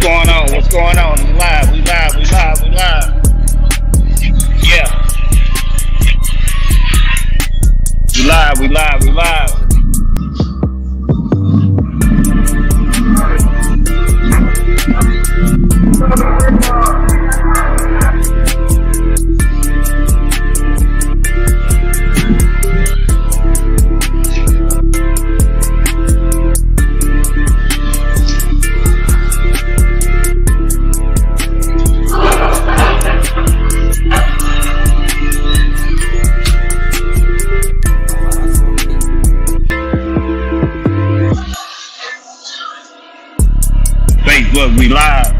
going on? What's going on? We live. We live. We live. We live. Yeah. We live. We live. We live. Facebook. We live.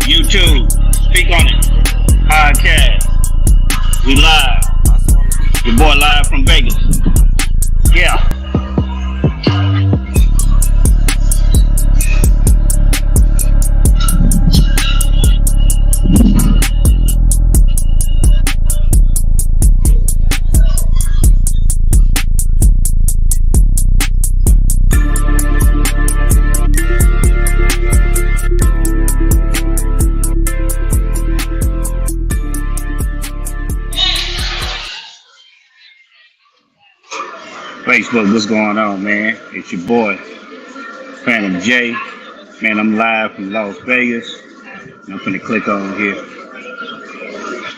YouTube. Speak on it. Podcast. We live. Your boy live from Vegas. Yeah. Facebook, what's going on, man? It's your boy, Phantom J. Man, I'm live from Las Vegas. I'm finna click on here.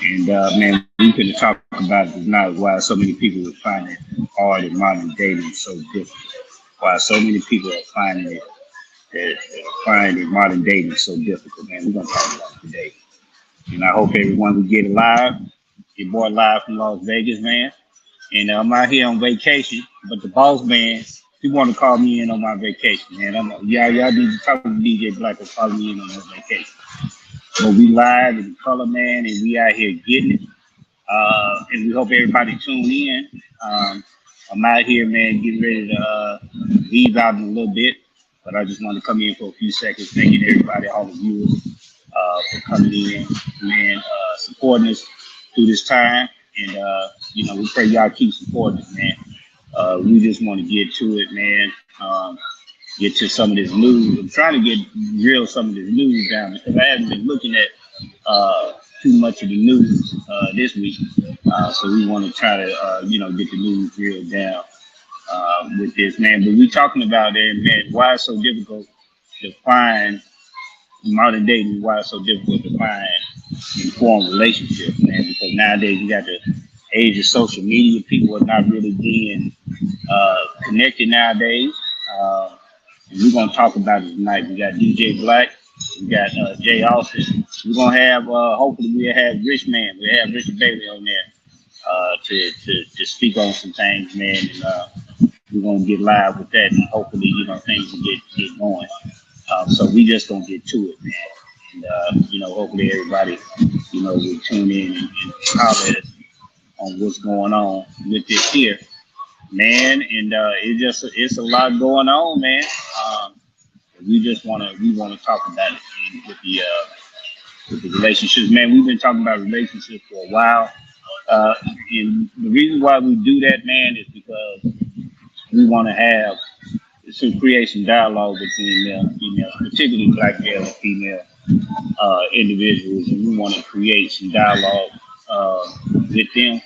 And, man, we finna talk about it tonight, why so many people are finding hard and modern dating so difficult. Why so many people are finding modern dating so difficult, man. We're gonna talk about it today. And I hope everyone will get it live. Your boy live from Las Vegas, man. And I'm out here on vacation, but the boss man, he want to call me in on my vacation, man. Y'all need to talk to DJ Black and call me in on my vacation. But we live in color, man, and we out here getting it. And we hope everybody tune in. I'm out here, man, getting ready to leave out in a little bit, but I just want to come in for a few seconds, thanking everybody, all the viewers, for coming in, man, supporting us through this time. And, we pray y'all keep supporting us, man. We just want to get to it, man. Get to some of this news. I'm trying to get some of this news down because I haven't been looking at too much of the news this week. So we want to try to, get the news real down with this, man. But we talking about it, man, why it's so difficult to find modern dating, why it's so difficult to find and form relationships, man, because nowadays you got the age of social media. People are not really being connected nowadays. And we're going to talk about it tonight. We got DJ Black, we got Jay Austin. We're going to have, hopefully we'll have Rich Man. We'll have Richard Bailey on there to speak on some things, man. And we're going to get live with that, and hopefully, things will get going. So we just going to get to it, man. And, hopefully everybody, will tune in and comment on what's going on with this here, man. And it's a lot going on, man. We want to talk about it with the relationships, man. We've been talking about relationships for a while. And the reason why we do that, man, is because we want to create some dialogue between male and female, particularly black male and female individuals, and we want to create some dialogue with them.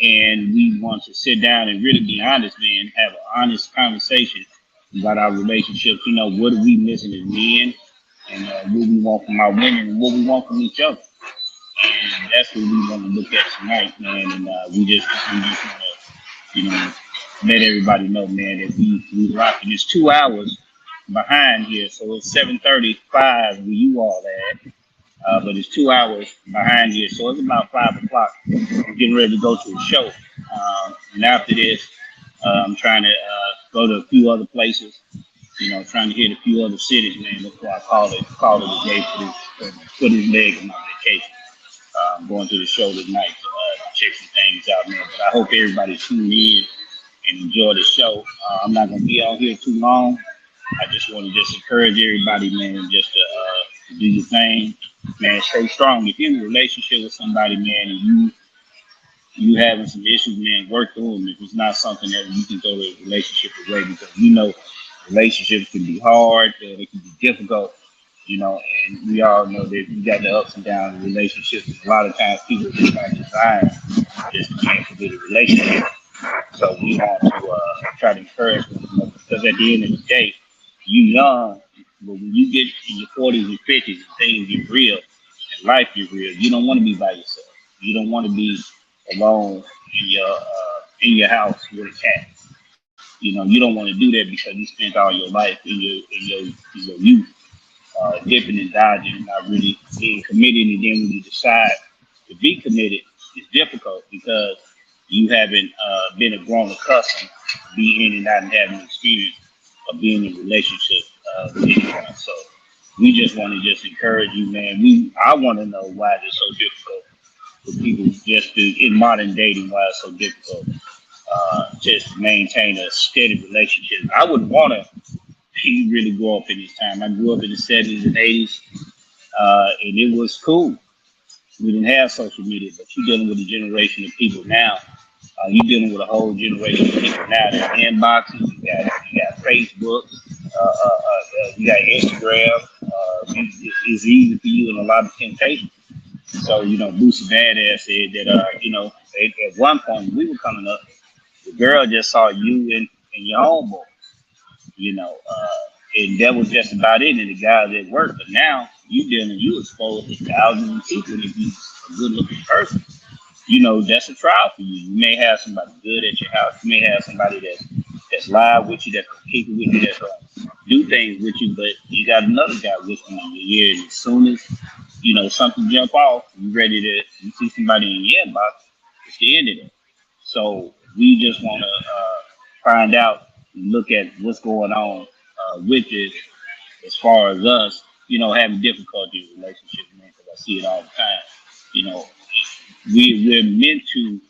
And we want to sit down and really be honest, man, have an honest conversation about our relationships. What are we missing as men, and what we want from our women, and what we want from each other. And that's what we want to look at tonight, man. And we just want to, let everybody know, man, that we rocking. It's 2 hours behind here, so it's 7:35 where you all at. But it's 2 hours behind here, so it's about 5 o'clock. I'm getting ready to go to a show, and after this, I'm trying to go to a few other places. Trying to hit a few other cities, man. Before I call it a day for this leg of my vacation. I'm going to the show tonight to check some things out, man. But I hope everybody tune in and enjoy the show. I'm not gonna be out here too long. I just want to encourage everybody, man, just to do your thing, man. Stay strong. If you're in a relationship with somebody, man, and you having some issues, man, work through them. If it's not something that you can throw the relationship away, because Relationships can be hard, they can be difficult, and we all know that you got the ups and downs of relationships. A lot of times people just are designed just to can't forget a relationship. So we want to try to encourage them, because at the end of the day, you young, but when you get in your 40s and 50s and things get real and life get real, you don't want to be by yourself. You don't want to be alone in your house with a cat. You don't want to do that because you spent all your life in your youth dipping and dodging, not really being committed. And then when you decide to be committed, it's difficult because you haven't been a grown accustomed to being in and out and having experience of being in a relationship with anyone. So we just want to just encourage you, man. I want to know why it's so difficult for people just in modern dating, why it's so difficult just to maintain a steady relationship. I would want to really grow up in this time. I grew up in the 70s and 80s, and it was cool. We didn't have social media, but you're dealing with a generation of people now. You're dealing with a whole generation of people now that inboxes. You got Facebook, you got Instagram. It's easy for you and a lot of temptation. So, Boosie Badass said that, at one point when we were coming up, the girl just saw you and your homeboy, and that was just about it. And the guys at work, but now you exposed to thousands of people. And if you're a good looking person, that's a trial for you. You may have somebody good at your house. You may have somebody that's live with you, that's gonna kick it with you, that's gonna do things with you, but you got another guy whispering in your ear. And as soon as something jump off, you see somebody in your inbox, it's the end of it. So we just want to find out, look at what's going on with this, as far as us, having difficulty in relationships, man, because I see it all the time. We're meant to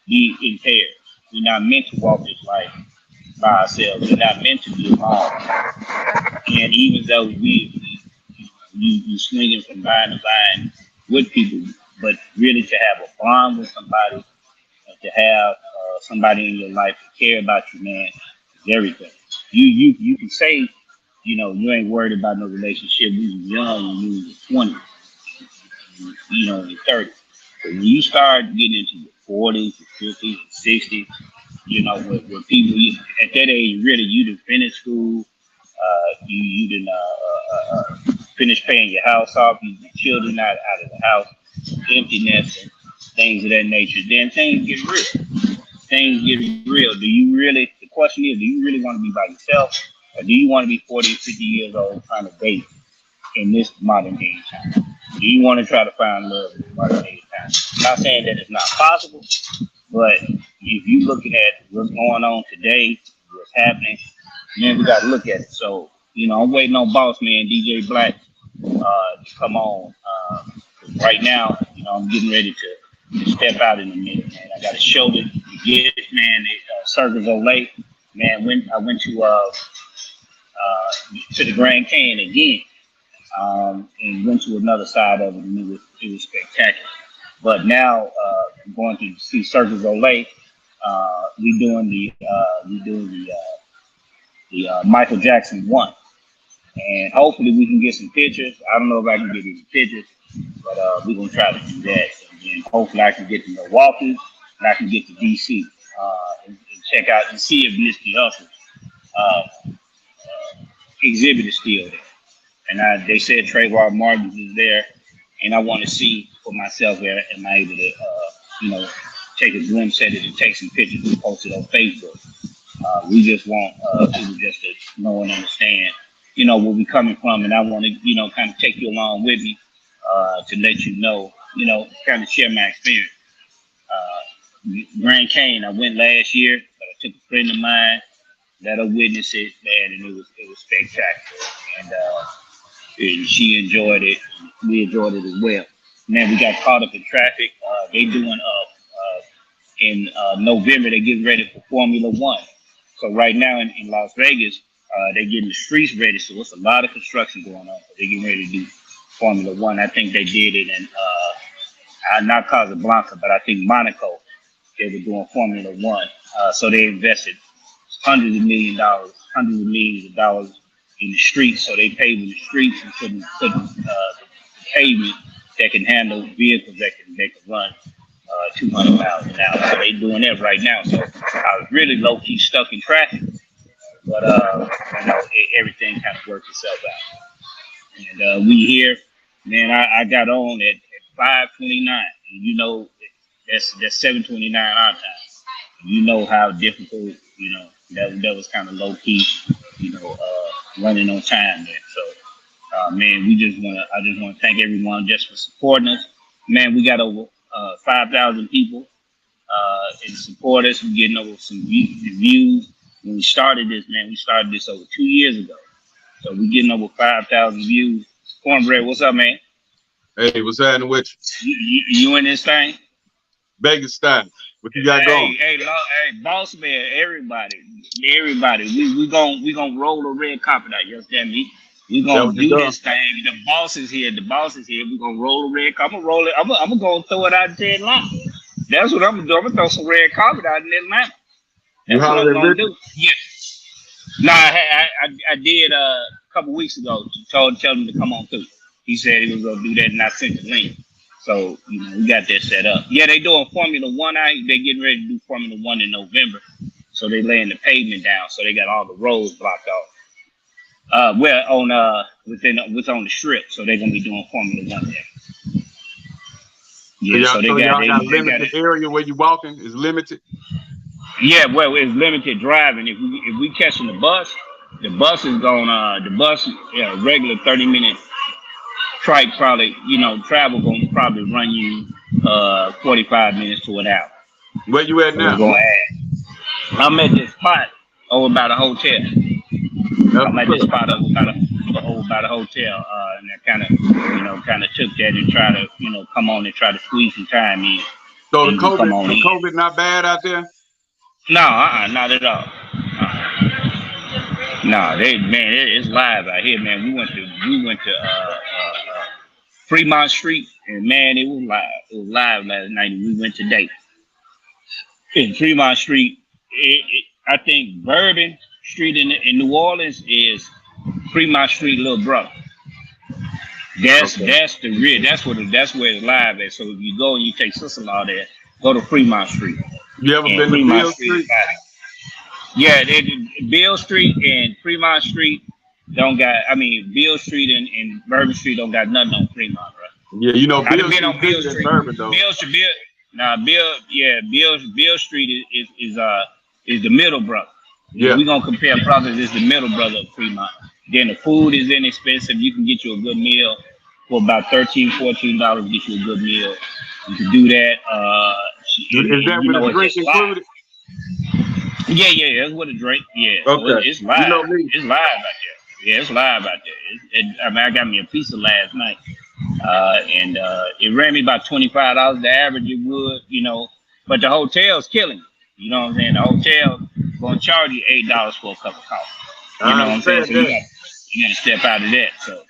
be in pairs. We're not meant to walk this life by ourselves. We're not meant to be alone. And even though you swinging from line to line with people, but really to have a bond with somebody, to have somebody in your life to care about you, man, is everything. You can say, you ain't worried about no relationship when you was young, when you was 20, in your 30s. But when you start getting into your 40s, your 50s, your 60s, where people at that age, really, you done finished school, you done finished paying your house off, your children out of the house, empty nest and things of that nature. Then things get real. Things get real. The question is, do you really want to be by yourself? Or do you want to be 40, 50 years old trying to date in this modern day time? Do you want to try to find love in this modern day time? I'm not saying that it's not possible, but if you're looking at what's going on today, what's happening, man, we got to look at it. So, I'm waiting on Boss Man, DJ Black, to come on. Right now, I'm getting ready to step out in a minute, man. I got a show to get, man. Circus Olay, man. I went to the Grand Canyon again, and went to another side of it, and it was spectacular. But now, I'm going to see Circus Olay. We doing the Michael Jackson 1, and hopefully we can get some pictures. I don't know if I can get any pictures, but we're gonna try to do that. And then hopefully I can get to Milwaukee and I can get to DC and check out and see if Nipsey Hussle's exhibit is still there. And they said Trayvon Martin is there, and I want to see for myself, am I able to take a glimpse at it and take some pictures and post it on Facebook. We just want people just to know and understand, where we're coming from, and I want to, kind of take you along with me to let you know, kind of share my experience. Grand Canyon, I went last year, but I took a friend of mine, let her witness it, man, and it was spectacular. And she enjoyed it. We enjoyed it as well. Man, we got caught up in traffic. They doing in November, they're getting ready for Formula One. So right now in Las Vegas, they're getting the streets ready. So it's a lot of construction going on. They're getting ready to do Formula One. I think they did it in not Casablanca, but I think Monaco. They were doing Formula One. So they invested hundreds of millions of dollars in the streets. So they paved the streets and putting pavement that can handle vehicles that can run 200 miles an hour. So they doing that right now. So I was really low key stuck in traffic, but everything kind of worked itself out. And we here, man. I got on at 5:29. And you know, that's 7:29 our time. You know how difficult. You know that was kind of low key. Running on time there. So, man, I just want to thank everyone just for supporting us. Man, we got over 5,000 people and support us. We're getting over some views. When we started this, man, we started this over 2 years ago. So we're getting over 5,000 views. Cornbread, what's up, man? Hey, what's happening with you? You in this thing? Vegas style. What you got going? Hey, boss man, everybody. We gonna roll the red carpet out. You understand me? We gonna do this thing. The boss is here. We gonna roll the red carpet. I'm gonna roll it. I'm gonna go throw it out in Atlanta. That's what I'm gonna do. I'm gonna throw some red carpet out in Atlanta. That's what I'm gonna do. Yeah. Nah, I did a couple weeks ago. Tell him to come on through. He said he was gonna do that, and I sent the link. So, we got that set up. Yeah, they doing Formula One. They getting ready to do Formula One in November. So they laying the pavement down. So they got all the roads blocked off. On the strip. So they're gonna be doing Formula One there. Yeah, so y'all got a limited area where you walking is limited. Yeah, well, it's limited driving. If we catching the bus is going regular 30-minute trike probably, travel gonna probably run you 45 minutes to an hour. Where you at now? I'm at this spot over by the hotel. I'm at this spot over by the hotel. And I kind of took that and try to, come on and try to squeeze some time in. So the COVID not bad out there? No, not at all. No, it's live out here, man. We went to Fremont Street, and man, it was live. It was live last night, and we went today. In Fremont Street, I think Bourbon Street in New Orleans is Fremont Street, little brother. That's the real. That's where it's live at. So if you go and you take sister-in-law there, go to Fremont Street. You ever been to Beale Street? Yeah, Beale Street and Fremont Street don't got. I mean, Beale Street and Bourbon Street don't got nothing on Fremont, right? Yeah, Beale Street on Beale Street. Bourbon, though. Beale Street is the middle brother. Yeah, we're gonna compare brothers. It's the middle brother of Fremont. Then the food is inexpensive. You can get you a good meal for about $13, $14. Get you a good meal. You can do that. Is that with a drink included? Yeah, that's with a drink. Yeah, okay. So it's live. It's live out there. Yeah, it's live out there. I got me a pizza last night, and it ran me about $25. The average it would, but the hotel's killing. You know what I'm saying? The hotel gonna charge you $8 for a cup of coffee. You know what I'm saying? So you gotta step out of that. So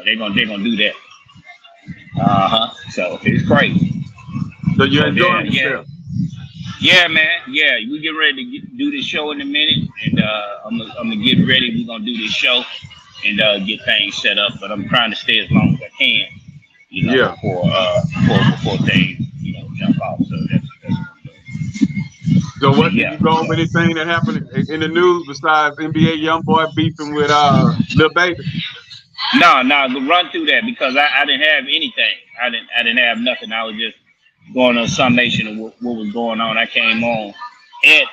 they're gonna do that. So it's crazy. So you're enjoying yourself? Yeah, man. Yeah, we get ready to do this show in a minute, and I'm gonna get ready. We're gonna do this show and get things set up. But I'm trying to stay as long as I can, before things jump off. So that's what I'm doing. So what did you go over anything that happened in the news besides NBA YoungBoy beefing with Lil Baby? No, go run through that because I didn't have anything. I didn't have nothing. I was just going on summation of what was going on. I came on at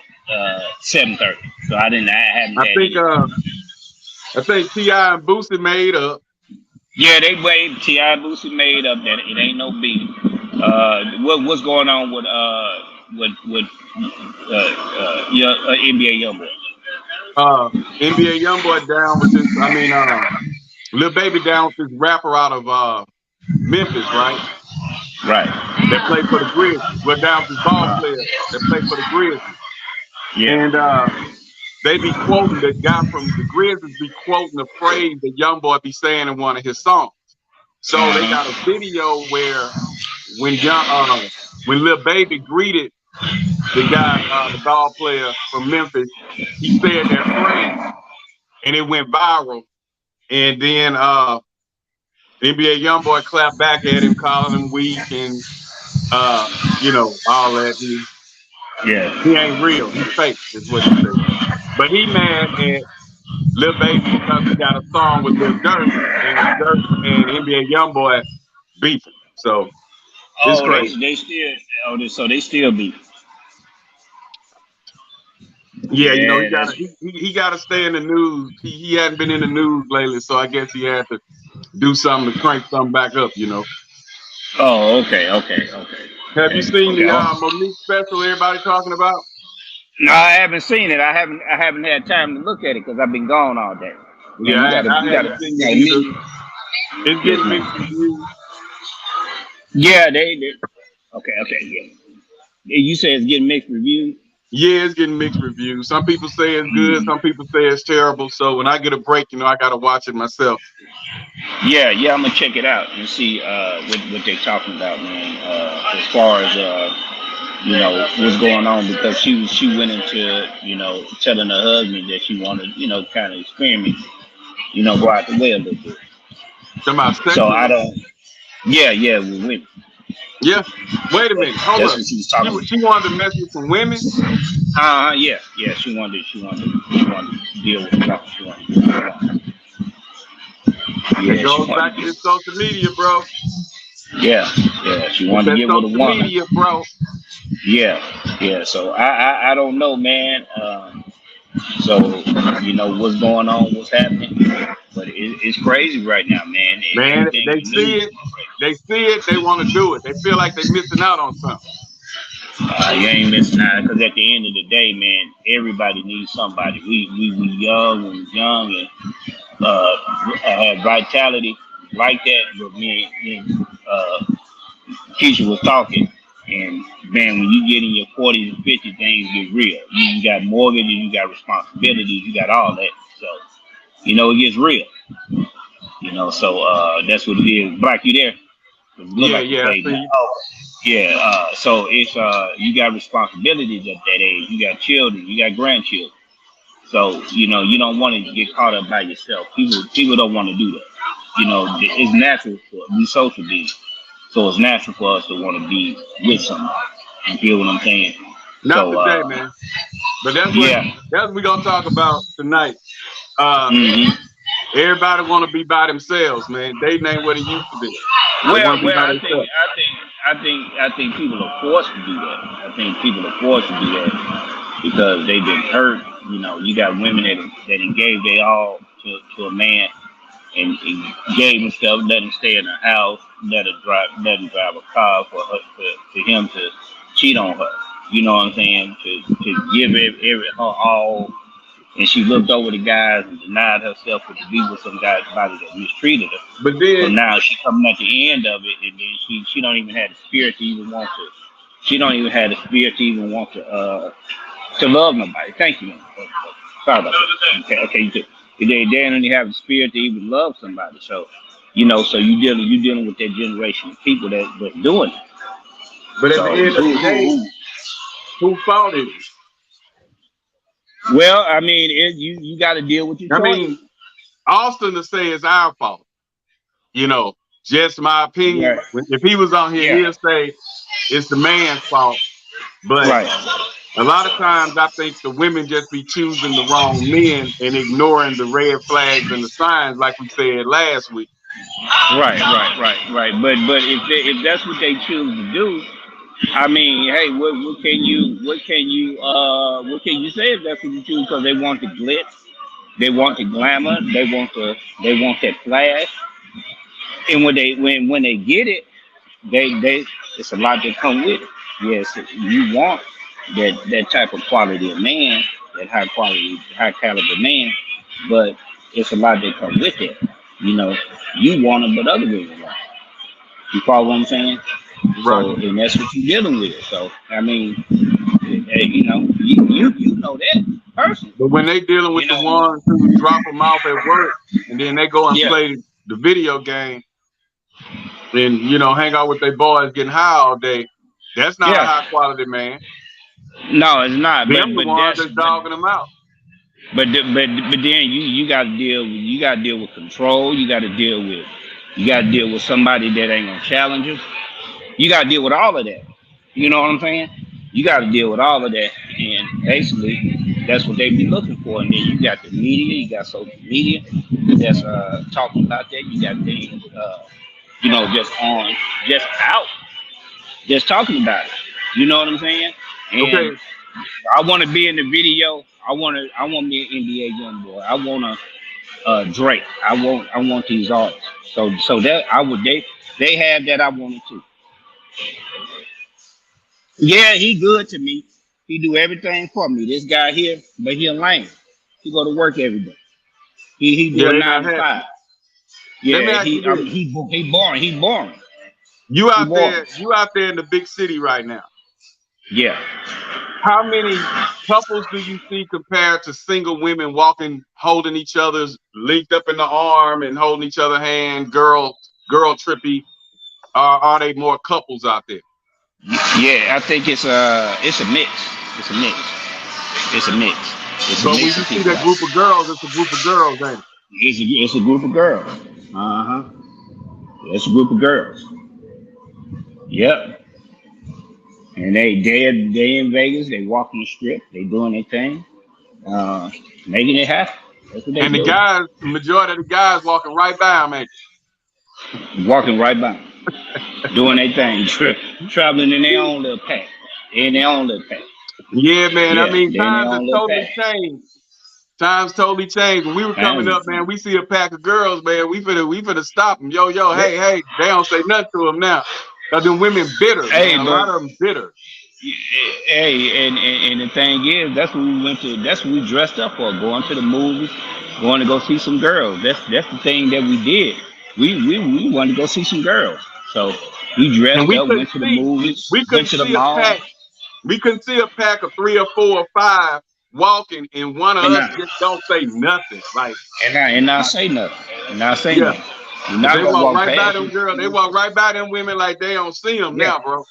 7:30, so I hadn't. I think T.I. and Boosie made up. Yeah, they waved. T.I. and Boosie made up that it ain't no beef. What's going on with NBA YoungBoy? NBA YoungBoy down with this. Lil Baby down with this rapper out of Memphis, right? Right. That played for the Grizzlies. We're down with this ball player that played for the Grizzlies. Yeah. And they be quoting, the guy from the Grizzlies be quoting the phrase that YoungBoy be saying in one of his songs. So they got a video where when Lil Baby greeted the guy, the ball player from Memphis, he said that phrase and it went viral. And then NBA YoungBoy clapped back at him, calling him weak and you know, all that. He ain't real. He fake, is what he said. But he mad at Lil Baby because he got a song with Lil Durk, and Durk and NBA YoungBoy beefing. So it's crazy. They still so they still beef. Yeah, you know, he gotta stay in the news. He hadn't been in the news lately, so I guess he had to do something to crank something back up, you know. Oh, okay. Have you seen the Monique special everybody talking about? No, I haven't seen it. I haven't had time to look at it because I've been gone all day. Yeah, I haven't seen it either. It's getting mixed reviews. Yeah, they okay, yeah. You say it's getting mixed reviews? Yeah, it's getting mixed reviews. Some people say it's good, some people say it's terrible. So when I get a break, you know, I gotta watch it myself. Yeah, I'm gonna check it out and see what they're talking about, man. As far as you know, what's going on, because she went into, you know, telling her husband that she wanted, you know, kind of experiment, you know, go out the way a little bit. So I don't. Yeah, with women. Yeah. Wait a minute. Hold That's up. what she was talking about. She wanted to mess with some women. Yeah. She wanted to deal with stuff. She wanted to deal with. It goes back to this social media, bro. Yeah. She wanted to get with a woman. Media, bro. Yeah. So I don't know, man. So you know what's going on, what's happening, but it's crazy right now, man. Man, they see it. They want to do it. They feel like they're missing out on something. You ain't missing out, because at the end of the day, man, everybody needs somebody. We young and had vitality like that. But me and Keisha was talking, and man, when you get in your 40s and 50s, things get real. You got mortgages, you got responsibilities, you got all that. So, you know, it gets real. You know, so that's what it is. Black, you there? Yeah. So it's you got responsibilities at that age. You got children, you got grandchildren. So you know you don't want to get caught up by yourself. People don't want to do that. You know, it's natural for we social beings, so it's natural for us to want to be with somebody. You feel what I'm saying? Not today, man. But that's what we're gonna talk about tonight. Everybody want to be by themselves, man. Dating ain't what it used to be. I think people are forced to do that. I think people are forced to do that because they've been hurt. You know, you got women that gave their all to a man and gave him stuff, let him stay in the house, let him drive a car for him to cheat on her. You know what I'm saying? To give her all. And she looked over the guys and denied herself to be with some guy that mistreated her. But then, so now she coming at the end of it, and then she don't even have the spirit to even want to. She don't even have the spirit to even want to love nobody. Thank you, man. Sorry about that. Okay, you too. They don't even have the spirit to even love somebody. So, you know, so you dealing with that generation of people that's doing it. But at the end of the day, who fault it? Well, I mean, you got to deal with your choice. I mean, Austin to say it's our fault. You know, just my opinion. Right. If he was on here, he'll say it's the man's fault. But a lot of times I think the women just be choosing the wrong men and ignoring the red flags and the signs, like we said last week. Right. But if that's what they choose to do, I mean, hey, what can you say if that's what you choose? Because they want the glitz, they want the glamour, they want that flash, and when they get it, they it's a lot that come with it. Yes, you want that type of quality of man, that high caliber man, but it's a lot that come with it. You know, you want them, but other women want. You follow what I'm saying? Right. So, and that's what you're dealing with. So, I mean, you know, you know that person. But when they dealing with the ones who drop them off at work and then they go and play the video game and, you know, hang out with their boys getting high all day, that's not a high quality man. No, it's not. Them the ones that's dogging them out. But then you got to deal with control. You got to deal with somebody that ain't gonna challenge you. You got to deal with all of that. You know what I'm saying? You got to deal with all of that, and basically that's what they be looking for. And then you got the media, you got social media that's talking about that. You got things, just out, just talking about it. You know what I'm saying? And Okay. I want to be in the video. I want me an NBA young boy. I want Drake. I want these artists. So that they have that. I want it too. Yeah, he good to me. He do everything for me. This guy here, but he a lame. He go to work every day. He do Yeah, a they 9 not to happy. 5. Let me Yeah, ask you this. he boring. He boring. You He out boring. there in the big city right now. Yeah. How many couples do you see compared to single women walking, holding each other's linked up in the arm and holding each other hand, girl trippy? Are they more couples out there? Yeah, I think it's a mix. It's a mix. It's a mix. It's a But when you mix of see people that out group of girls, it's a group of girls, ain't it? there. It's a group of girls. Uh-huh. It's a group of girls. Yep. And they in Vegas, they walking the strip, they doing their thing, making it happen. That's what they And the do. guys, majority of the guys walking right by them, ain't Walking right by 'em, doing their thing, traveling in their own little pack. In their own little pack. they? Yeah, man. I Yeah, mean, they're in their times have own little totally pack. changed. Times totally changed. When we were coming up, Times, man, we see a pack of girls, man. We finna stop them. Yo, yeah. hey. They don't say nothing to them now. Cause them women bitter, Hey, man. A but lot of them bitter. hey, and the thing is, that's what we went to. That's what we dressed up for. Going to the movies, going to go see some girls. That's the thing that we did. We wanted to go see some girls. So we And dressed we up, couldn't went to the see, movies, we went couldn't to the see a mall, pack. We couldn't see a pack of 3 or 4 or 5 walking, and one of and us not just don't say nothing. Like, and not say nothing. And not say yeah, nothing. You're 'cause not they gonna walk walk right by past them them. girls. They walk right by them women like they don't see them Yeah, now, bro.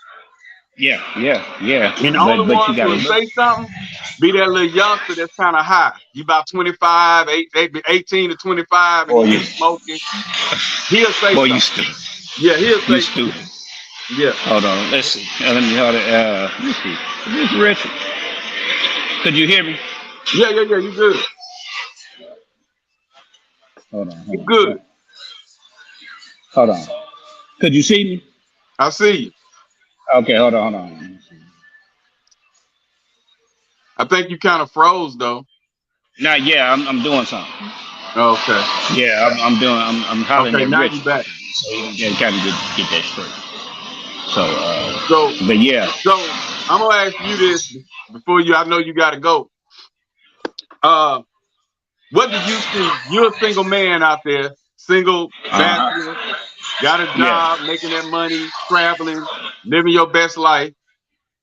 yeah. And the only But you ones gotta who'll look. say something be that little youngster that's kind of high. You about 25, 18 to 25, and Boy, he you be smoking. He'll say boy, you something. stupid. Yeah, he'll You say something. stupid. Yeah. Hold on. Let's see. Let's see. This is Richard. Could you hear me? Yeah, you good. Hold on. You good. Hold on. Could you see me? I see you. Okay, hold on. I think you kind of froze though. Now, yeah, I'm doing something. Okay. Yeah, I'm hollering Okay, at now Richard, you back. so he can kind of get that straight. So, So but yeah, I'm gonna ask you this before I know you gotta go. What do you see? You're a single man out there, single, uh-huh. bachelor, got a Yeah. job, making that money, traveling, living your best life.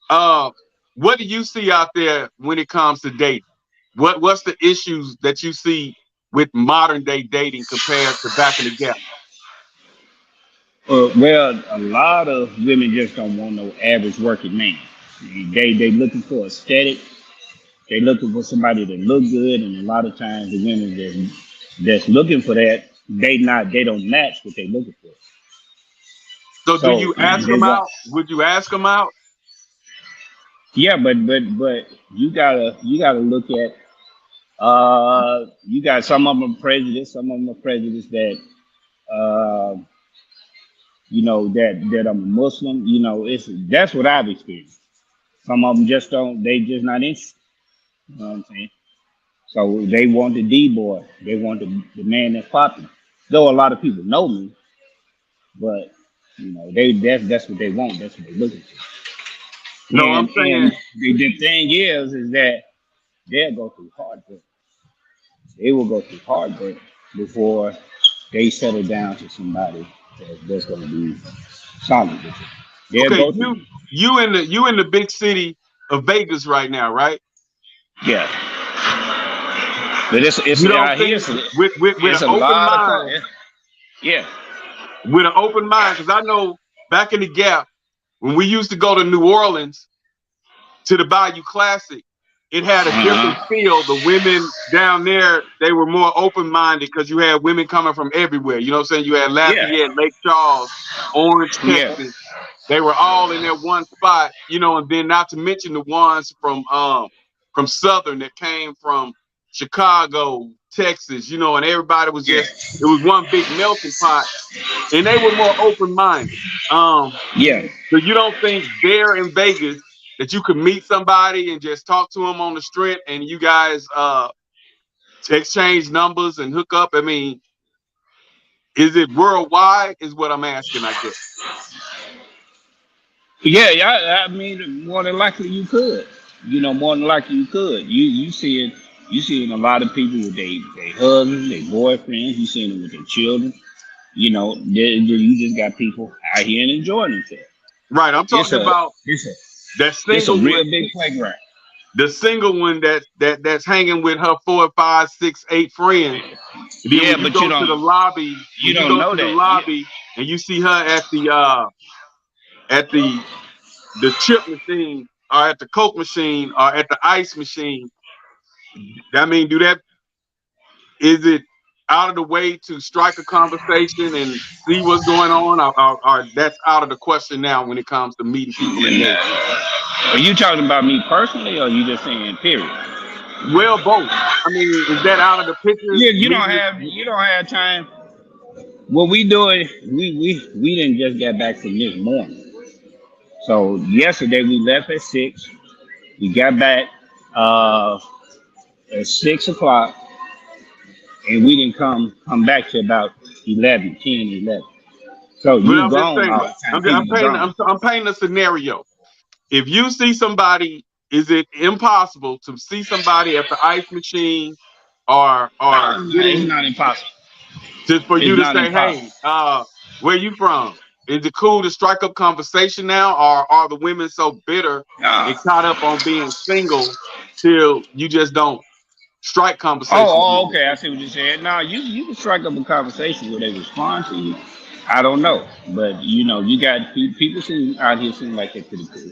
Uh, what do you see out there when it comes to dating? What's the issues that you see with modern day dating compared to back in the gap? Well, a lot of women just don't want no average working man. They looking for aesthetic. They looking for somebody that look good, and a lot of times the women that's looking for that, they don't match what they looking for. So do So you ask they them want, out? Would you ask them out? yeah, but you gotta look at you got some of them prejudiced, some of them are prejudiced that uh that I'm a Muslim. That's what I've experienced. Some of them just don't, they just not interested. You know what I'm saying? So they want the D boy. They want the man that's popular. Though a lot of people know me, but that's what they want. That's what they're looking for. No, I'm And saying the thing is that they'll go through heartbreak. They will go through heartbreak before they settle down to somebody that's going to be solid with you. They'll okay, go through. you in the big city of Vegas right now, right? Yeah, but it's You don't out here. think with It's an a open lot of mind, yeah. with an open mind, because I know back in the gap when we used to go to New Orleans, to the Bayou Classic, it had a different feel. The women down there, they were more open-minded because you had women coming from everywhere. You know what I'm saying? You had Lafayette, Lake Charles, Orange, Texas. They were all in that one spot, you know, and then not to mention the ones from Southern that came from Chicago, Texas, you know, and everybody was just, it was one big melting pot, and they were more open-minded. So you don't think there in Vegas that you could meet somebody and just talk to them on the strip and you guys exchange numbers and hook up? I mean, is it worldwide is what I'm asking, I guess. I mean, more than likely you could. You know, more than likely you could. You seeing a lot of people with their husbands, their boyfriends. You seeing them with their children. You know, you just got people out here and enjoying themselves. Right. I'm talking about that single. It's a real big playground. The single one that's hanging with her 4, 5, 6, 8 friends. But you go to the lobby. You don't know that. The lobby and you see her at the chip machine or at the Coke machine or at the ice machine. I mean, is it out of the way to strike a conversation and see what's going on, or that's out of the question now when it comes to meeting people in there? Are you talking about me personally, or are you just saying period? Well, both. I mean, is that out of the picture? Yeah, you don't have time. What we doing? We didn't just get back from this morning. So yesterday we left at 6. We got back at 6 o'clock, and we didn't come back to about 10, 11. So you're gone all the time. I'm painting a scenario. If you see somebody, is it impossible to see somebody at the ice machine or it's not impossible. Just for you to say, hey, where you from? Is it cool to strike up conversation now, or are the women so bitter and caught up on being single till you just don't strike conversation? Oh, okay. I see what you're saying. Now you can strike up a conversation where they respond to you. I don't know, but you know, you got people out here seem like they're pretty cool.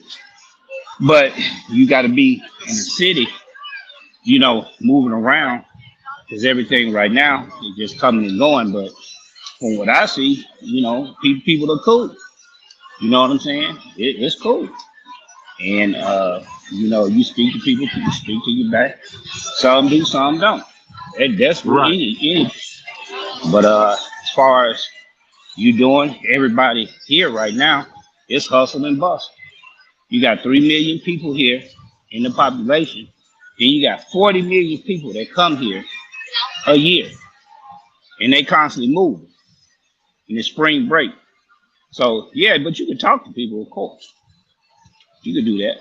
But you got to be in the city, you know, moving around, because everything right now is just coming and going. But from what I see, you know, people are cool. You know what I'm saying? It's cool. And, you know, you speak to people speak to you back. Some do, some don't. That's right. Anything. But as far as you doing, everybody here right now, it's hustle and bustle. You got 3 million people here in the population. Then you got 40 million people that come here a year. And they constantly move in the spring break. So, yeah, but you can talk to people, of course. You could do that.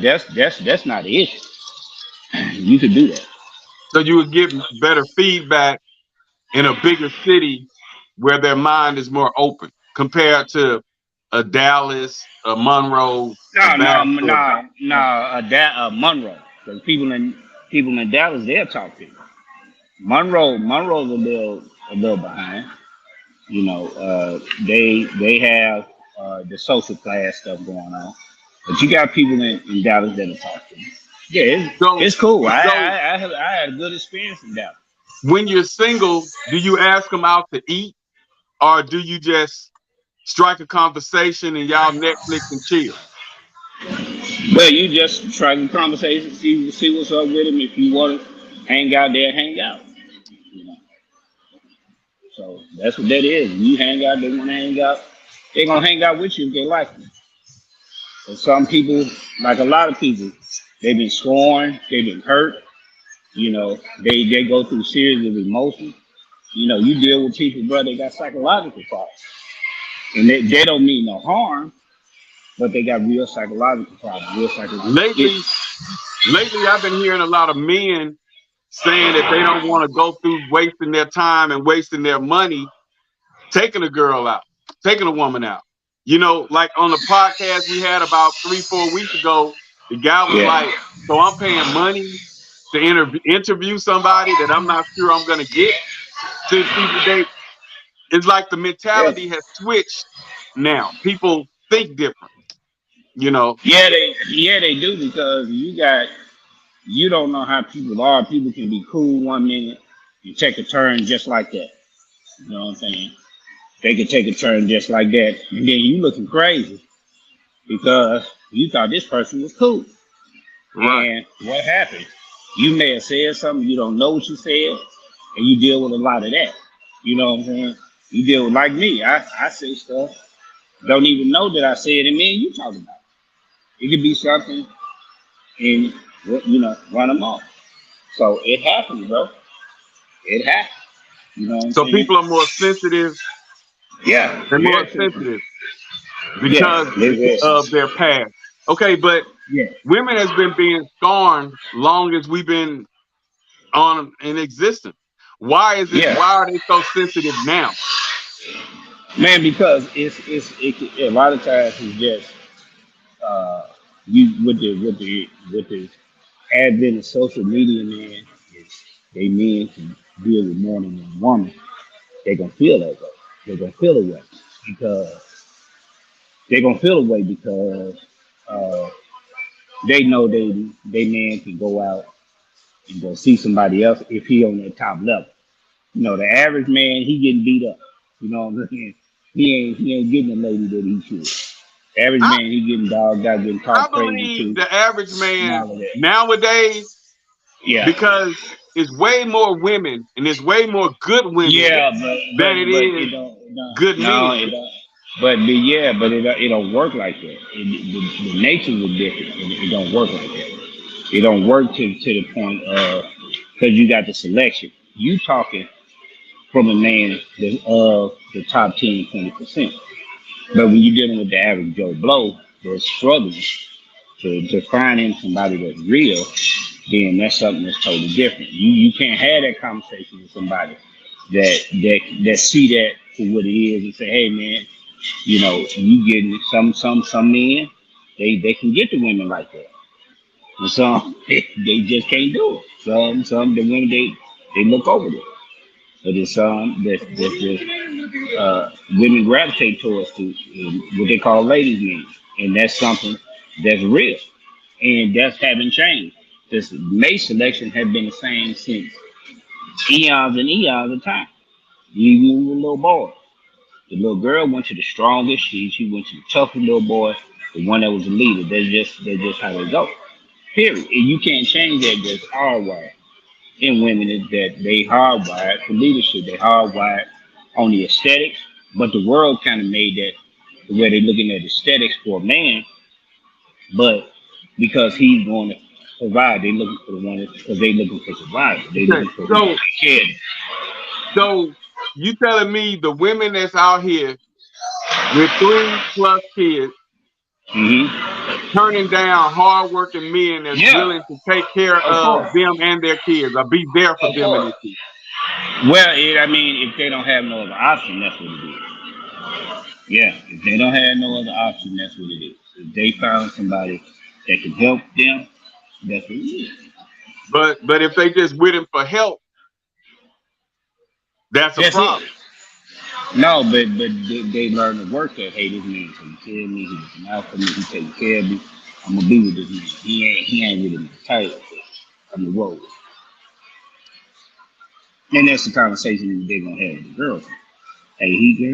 That's not the issue. You could do that. So you would get better feedback in a bigger city where their mind is more open compared to a Dallas, a Monroe. Monroe. Because people in Dallas, they'll talk to you. Monroe's a little behind. You know, they have the social class stuff going on. But you got people in Dallas that'll talk to you. Yeah, it's cool. I had a good experience in Dallas. When you're single, do you ask them out to eat, or do you just strike a conversation and y'all Netflix and chill? Well, you just strike a conversation, see what's up with them. If you want to hang out there, hang out. You know. So that's what that is. You hang out, they want to hang out. They're gonna hang out with you if they like you. But some people, like a lot of people, they've been scorned, they've been hurt. You know, they go through series of emotions. You know, you deal with people, bro, they got psychological problems. And they don't mean no harm, but they got real psychological problems. Lately, I've been hearing a lot of men saying that they don't want to go through wasting their time and wasting their money taking a girl out, taking a woman out. You know, like on the podcast we had about 3-4 weeks ago, the guy was like, so I'm paying money to interview somebody that I'm not sure I'm going to get to people date. It's like the mentality has switched now. People think different. you know. Yeah, they do because you don't know how people are. People can be cool one minute and take a turn just like that. You know what I'm saying? They can take a turn just like that, and then you looking crazy because you thought this person was cool. Right. And what happened? You may have said something you don't know what you said, and you deal with a lot of that. You know what I'm saying? You deal with like me. I say stuff, don't even know that I said it. Me and you talking about it. It could be something, and run them off. So it happens, bro. It happens. You know what I'm So saying? people are more sensitive. Yeah, They're more very true. sensitive Yeah, because very of sensitive. their past. Okay, but Yeah, women has been being scorned long as we've been on in existence. Why is it? yeah, Why are they so sensitive now? man. Because a lot of times it's just uh, you with the advent of social media, man. It's, they men can deal with more than one woman. They're gonna feel that way. They're gonna feel away because they're gonna feel away because uh, they know they man can go out and go see somebody else if he on that top level. You know, the average man, he getting beat up. You know what I'm saying? He ain't getting the lady that he should. The average I man, he getting dogged out, getting I talked crazy believe to, the average and man all of that. nowadays, Yeah, because it's way more women and there's way more good women yeah, than it but is it don't, good no, men. it don't. But it don't work like that. The nature is different. It don't work like that. It don't work to the point of because you got the selection. You talking from a man that's of the top 10, 20%. But when you're dealing with the average Joe Blow that's struggling to find him somebody that's real, then that's something that's totally different. You can't have that conversation with somebody that see that for what it is and say, hey man, you getting some men, they can get the women like that. And some they just can't do it. Some the women they look over it. But there's some that just women gravitate towards to what they call ladies' men, and that's something that's real, and that's haven't changed. This mate selection has been the same since eons and eons of time. Even with little boy, the little girl went to the strongest. She went to the toughest little boy, the one that was the leader. That's just how they go. Period. And you can't change that. That's hardwired in women is that they hardwired for leadership. They hardwired on the aesthetics, but the world kind of made that where they're looking at aesthetics for a man, but because he's going to provide, they looking for the one because they looking for survival. They Okay, looking for who so can take care so you telling me the women that's out here with 3+ kids of them. Hmm. turning down hardworking men that's Yeah, willing to take care of of course, them and their kids or be there for of them and course. their kids? Well, I mean, if they don't have no other option, that's what it is. Yeah, if they don't have no other option, that's what it is. If they found somebody that can help them, that's what it is. But if they just with him for help, that's a That's it. problem. No, but they learn to work that. Hey, this man taking care of me. He looking out for me. He taking care of me. I'm gonna be with this man. He ain't really my type. I'm the road. And that's the conversation that they're gonna have with the girls. Hey, he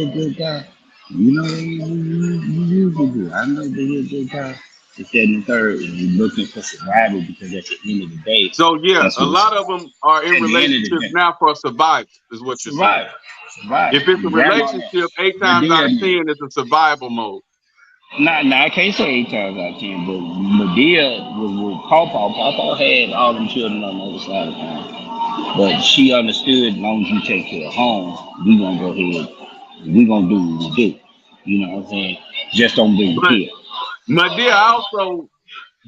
a good guy. You know he usually do. I know that he a good guy. It's that and the third, and you're looking for survival because at the end of the day, So yeah, that's a what it's lot of about. them are in At the end of the relationships day, now for survival, is what you're saying. survival, survival. If it's a Grandma, relationship, eight but times out of then 10, it's a survival mode. Nah, I can't say 8 times out of 10, but Medea was with Pawpaw. Pawpaw had all them children on the other side of town. But she understood, as long as you take care of home, we gonna go ahead, we gonna do what we do. You know what I'm saying? Just don't bring the But kid. Nadia also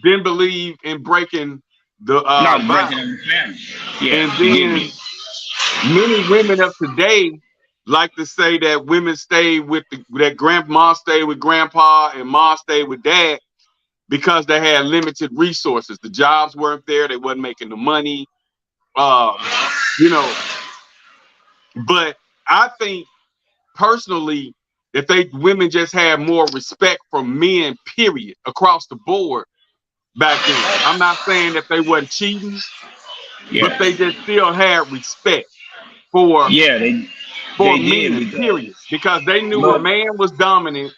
didn't believe in breaking the Not vow. breaking up the family. Yeah, And she didn't then many women of today like to say that women stay with that grandma stayed with grandpa and mom stayed with dad because they had limited resources. The jobs weren't there, they wasn't making the money. Um, you know, but I think personally that women just had more respect for men, period, across the board back then. I'm not saying that they wasn't cheating, but they just still had respect for they men, period, because they knew a man was dominant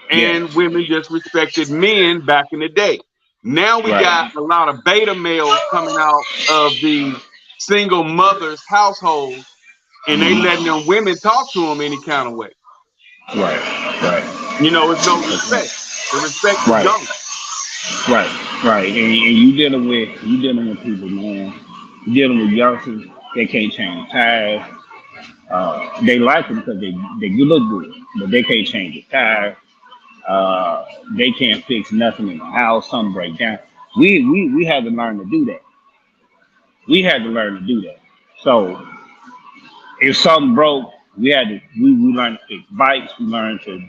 and women just respected men back in the day. Now we got a lot of beta males coming out of the single mother's household, and they letting them women talk to them any kind of way. Right. You know, it's no respect. The respect is gone. Right. And you dealing with people, man. You dealing with youngsters. They can't change tires. They like them because they look good, but they can't change the tires. They can't fix nothing in the house. Something break down. We had to learn to do that. So if something broke, we learned to fix bikes. We learned to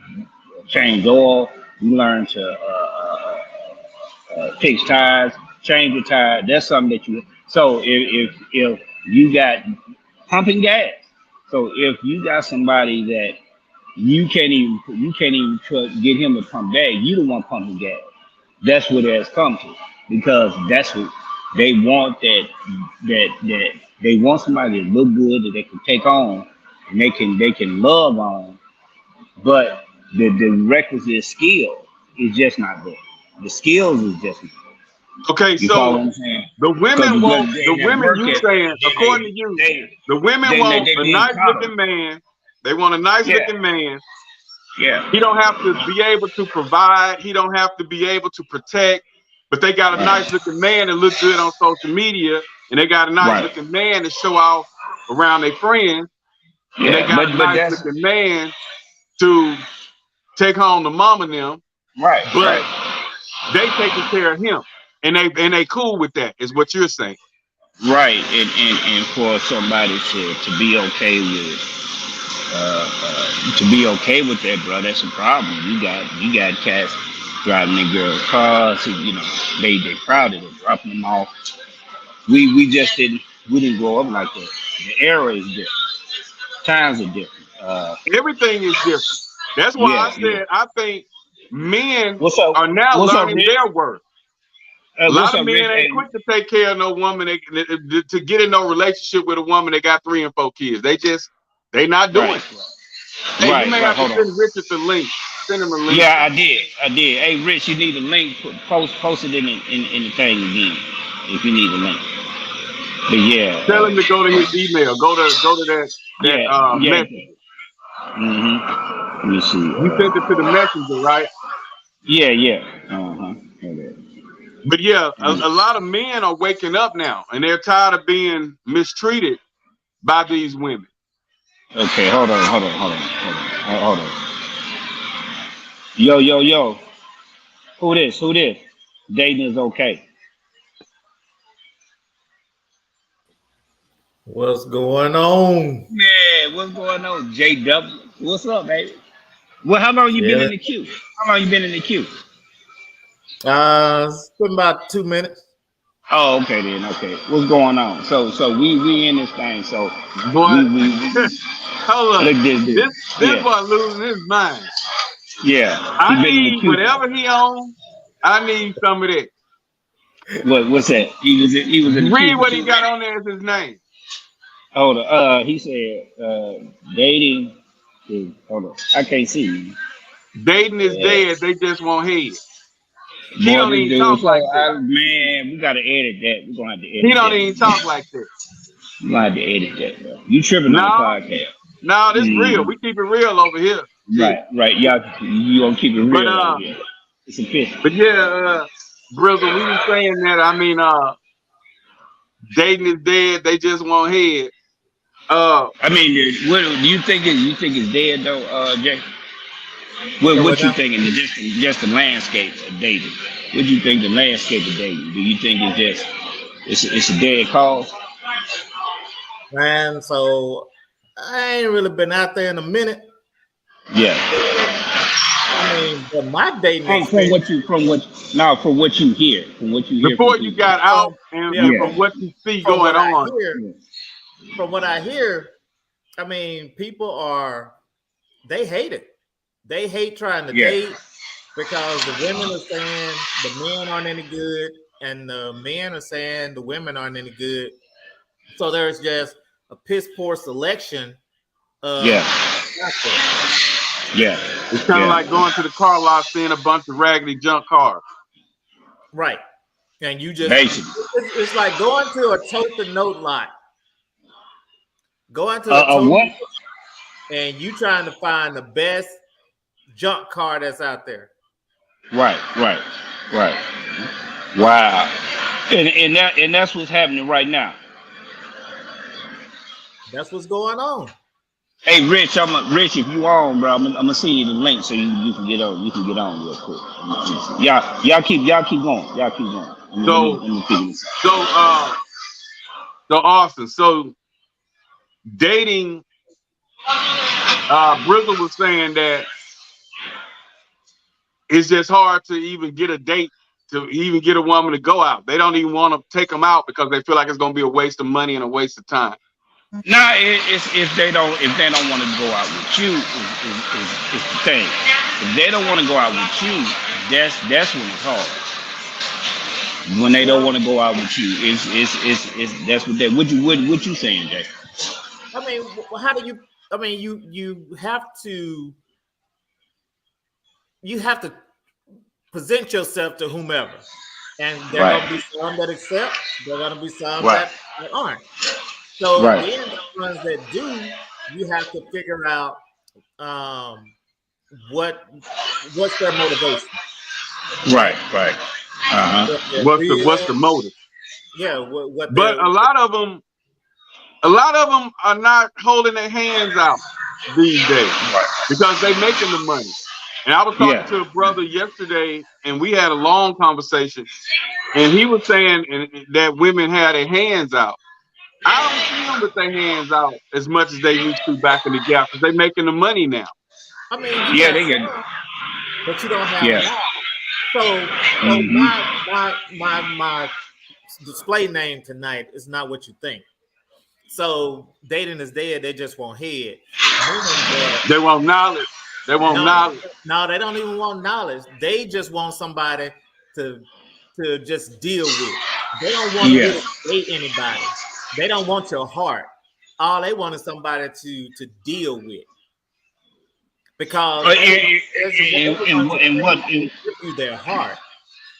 change oil. We learned to fix tires, change the tire. That's something that you. So if you got pumping gas, so if you got somebody that you can't even get him to pump gas, you the one pumping gas. That's what it has come to, because that's what they want. That they want somebody that look good, that they can take on, and they can love on. But the requisite skill is just not there. The skills is just not there. Okay, You so follow what I'm saying? the women want you saying, according to you, the women want a nice looking man. They want a nice looking man. Yeah. He don't have to be able to provide. He don't have to be able to protect. But they got a nice looking man that looks good on social media, and they got a nice looking man to show off around their friends. And they got a nice looking man to take home to mom and them. Right. But they taking care of him, and they cool with that, is what you're saying. Right. And for somebody to be okay with that, bro, that's a problem. You got cats driving their girls' cars. You know, they proud of it, dropping them off. We didn't grow up like that. The era is different. Times are different. Everything is different. That's why I said I think men are now learning their worth. A lot of men ain't quick to take care of no woman. To get in no relationship with a woman that got 3 and 4 kids. They not doing it. Hey, you may have to send Richard the link. Send him a link. Yeah, I did. Hey, Rich, you need a link. Post it in the thing again if you need a link. But yeah, tell him to go to his email. Go to that message. Mm-hmm. Let me see. You sent it to the messenger, right? Yeah. Okay. But yeah, a lot of men are waking up now, and they're tired of being mistreated by these women. Okay, hold on. Yo. Who this? Dating is okay. What's going on? Man, what's going on? JW. What's up, baby? Well, how long you been in the queue? It's been about 2 minutes. Oh, okay then. Okay, what's going on? So we in this thing. So boy, hold on. This boy losing his mind. Yeah, I need whatever he owns. I need some of that. What's that? He was in the read what he got on there as his name. Hold on. He said dating is, hold on. I can't see. Dating is dead. They just want head. He don't even talk like that. Man, we gotta edit that. We're gonna have to edit. He don't even talk like that. We gonna have to edit that, bro. You tripping on the podcast? No, this real. We keep it real over here. Right. Y'all, you gonna keep it real over here. It's official. But yeah, brother, we were saying that. I mean, dating is dead. They just want head. I mean, what do you think it's dead though, Jay? What you thinking? Just the landscape of dating. What do you think the landscape of dating? Do you think it's a dead cause? Man, so I ain't really been out there in a minute. Yeah. I mean, but my dating from what you hear. Before you got out and from what you see going on. From what I hear, I mean, people they hate it. They hate trying to date because the women are saying the men aren't any good, and the men are saying the women aren't any good. So there's just a piss poor selection of Yeah. It's kind of like going to the car lot, seeing a bunch of raggedy junk cars. Right. And you just it's like going to a tote note lot. Going to a tote what? And you trying to find the best junk car that's out there. Right. Wow. And that's what's happening right now. That's what's going on. Hey, Rich, Rich, if you on, bro, I'm gonna send you the link so you can get on. You can get on real quick. Y'all keep going. Y'all keep going. So Austin. So dating. Brizzle was saying that it's just hard to even get a date, to even get a woman to go out. They don't even want to take them out because they feel like it's going to be a waste of money and a waste of time. Nah, it's if they don't want to go out with you is the thing. If they don't want to go out with you, that's when it's hard. When they don't want to go out with you, it's that's what what you saying, Jay? I mean, how do you? I mean, you have to present yourself to whomever, and there are gonna be some that accept. There are gonna be some that aren't. So then the ones that do, you have to figure out what's their motivation. Right. What's the motive? Yeah. What but a lot of them are not holding their hands out these days because they making the money. And I was talking to a brother yesterday, and we had a long conversation, and he was saying that women had their hands out. I don't see them with their hands out as much as they used to back in the gap because they're making the money now. I mean, they get, but you don't have it all. So my display name tonight is not what you think. So dating is dead. They just want head. They want knowledge. They want knowledge. No, they don't even want knowledge. They just want somebody to just deal with. They don't want to date anybody. They don't want your heart. All they want is somebody to deal with. Because give you their heart.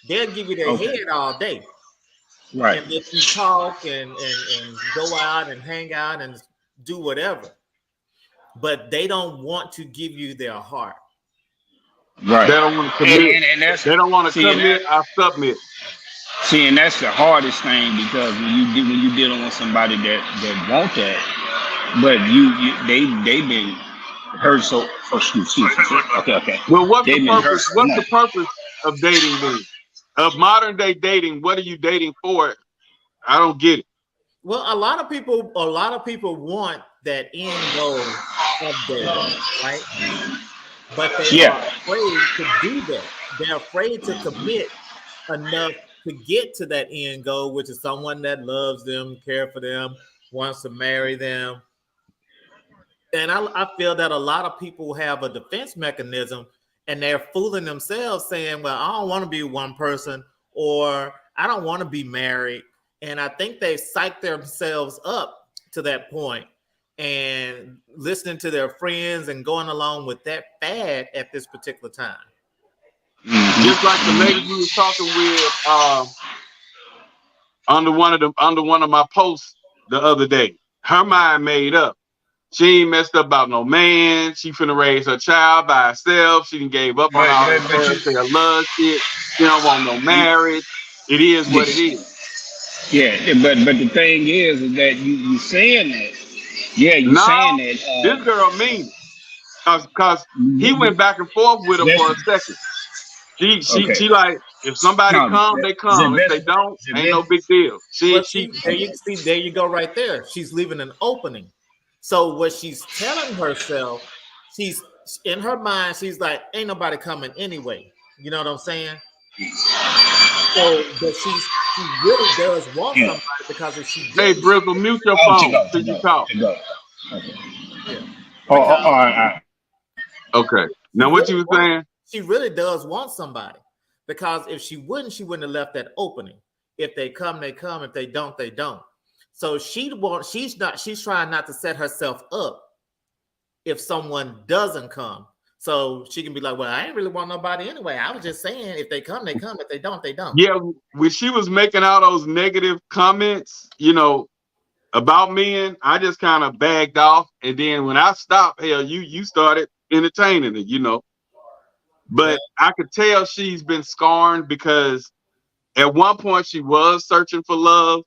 They'll give you their head all day. Right. And if you talk and go out and hang out and do whatever. But they don't want to give you their heart. Right. They don't want to commit. They don't want to commit or submit. See, and that's the hardest thing because when you dealing with somebody that want that, but they've been hurt so. Excuse me. Okay. Well, what's the purpose of dating then? Of modern day dating, what are you dating for? I don't get it. Well, a lot of people want that end goal of dating, right? But they are afraid to do that. They're afraid to commit enough to get to that end goal, which is someone that loves them, care for them, wants to marry them. And I feel that a lot of people have a defense mechanism and they're fooling themselves saying, well, I don't want to be one person or I don't want to be married. And I think they psych themselves up to that point and listening to their friends and going along with that fad at this particular time. Just like the lady you was talking with under one of my posts the other day. Her mind made up. She ain't messed up about no man. She finna raise her child by herself. She done gave up on all her love shit. She don't want no marriage. It is what it is. Yeah, but the thing is that you saying that. Yeah, you saying that. This girl mean because he went back and forth with her for a second. She like, if somebody come, they come. If they don't, ain't no big deal. There you go right there. She's leaving an opening. So what she's telling herself, she's in her mind, she's like, ain't nobody coming anyway. You know what I'm saying? So but she really does want somebody because if she hey Brizzle, mute your phone till you talk. Okay. All right. Okay. Now, what you were saying? She really does want somebody, because if she wouldn't have left that opening. If they come, they come. If they don't, they don't. So she's trying not to set herself up if someone doesn't come. So she can be like, well, I ain't really want nobody anyway. I was just saying, if they come, they come. If they don't, they don't. Yeah, when she was making all those negative comments, you know, about men, I just kind of bagged off. And then when I stopped, hell, you started entertaining it, you know. But I could tell she's been scarred, because at one point she was searching for love.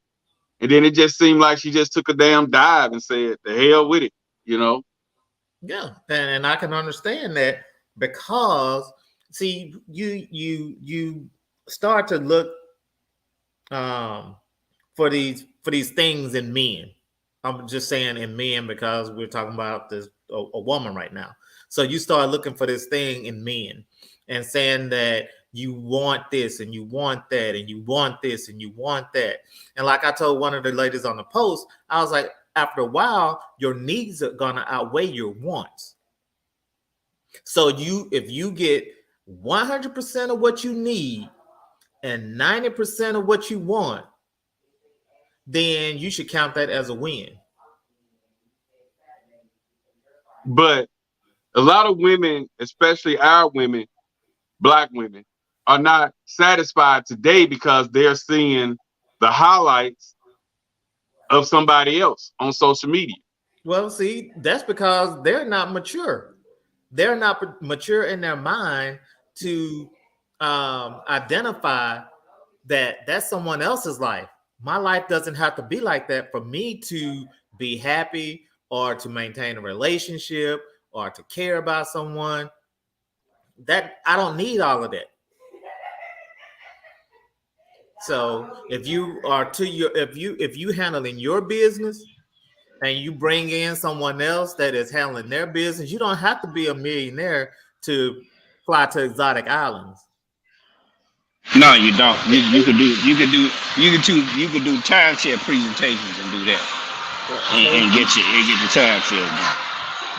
And then it just seemed like she just took a damn dive and said, the hell with it, you know? Yeah, and I can understand that, because see, you start to look for these things in men. I'm just saying in men, because we're talking about this a woman right now. So you start looking for this thing in men and saying that you want this and you want that and you want this and you want that. And like I told one of the ladies on the post, I was like, after a while, your needs are gonna outweigh your wants. So if you get 100% of what you need and 90% of what you want, then you should count that as a win. But a lot of women, especially our women, Black women, are not satisfied today because they're seeing the highlights of somebody else on social media. Well, see, that's because they're not mature. They're not mature in their mind to identify that that's someone else's life. My life doesn't have to be like that for me to be happy or to maintain a relationship or to care about someone. That I don't need all of that. So if you are if you handling your business and you bring in someone else that is handling their business, you don't have to be a millionaire to fly to exotic islands. No, you don't. You could do timeshare presentations and do that, and get the timeshare done.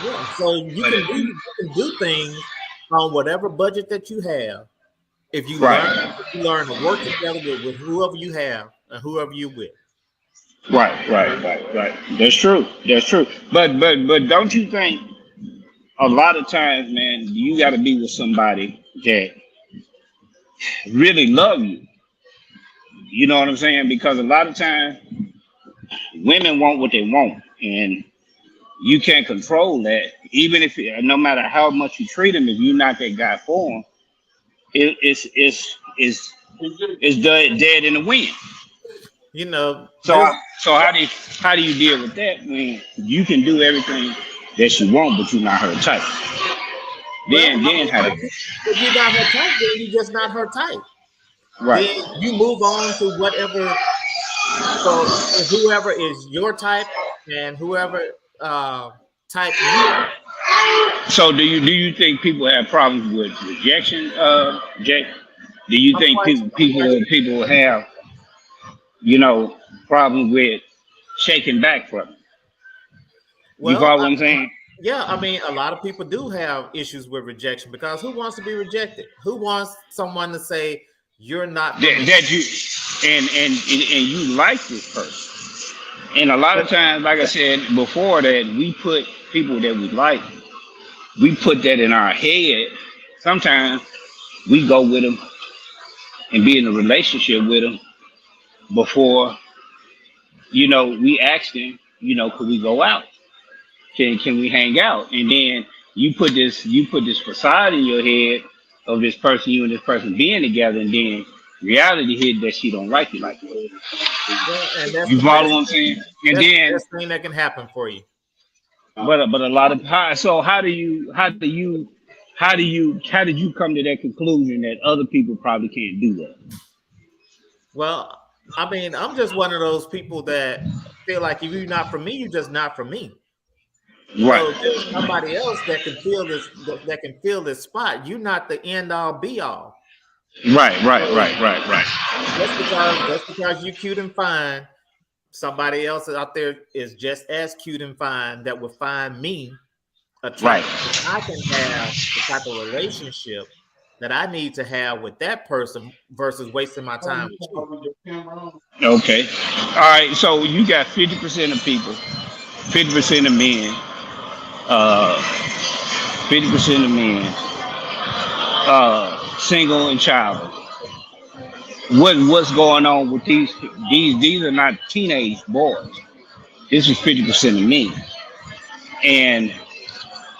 Yeah, so you can do things on whatever budget that you have. If you learn to work together with whoever you have and whoever you with. Right. That's true. But don't you think a lot of times, man, you got to be with somebody that really love you? You know what I'm saying? Because a lot of times women want what they want, and you can't control that. Even if, no matter how much you treat them, if you're not that guy for them, it's dead in the wind. You know. So how do you deal with that when you can do everything that she want, but you're not her type? Then how do you? If you're not her type, then you're just not her type. Right. Then you move on to whatever. So whoever is your type and whoever type you are. So do you think people have problems with rejection, Jay? Do you think people have, problems with shaking back from it? You follow what I'm saying? Yeah, I mean, a lot of people do have issues with rejection, because who wants to be rejected? Who wants someone to say you're not that you and you like this person? And a lot of times, like I said before, that we put people that we like, we put that in our head. Sometimes we go with them and be in a relationship with them before, we ask them, could we go out? Can we hang out? And then you put this facade in your head of this person, you and this person being together, and then reality hit that she don't like you like that. And you follow what I'm saying? And that's then the best thing that can happen for you. But a lot of so how did you come to that conclusion that other people probably can't do that? Well, I mean, I'm just one of those people that feel like if you're not for me, you're just not for me. Right. So there's somebody else that can fill this spot. You're not the end all be all. Right. Just because you're cute and fine, somebody else out there is just as cute and fine that will find me attract. I can have the type of relationship that I need to have with that person versus wasting my time with you. Okay. All right. So you got 50% of people, 50% of men, 50% of men, single and childless. What's going on with these? These are not teenage boys. This is 50% of men. And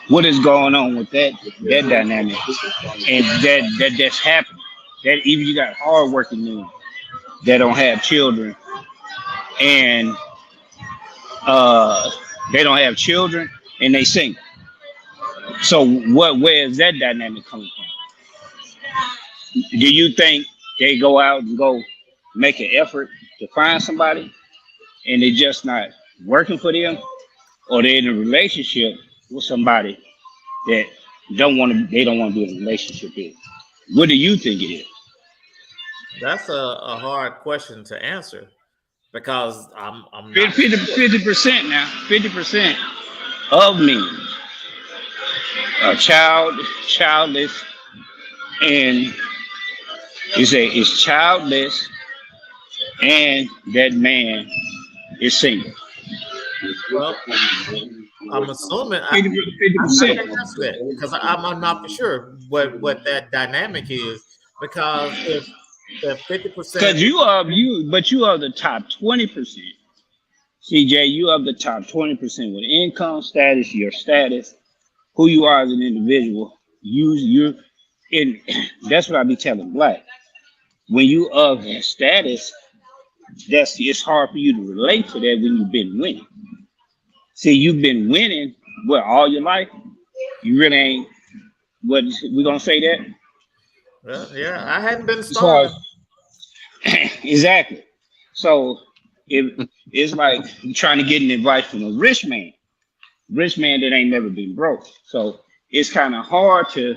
what is going on with that dynamic? And that's happening. That even you got hardworking men that don't have children, and they don't have children, and they single. So where is that dynamic coming from? Do you think they go out and go make an effort to find somebody, and they're just not working for them, or they're in a relationship with somebody that they don't want to be in a relationship with? What do you think it is? That's a hard question to answer because I'm not 50% now. 50% of men are childless, and it's childless, and that man is single. Well, I'm assuming 50%. Because I'm not for sure what that dynamic is. Because if 50%, Because you are the top 20%. CJ, you are the top 20% with income status, your status, who you are as an individual. You're in. That's what I be telling Black. When you of status, it's hard for you to relate to that when you've been winning. See, you've been winning all your life. You really ain't. What we gonna say that? well, yeah, I hadn't been starving. Exactly. So it's like you trying to get an advice from a rich man that ain't never been broke. So it's kind of hard to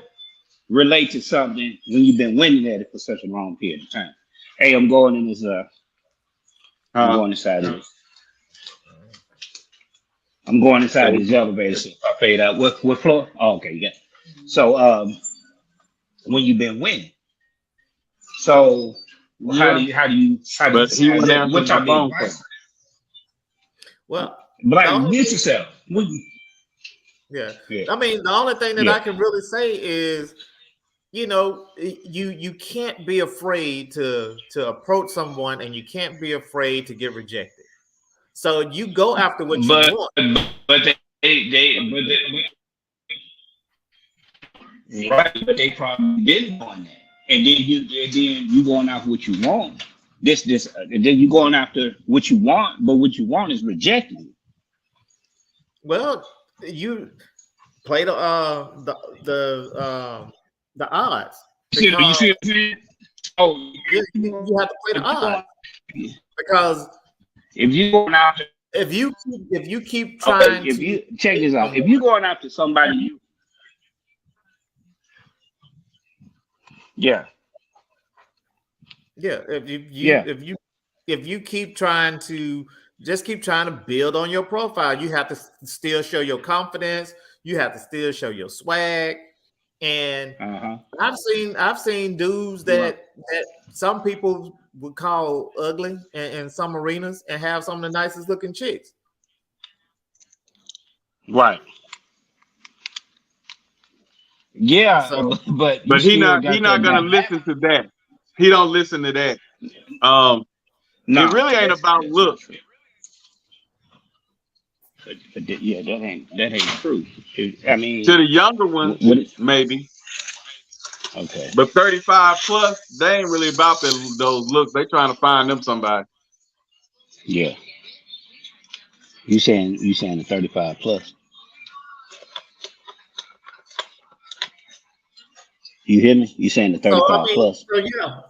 relate to something when you've been winning at it for such a long period of time. Hey, I'm going in this. I'm going inside of this. I'm going inside this elevator. So I paid out. What floor? Oh, okay, yeah. So when you've been winning, so how do you But he was there what type of advice? Well, But like, mute yourself. yeah. Yeah. I mean, the only thing that Yeah. I can really say is, you can't be afraid to approach someone, and you can't be afraid to get rejected. So you go after what you want. But they probably didn't want that. And then you going after what you want. And then you going after what you want, but what you want is rejected. Well, you play the odds. You see what I'm saying? Oh, you have to play the odds because if you going after, if you keep trying, if you check this out, if you going after somebody, if you keep trying to build on your profile, you have to still show your confidence. You have to still show your swag. And I've seen dudes that some people would call ugly in some arenas and have some of the nicest looking chicks. Right. Yeah, So, but he not gonna listen to that. He don't listen to that. No, it really ain't about looks. But yeah, that ain't true. I mean, to the younger ones, maybe. Okay. But 35 plus, they ain't really about those looks. They trying to find them somebody. Yeah. You saying the 35 plus? You hear me? You saying the 35 plus? So yeah.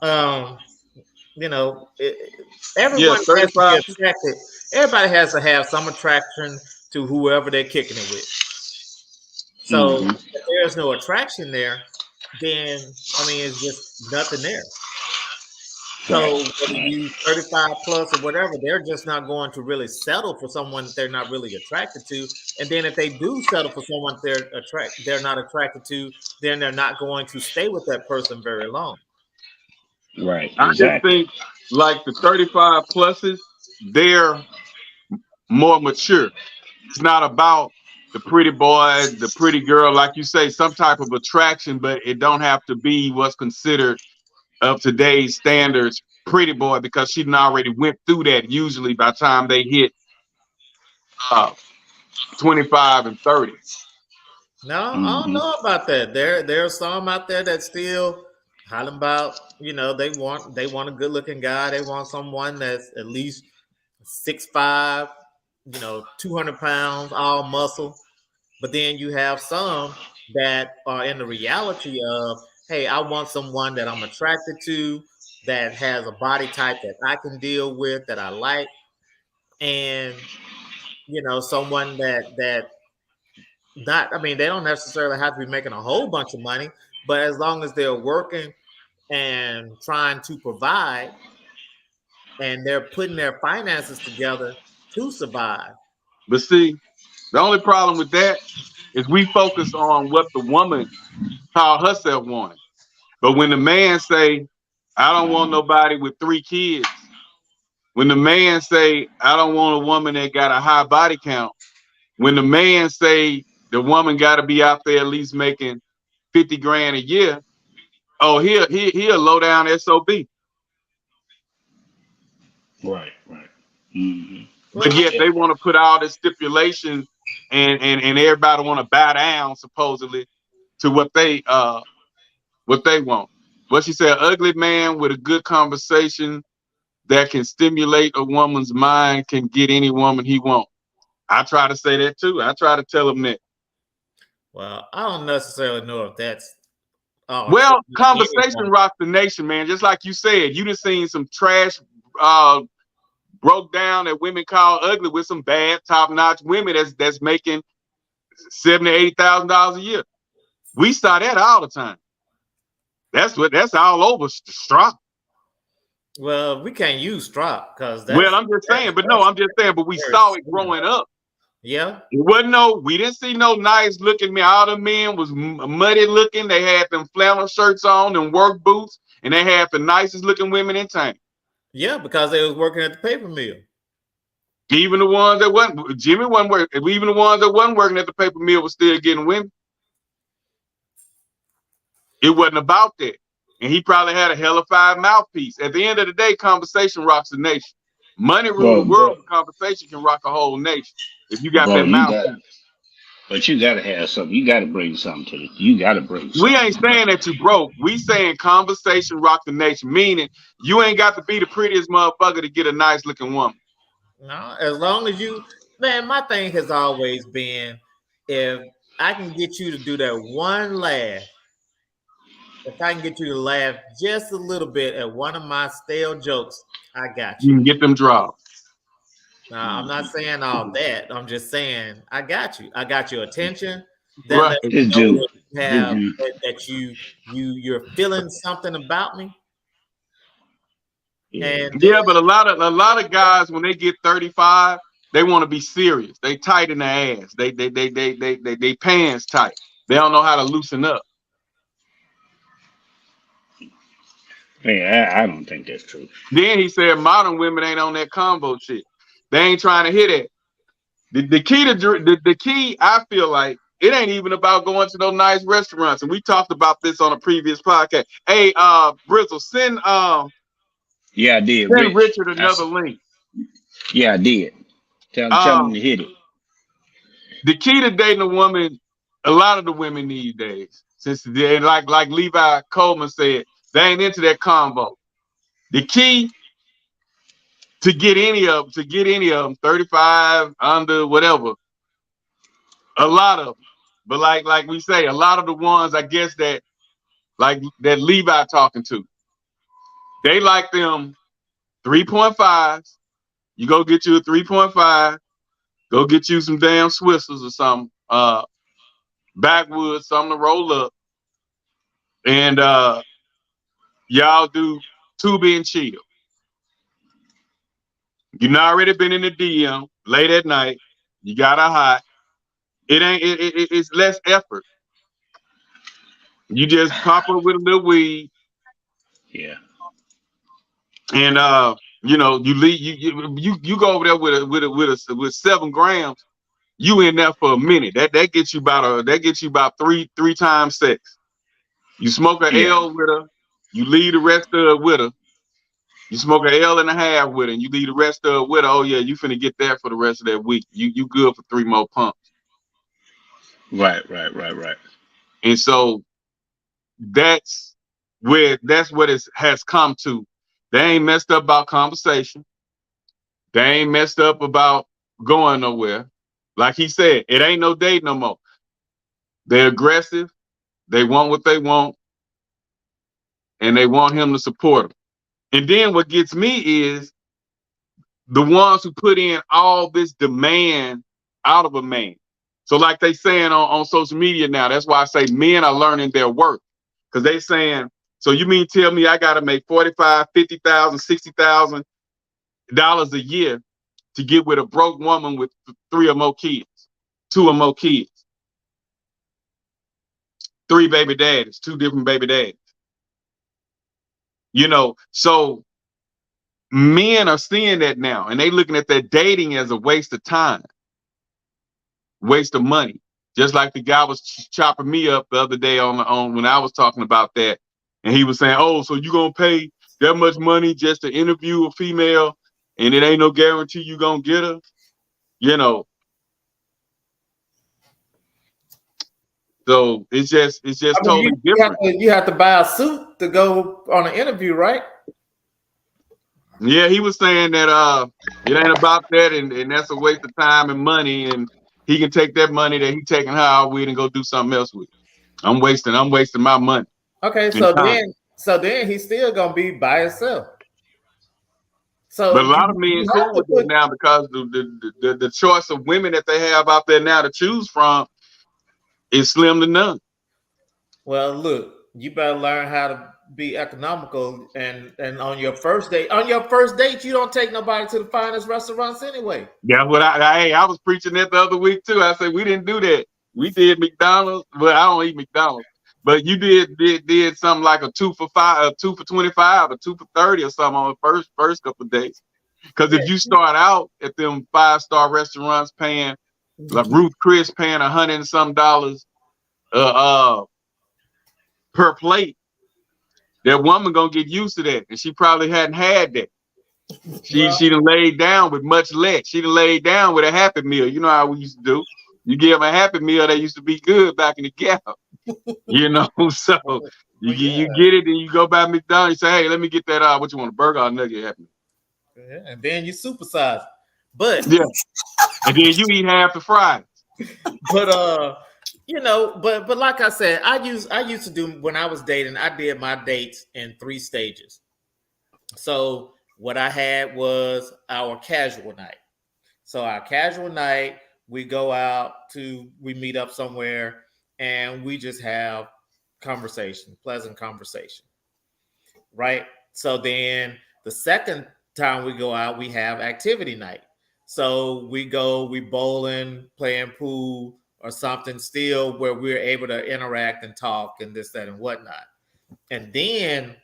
Everyone has to be attracted. Everybody has to have some attraction to whoever they're kicking it with. So if there's no attraction there, then it's just nothing there. So whether you 35 plus or whatever, they're just not going to really settle for someone that they're not really attracted to. And then if they do settle for someone they're not attracted to, then they're not going to stay with that person very long. Right. I just Exactly. think like the 35 pluses, they're more mature. It's not about the pretty boy, the pretty girl, like you say, some type of attraction, but it don't have to be what's considered of today's standards pretty boy, because she already went through that usually by the time they hit 25 and 30. No, I don't know about that. There are some out there that still hollering about, they want a good looking guy. They want someone that's at least 6'5", 200 pounds, all muscle. But then you have some that are in the reality of, hey, I want someone that I'm attracted to, that has a body type that I can deal with, that I like, and someone that not. I mean, they don't necessarily have to be making a whole bunch of money, but as long as they're working and trying to provide, and they're putting their finances together to survive. But see, the only problem with that is we focus on what the woman call herself wanting. But when the man say, I don't want nobody with 3 kids, when the man say, I don't want a woman that got a high body count, when the man say the woman got to be out there at least making 50 grand a year, oh, he'll low down SOB. Right. Mm-hmm. But yet they want to put all this stipulation and everybody want to bow down supposedly to what they want. What she said, ugly man with a good conversation that can stimulate a woman's mind can get any woman he wants. I try to say that too. I try to tell him that. Well, I don't necessarily know if that's. Well, conversation rocks the nation, man. Just like you said, you done seen some trash broke down that women call ugly with some bad top-notch women that's making $70,000 to $80,000 a year. We saw that all the time. That's all over Strop. Well, we can't use Strop because I'm just saying, but we saw it growing up. Yeah. We didn't see no nice looking men. All the men was muddy looking. They had them flannel shirts on and work boots, and they had the nicest looking women in town. Yeah, because they was working at the paper mill. Even the ones that wasn't, Jimmy wasn't working. Even the ones that wasn't working at the paper mill was still getting women. It wasn't about that. And he probably had a hellified mouthpiece. At the end of the day, conversation rocks the nation. Money rules the world, but conversation can rock a whole nation. If you got that mouthpiece. But you gotta have something. You gotta bring something to it. You gotta bring something. We ain't saying that you broke. We saying conversation rock the nation, meaning you ain't got to be the prettiest motherfucker to get a nice looking woman. No, as long as you, man, my thing has always been, if I can get you to do that one laugh, if I can get you to laugh just a little bit at one of my stale jokes, I got you. You can get them dropped. Now, I'm not saying all that. I'm just saying I got you. I got your attention. Right. That you're feeling something about me. Yeah. But a lot of guys, when they get 35, they want to be serious. They tight in the ass. They pants tight. They don't know how to loosen up. Yeah, I don't think that's true. Then he said modern women ain't on that combo shit. They ain't trying to hit it. The key, I feel like, it ain't even about going to those nice restaurants. And we talked about this on a previous podcast. Hey, Brizzle, send yeah, I did. Send Richard another link. Yeah, I did. Tell him to hit it. The key to dating a woman, a lot of the women these days, since they like Levi Coleman said, they ain't into that combo. The key to get any of them, 35, under, whatever, a lot of them. But like we say, a lot of the ones, I guess, that Levi talking to, they like them 3.5s. You go get you a 3.5. Go get you some damn Swissers or something. Backwoods, something to roll up. And y'all do Tubi and chill. You've already been in the DM late at night. You got a hot. It's less effort. You just pop up with a little weed. Yeah. And you know, you leave you go over there with 7 grams. You in there for a minute. That gets you about three times sex. You smoke an L with her. You leave the rest of it with her. You smoke an L and a half with her, and you leave the rest of it with her. Oh yeah, you finna get that for the rest of that week. You good for 3 more pumps. Right. And so that's what it has come to. They ain't messed up about conversation. They ain't messed up about going nowhere. Like he said, it ain't no date no more. They're aggressive. They want what they want. And they want him to support them. And then what gets me is the ones who put in all this demand out of a man. So like they saying on social media now, that's why I say men are learning their worth. Because they saying, so you mean tell me I got to make $45,000, $50,000, $60,000 a year to get with a broke woman with 3 or more kids, 2 or more kids, 3 baby daddies, 2 different baby daddies. You know, so men are seeing that now, and they looking at that dating as a waste of time, waste of money. Just like the guy was chopping me up the other day on when I was talking about that, and he was saying, "Oh, so you gonna pay that much money just to interview a female, and it ain't no guarantee you gonna get her?" You know. So it's just totally different. You have to buy a suit to go on an interview, right? Yeah, he was saying that it ain't about that, and that's a waste of time and money, and he can take that money that he taking her out with and go do something else with. I'm wasting my money. Okay, so then he's still gonna be by himself. So, but a lot of men cool with it now because the choice of women that they have out there now to choose from is slim to none. Well, look, you better learn how to be economical, and on your first date, you don't take nobody to the finest restaurants anyway. Yeah, what I was preaching that the other week too. I said we didn't do that. We did McDonald's. Well, I don't eat McDonald's, but you did something like a 2 for $5, a 2 for $25, a 2 for $30 or something on the first couple of days. Because if you start out at them 5-star restaurants paying like Ruth Chris paying $100 and some per plate, that woman gonna get used to that, and she probably hadn't had that. She done laid down with much less. She done laid down with a Happy Meal. You know how we used to do. You give them a Happy Meal that used to be good back in the gap. You know, so you get it, and you go by McDonald's. You say, "Hey, let me get that. What you want, a burger or a nugget?" Happy Meal. Yeah, and then you supersize. But yeah, and then you eat half the fries. But you know, but like I said, I used to do when I was dating. I did my dates in 3 stages. So what I had was our casual night. So our casual night, we go out we meet up somewhere, and we just have conversation, pleasant conversation, right? So then the second time we go out, we have activity night. So we bowling, playing pool, or something still where we're able to interact and talk and this, that, and whatnot. And then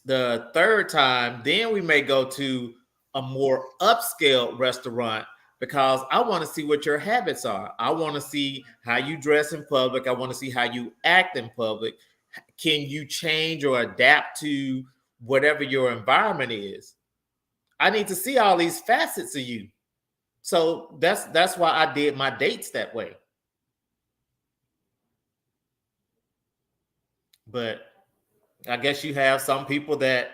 the third time, then we may go to a more upscale restaurant because I want to see what your habits are. I want to see how you dress in public. I want to see how you act in public. Can you change or adapt to whatever your environment is? I need to see all these facets of you. So that's why I did my dates that way. But I guess you have some people that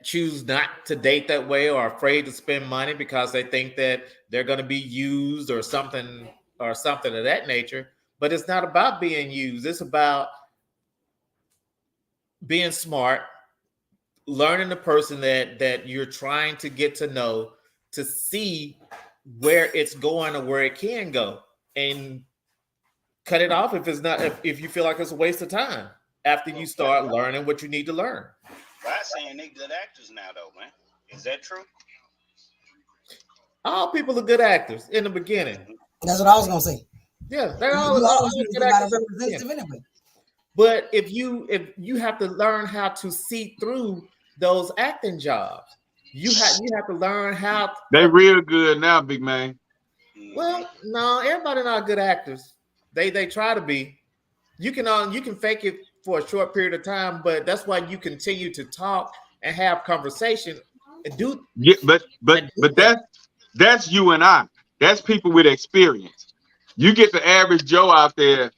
choose not to date that way or are afraid to spend money because they think that they're going to be used or something of that nature. But it's not about being used. It's about being smart, learning the person that you're trying to get to know, to see where it's going or where it can go, and cut it off if you feel like it's a waste of time after you start learning what you need to learn. saying they good actors now, though, man. Is that true? All people are good actors in the beginning. That's what I was gonna say. Yeah, they're all good actors. Representative anyway. But if you have to learn how to see through those acting jobs, you have to learn how. They real good now, big man. Well, no, everybody not good actors. They try to be. You can fake it for a short period of time, but that's why you continue to talk and have conversation and do. Yeah, but that's you and I. That's people with experience. You get the average Joe out there,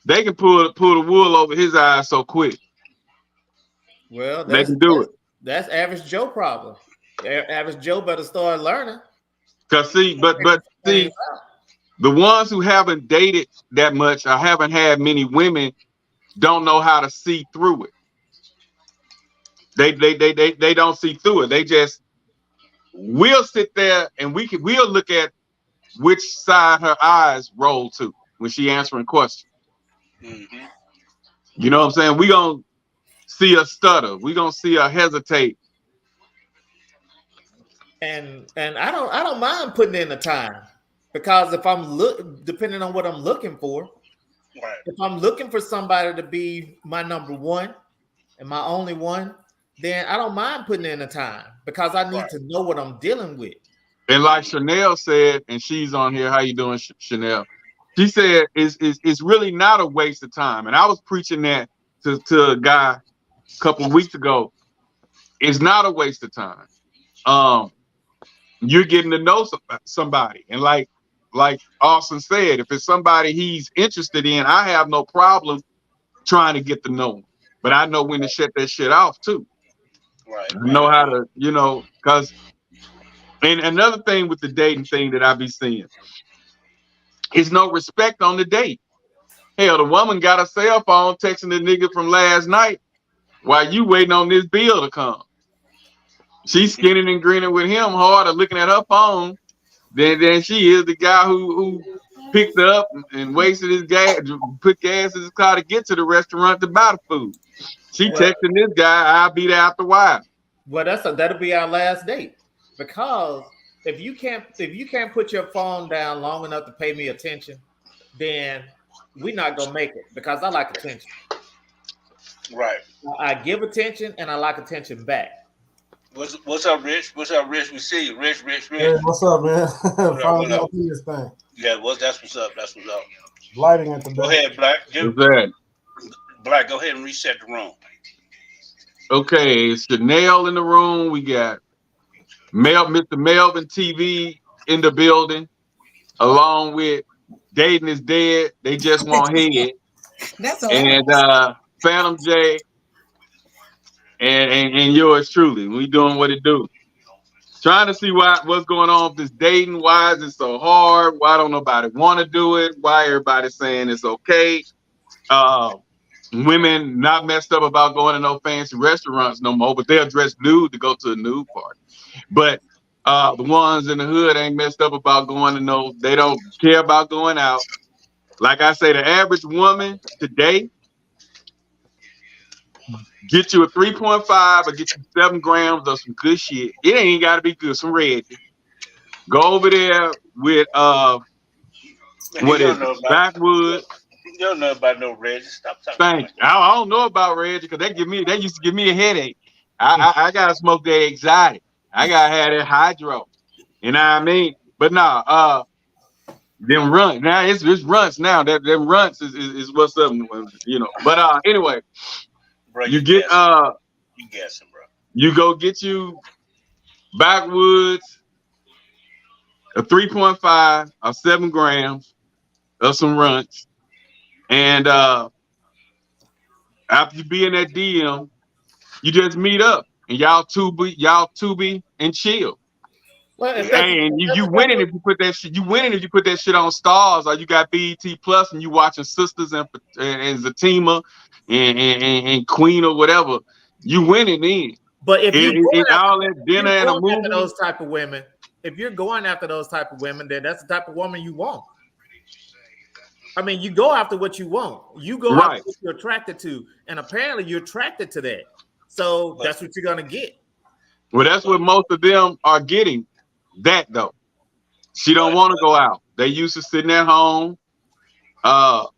they can pull the wool over his eyes so quick. Well, they can do it. That's average Joe problem. Average Joe better start learning. Cause see, but see, the ones who haven't dated that much or haven't had many women don't know how to see through it. They don't see through it. They just we'll sit there and we'll look at which side her eyes roll to when she answering questions. Mm-hmm. You know what I'm saying? We gonna see her stutter. We gonna see her hesitate. And I don't mind putting in the time, because if I'm depending on what I'm looking for, right. If I'm looking for somebody to be my number one and my only one, then I don't mind putting in the time, because I need to know what I'm dealing with. And like Chanel said, and she's on here. How you doing, Chanel? She said it's really not a waste of time. And I was preaching that to a guy a couple of weeks ago. It's not a waste of time. You're getting to know somebody, and like Austin said, if it's somebody he's interested in, I have no problem trying to get to know him. But I know when to shut that shit off too. Right. I know how to, because. And another thing with the dating thing that I be seeing is no respect on the date. Hell, the woman got a cell phone texting the nigga from last night while you waiting on this bill to come. She's skinning and grinning with him harder, looking at her phone than she is the guy who picked her up and wasted his gas, put gas in his car to get to the restaurant to buy the food. She texting this guy, "I'll be there after a while." Well, that'll be our last date. Because if you can't put your phone down long enough to pay me attention, then we're not gonna make it, because I like attention. Right. I give attention and I like attention back. What's up, Rich? What's up, Rich? We see you, Rich. Hey, what's up, man? What up? This thing. Yeah, that's what's up. That's what's up. Lighting at the back. Go ahead, Black. Black, go ahead and reset the room. Okay, it's Chanel in the room. We got Mr. Melvin TV in the building, along with Dating is Dead. They just want head. That's all. And Phantom J and yours truly. We doing what it do. Trying to see what's going on with this dating. Why is it so hard? Why don't nobody want to do it? Why everybody's saying it's okay? Women not messed up about going to no fancy restaurants no more, but they'll dress nude to go to a nude party. But the ones in the hood ain't messed up about going to they don't care about going out. Like I say, the average woman today, get you a 3.5 or get you 7 grams of some good shit. It ain't got to be good, some red. Go over there with Backwoods. You don't know about no Reggie. Stop talking. Thank you. I don't know about Reggie because they used to give me a headache. I gotta smoke that exotic. I gotta have that hydro. You know what I mean? But nah, them runts. Now it's runts now. Them runts is what's up, But anyway, bro, you get you guessing, bro. You go get you Backwoods, a 3.5 or 7 grams of some runts. And after you be in that DM, you just meet up and y'all tubi and chill. Well, and you winning if you put that shit. You winning if you put that shit on Stars, or you got BET Plus and you watching Sisters and Zatima and Queen or whatever. You winning then. But if you're all that dinner and a movie, those type of women, if you're going after those type of women, then that's the type of woman you want. I mean, you go after what you want. You go after what you're attracted to, and apparently you're attracted to that. So that's what you're gonna get. Well, that's what most of them are getting. That though, she don't want to go out. They used to sitting at home. Well,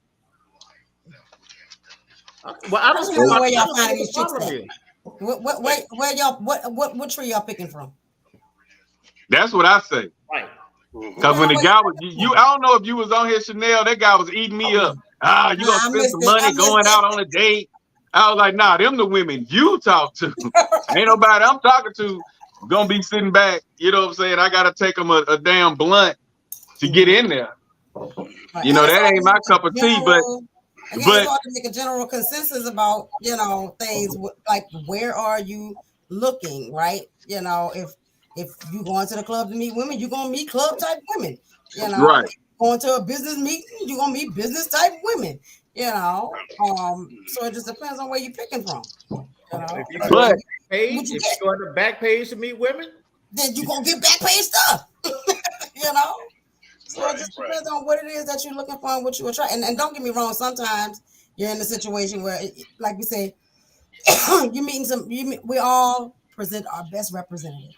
I I just don't want to know know where y'all what finding the these chicks problem at. is. Where y'all what tree y'all picking from? That's what I say. Right. Because when the guy was you, I don't know if you was on here, Chanel. That guy was eating me up. You gonna I spend missed some it. money I missed going it. out on a date? I was like, nah, them the women you talk to. Ain't nobody I'm talking to gonna be sitting back. You know what I'm saying? I gotta take them a damn blunt to get in there. Right. You know, And it's that hard ain't to my make a cup of tea, but it's hard to make a general consensus about, things like where are you looking, right? If you going to the club to meet women, you're gonna meet club type women. right. Going to a business meeting, you're gonna meet business type women. So it just depends on where you're picking from. If you But- go to the page, What you if get? you go to the back page to meet women, Then you're gonna get back page stuff. So it just depends on what it is that you're looking for and what you attract. And don't get me wrong, sometimes you're in a situation where, like we say, you're meeting we all present our best representative.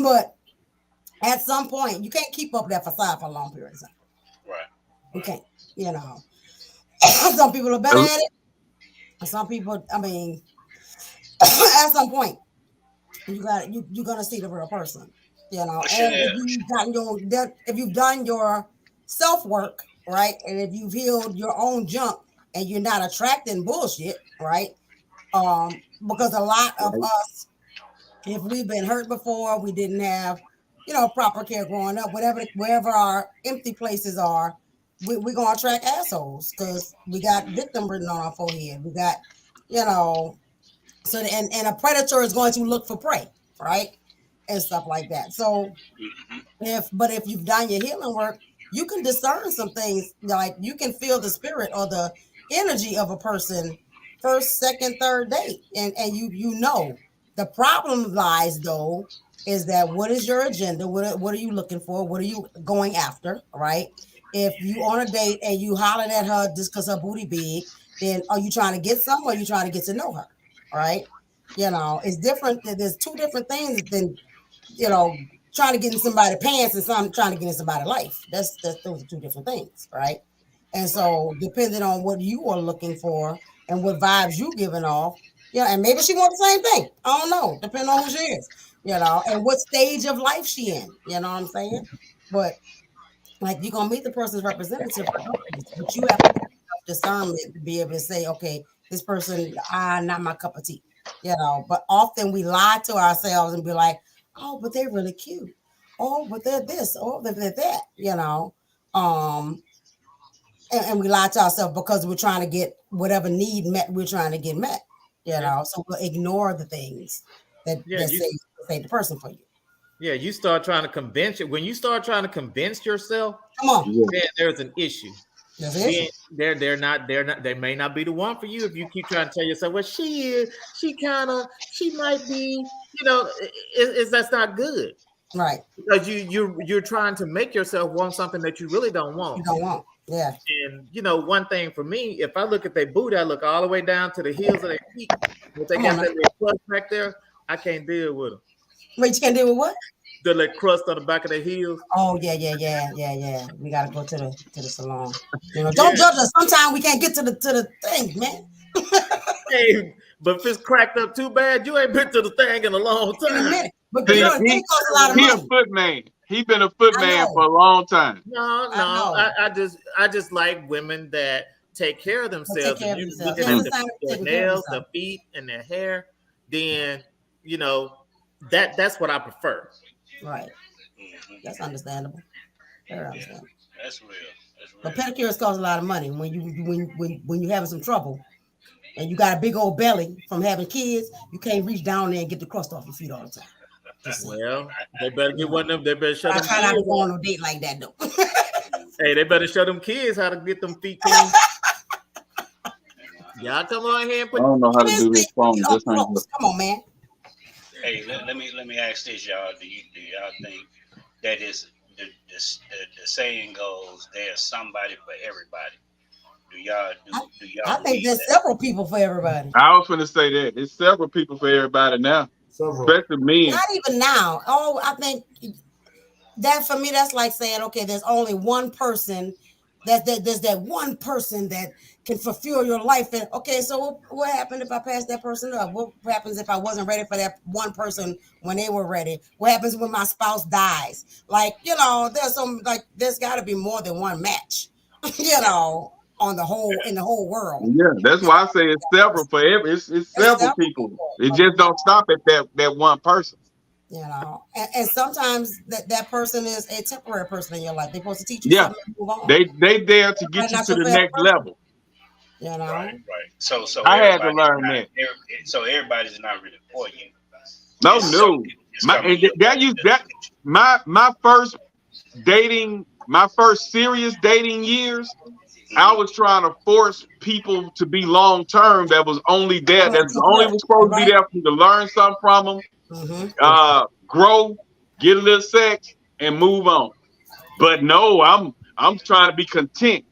But at some point, you can't keep up that facade for a long period of time. Right. You can't, Some people are better at it. And some people, I mean, at some point, you're gonna see the real person. And if you've done your self work, right, and if you've healed your own junk, and you're not attracting bullshit, right? Because a lot of us, if we've been hurt before, we didn't have, proper care growing up, wherever our empty places are, we're gonna attract assholes because we got victim written on our forehead. We got, so and a predator is going to look for prey, right? And stuff like that. So if you've done your healing work, you can discern some things, like you can feel the spirit or the energy of a person first, second, third date. And you know. The problem lies though is that what is your agenda? What are you looking for? What are you going after? Right? If you on a date and you hollering at her just because her booty big, then are you trying to get some or are you trying to get to know her? Right? It's different. There's two different things than trying to get in somebody's pants and some trying to get in somebody's life. Those are two different things, right? And so depending on what you are looking for and what vibes you giving off, and maybe she wants the same thing. I don't know, depending on who she is, and what stage of life she in. You know what I'm saying? But like you're gonna meet the person's representative, but you have to have discernment to be able to say, okay, this person, not my cup of tea. But often we lie to ourselves and be like, oh, but they're really cute. Oh, but they're this. Oh, they're that. And we lie to ourselves because we're trying to get whatever need met. We're trying to get met. So we'll ignore the things that say the person for you. Yeah, you start trying to convince it. When you start trying to convince yourself, come on, then there's an issue. They're not. They may not be the one for you if you keep trying to tell yourself, well, she might be. That's not good, right? Because you're trying to make yourself want something that you really don't want. You don't want, yeah. And one thing for me, if I look at their booty, I look all the way down to the heels of their feet. If they got that little crust back there, I can't deal with them. Wait, you can't deal with what? The little crust on the back of their heels. Oh yeah. We gotta go to the salon. Don't judge us. Sometimes we can't get to the thing, man. Hey, but if it's cracked up too bad, you ain't been to the thing in a long time. In a minute. But the thing costs a lot of money. He a foot man. He been a foot man for a long time. No. I just like women that take care of themselves. If you look at their nails, their feet, and their hair, then that's what I prefer. Right. That's understandable. Very understandable. That's real. But pedicures cost a lot of money. When you having some trouble and you got a big old belly from having kids, you can't reach down there and get the crust off your feet all the time. Well, they better get one of them. They better show them. I try not to go on a date like that though. Hey, they better show them kids how to get them feet clean. Y'all come on here and put. I don't know how to do this phone. Come on, man. Hey, let me ask this, y'all. Do y'all think that is the saying goes, there's somebody for everybody? Do I think need there's that? several people for everybody. I was going to say that. There's several people for everybody now, Several. especially men. Not even now. Oh, I think that for me, that's like saying, okay, there's only one person. There's that one person that can fulfill your life. And okay, so what happened if I pass that person up? What happens if I wasn't ready for that one person when they were ready? What happens when my spouse dies? Like, there's got to be more than one match, in the whole world. Yeah, that's why I say it's several for every. It's several people. It just don't stop at that one person. And sometimes that person is a temporary person in your life. They're supposed to teach you Yeah, something to move on. they there to get you to the next level. Right. So I had to learn that. So everybody's not really for you. No. My first dating, my first serious dating years, I was trying to force people to be long term. That was only there. That's only was supposed to be there for you to learn something from them, grow, get a little sex, and move on. But no, I'm trying to be content.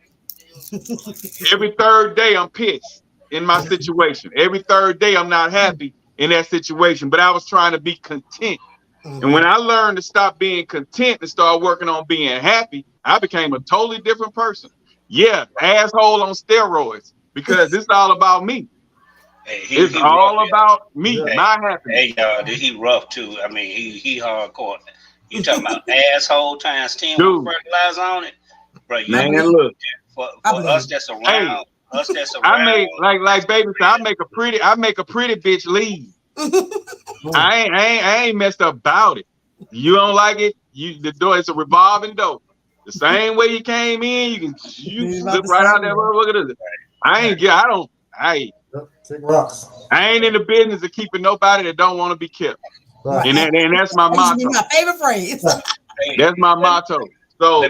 Every third day, I'm pissed in my situation. Every third day, I'm not happy in that situation. But I was trying to be content. And when I learned to stop being content and start working on being happy, I became a totally different person. Yeah, asshole on steroids, because it's all about me. Hey, it's all about me, my happiness. Hey, y'all, he rough too. I mean, he hardcore. You talking about asshole times 10 with fertilizer on it, bro? Man, look. For us that's around, I make like baby. I make a pretty bitch leave. I ain't messed up about it. You don't like it? The door is a revolving door. The same way you came in, you slip right out there. Look at this. Take rocks. I ain't in the business of keeping nobody that don't want to be kept. Right. And that's my motto. My favorite phrase. That's my motto. So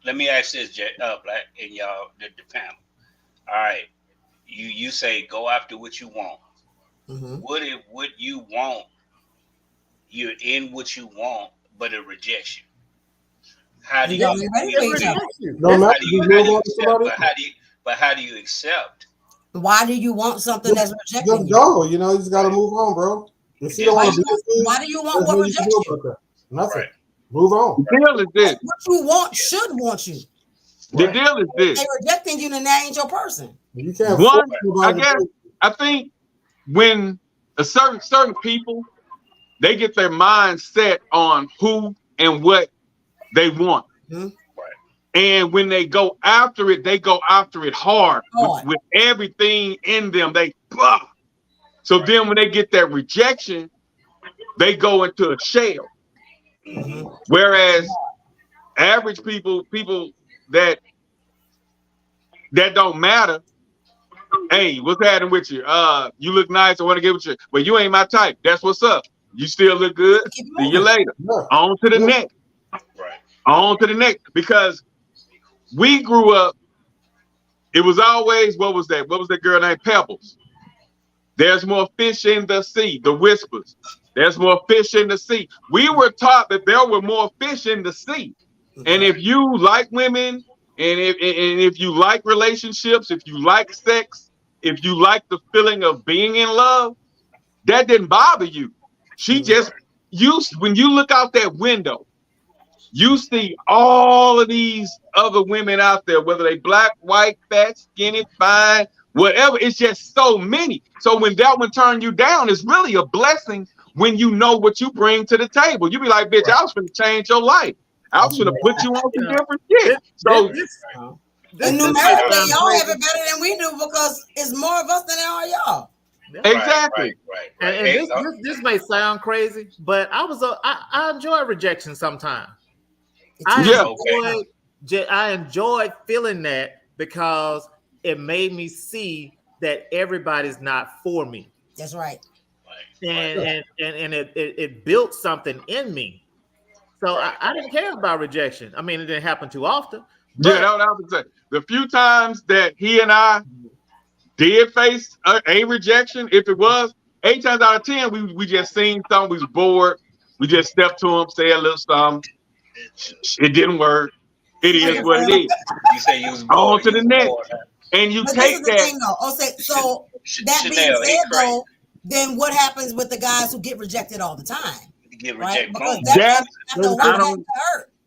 let me ask this, Black, and y'all, the panel. All right, you say go after what you want. What if what you want, you're in what you want, but a rejection? How do you how do you accept? Why do you want something that's rejecting you? Go, you just got to move on, bro. If you don't want to be with me, why do you want what rejects you? Nothing. Right. Move on. The deal is this. What you want should want you. The deal is this. They rejecting you, then that ain't your person. You can't. I think when a certain people, they get their mind set on who and what they want. And when they go after it, they go after it hard. With everything in them. So then when they get that rejection, they go into a shell. Whereas average people that don't matter, hey, what's happening with you? You look nice. I want to get with you. But you ain't my type. That's what's up. You still look good. See you later. On to the next. Right. On to the next. Because we grew up, it was always, what was that girl named Pebbles? There's more fish in the sea, the whispers. There's more fish in the sea. We were taught that there were more fish in the sea. And if you like women, and if you like relationships, if you like sex, if you like the feeling of being in love, that didn't bother you. When you look out that window, you see all of these other women out there, whether they black, white, fat, skinny, fine, whatever. It's just so many. So when that one turned you down, it's really a blessing when you know what you bring to the table. You be like, bitch, I was going to change your life. I was going to put you on some different shit. So and numerically, y'all have it better than we do because it's more of us than there are y'all. Exactly. Right. And this may sound crazy, but I enjoy rejection sometimes. I enjoyed feeling that because it made me see that everybody's not for me. That's right. And it built something in me. So I didn't care about rejection. I mean, it didn't happen too often. Yeah, that's what I was saying. The few times that he and I did face a rejection, if it was 8 times out of 10, we just seen something, we was bored, we just stepped to him, say a little something. It didn't work. It is what it is. You say you was on to the next. and you But take this is the that. thing, though. Oh, so that being said, though, then what happens with the guys who get rejected all the time? Get Right? rejected. Because That I don't.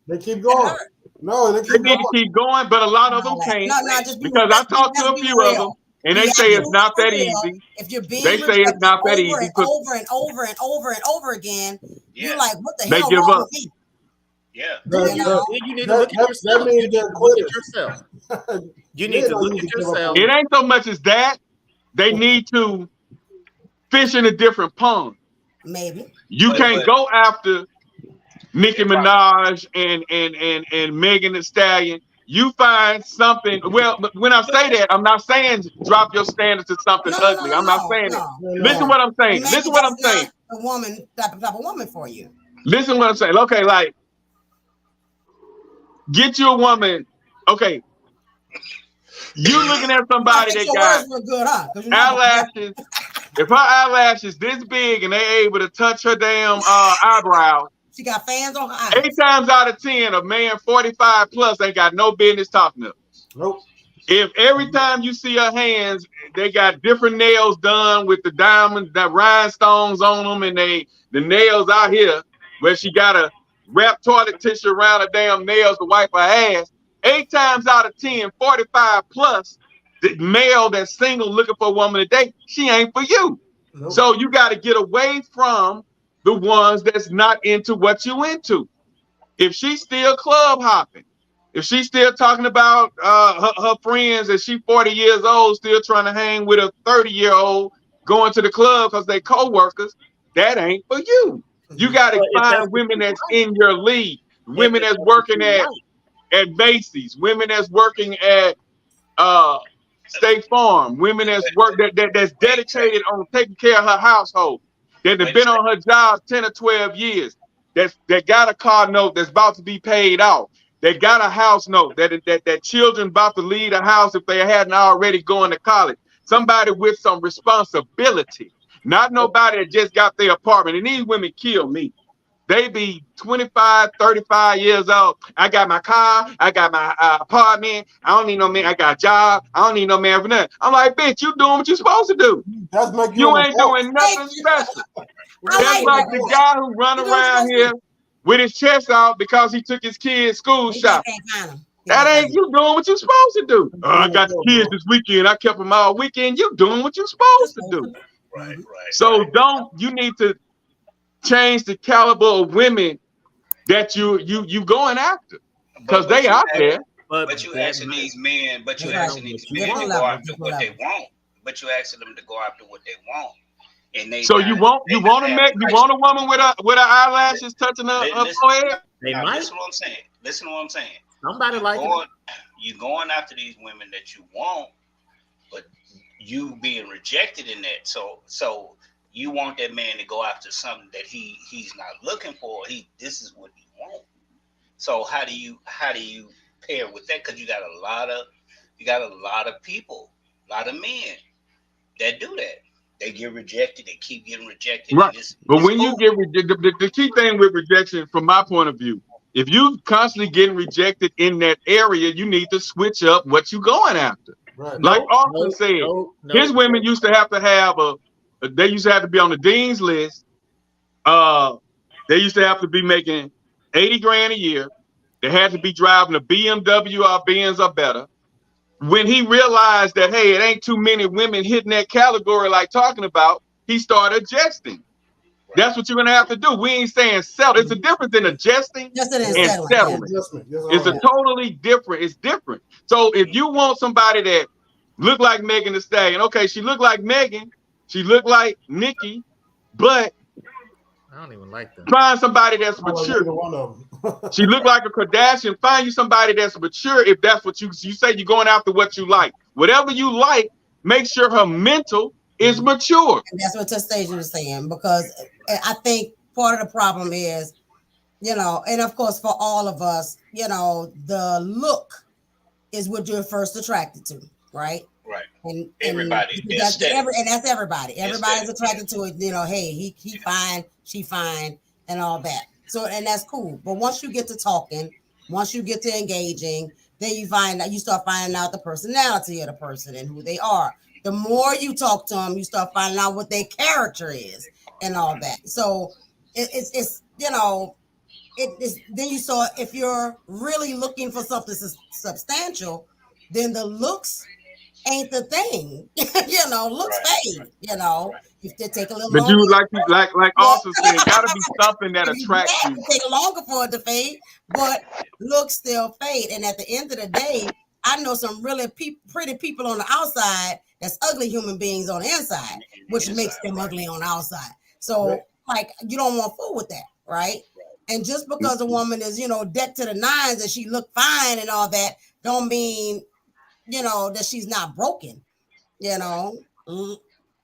They keep going. No, they They keep need to going. keep going, but a lot of them can't. No, just be because I talked to a few of them, and they say it's not that easy. If you're being They say it's not that over easy. and over and over and over and over again, you're like, what the They hell give wrong up. with me? Yeah. You need to look at yourself. That means they're quitters. You need to look at yourself. It ain't so much as that. They need to fish in a different pond. Maybe. You can't go after Nicki Minaj and Megan Thee Stallion. You find something. Well, when I say that, I'm not saying drop your standards to something ugly. I'm not saying it. Listen what I'm saying. Listen what I'm saying. A woman, type of woman for you. Listen what I'm saying. Okay, like get you a woman. Okay, you looking at somebody that got eyelashes. If her eyelashes this big and they able to touch her damn eyebrows, she got fans on her eyes. 8 times out of 10, a man 45 plus ain't got no business talking to her. Nope. If every time you see her hands, they got different nails done with the diamonds, that rhinestones on them, and the nails out here where she got to wrap toilet tissue around her damn nails to wipe her ass. 8 times out of 10, 45 plus, the male that's single looking for a woman to date, she ain't for you. Nope. So you got to get away from the ones that's not into what you into. If she's still club hopping, if she's still talking about her friends and she 40 years old, still trying to hang with a 30-year-old going to the club because they co-workers, that ain't for you. You got to find women that's in your league, women that's working at Macy's, women that's working at State Farm, women that's that's dedicated on taking care of her household, that have been on her job 10 or 12 years, that got a car note that's about to be paid off, that got a house note, that children about to leave the house if they hadn't already going to college. Somebody with some responsibility, not nobody that just got their apartment. And these women kill me. They be 25, 35 years old. I got my car. I got my apartment. I don't need no man. I got a job. I don't need no man for nothing. I'm like, bitch, you doing what you're supposed to do. That's like you ain't doing nothing special. That's like the guy who run around here with his chest out because he took his kids school shopping. That ain't you doing what you're supposed to do. Oh, I got the kids this weekend. I kept them all weekend. You doing what you're supposed to do. Right. So you need to change the caliber of women that you going after, because they out there. But you asking these men, to go after what they want. But you asking them to go after what they want. And they so you want a woman with her eyelashes touching her forehead? Listen to what I'm saying. Listen to what I'm saying. Somebody like you going after these women that you want, but you being rejected in that. So you want that man to go after something that he's not looking for. This is what he wants. So how do you pair with that? Because you got a lot of people, a lot of men that do that. They get rejected. They keep getting rejected. Right. But when you get rejected, the key thing with rejection, from my point of view, if you constantly getting rejected in that area, you need to switch up what you going after. Right. Like Austin said, his women used to have they used to have to be on the dean's list. They used to have to be making $80,000 a year. They had to be driving a BMW or Benz or better. When he realized that, hey, it ain't too many women hitting that category like talking about, he started adjusting. That's what you're gonna have to do. We ain't saying settle. It's a difference in adjusting and settling. It's a totally different. It's different. So if you want somebody that look like Megan Thee Stallion, okay, she look like Megan, she look like Nicki, but I don't even like that. Find somebody that's mature. She look like a Kardashian. Find you somebody that's mature. If that's what you say, you're going after what you like. Whatever you like, make sure her mental is mature. And that's what Testasia was saying, because I think part of the problem is, and of course for all of us, the look is what you're first attracted to, right? Right. And everybody. That's everybody. Everybody's attracted to it. Hey, he fine, she fine, and all that. So, and that's cool. But once you get to talking, Once you get to engaging, then you start finding out the personality of the person and who they are. The more you talk to them, you start finding out what their character is and all that. So it's you know, then you saw if you're really looking for something substantial, then the looks ain't the thing. You know, looks fade. You know, if they take a little. But longer, you like Austin said, gotta be something that attracts you. Take longer for it to fade, but looks still fade. And at the end of the day, I know some really pretty people on the outside that's ugly human beings on the inside, which makes them ugly on the outside. So, like, you don't want to fool with that, right? And just because a woman is, you know, decked to the nines and she look fine and all that, don't mean, you know, that she's not broken. You know,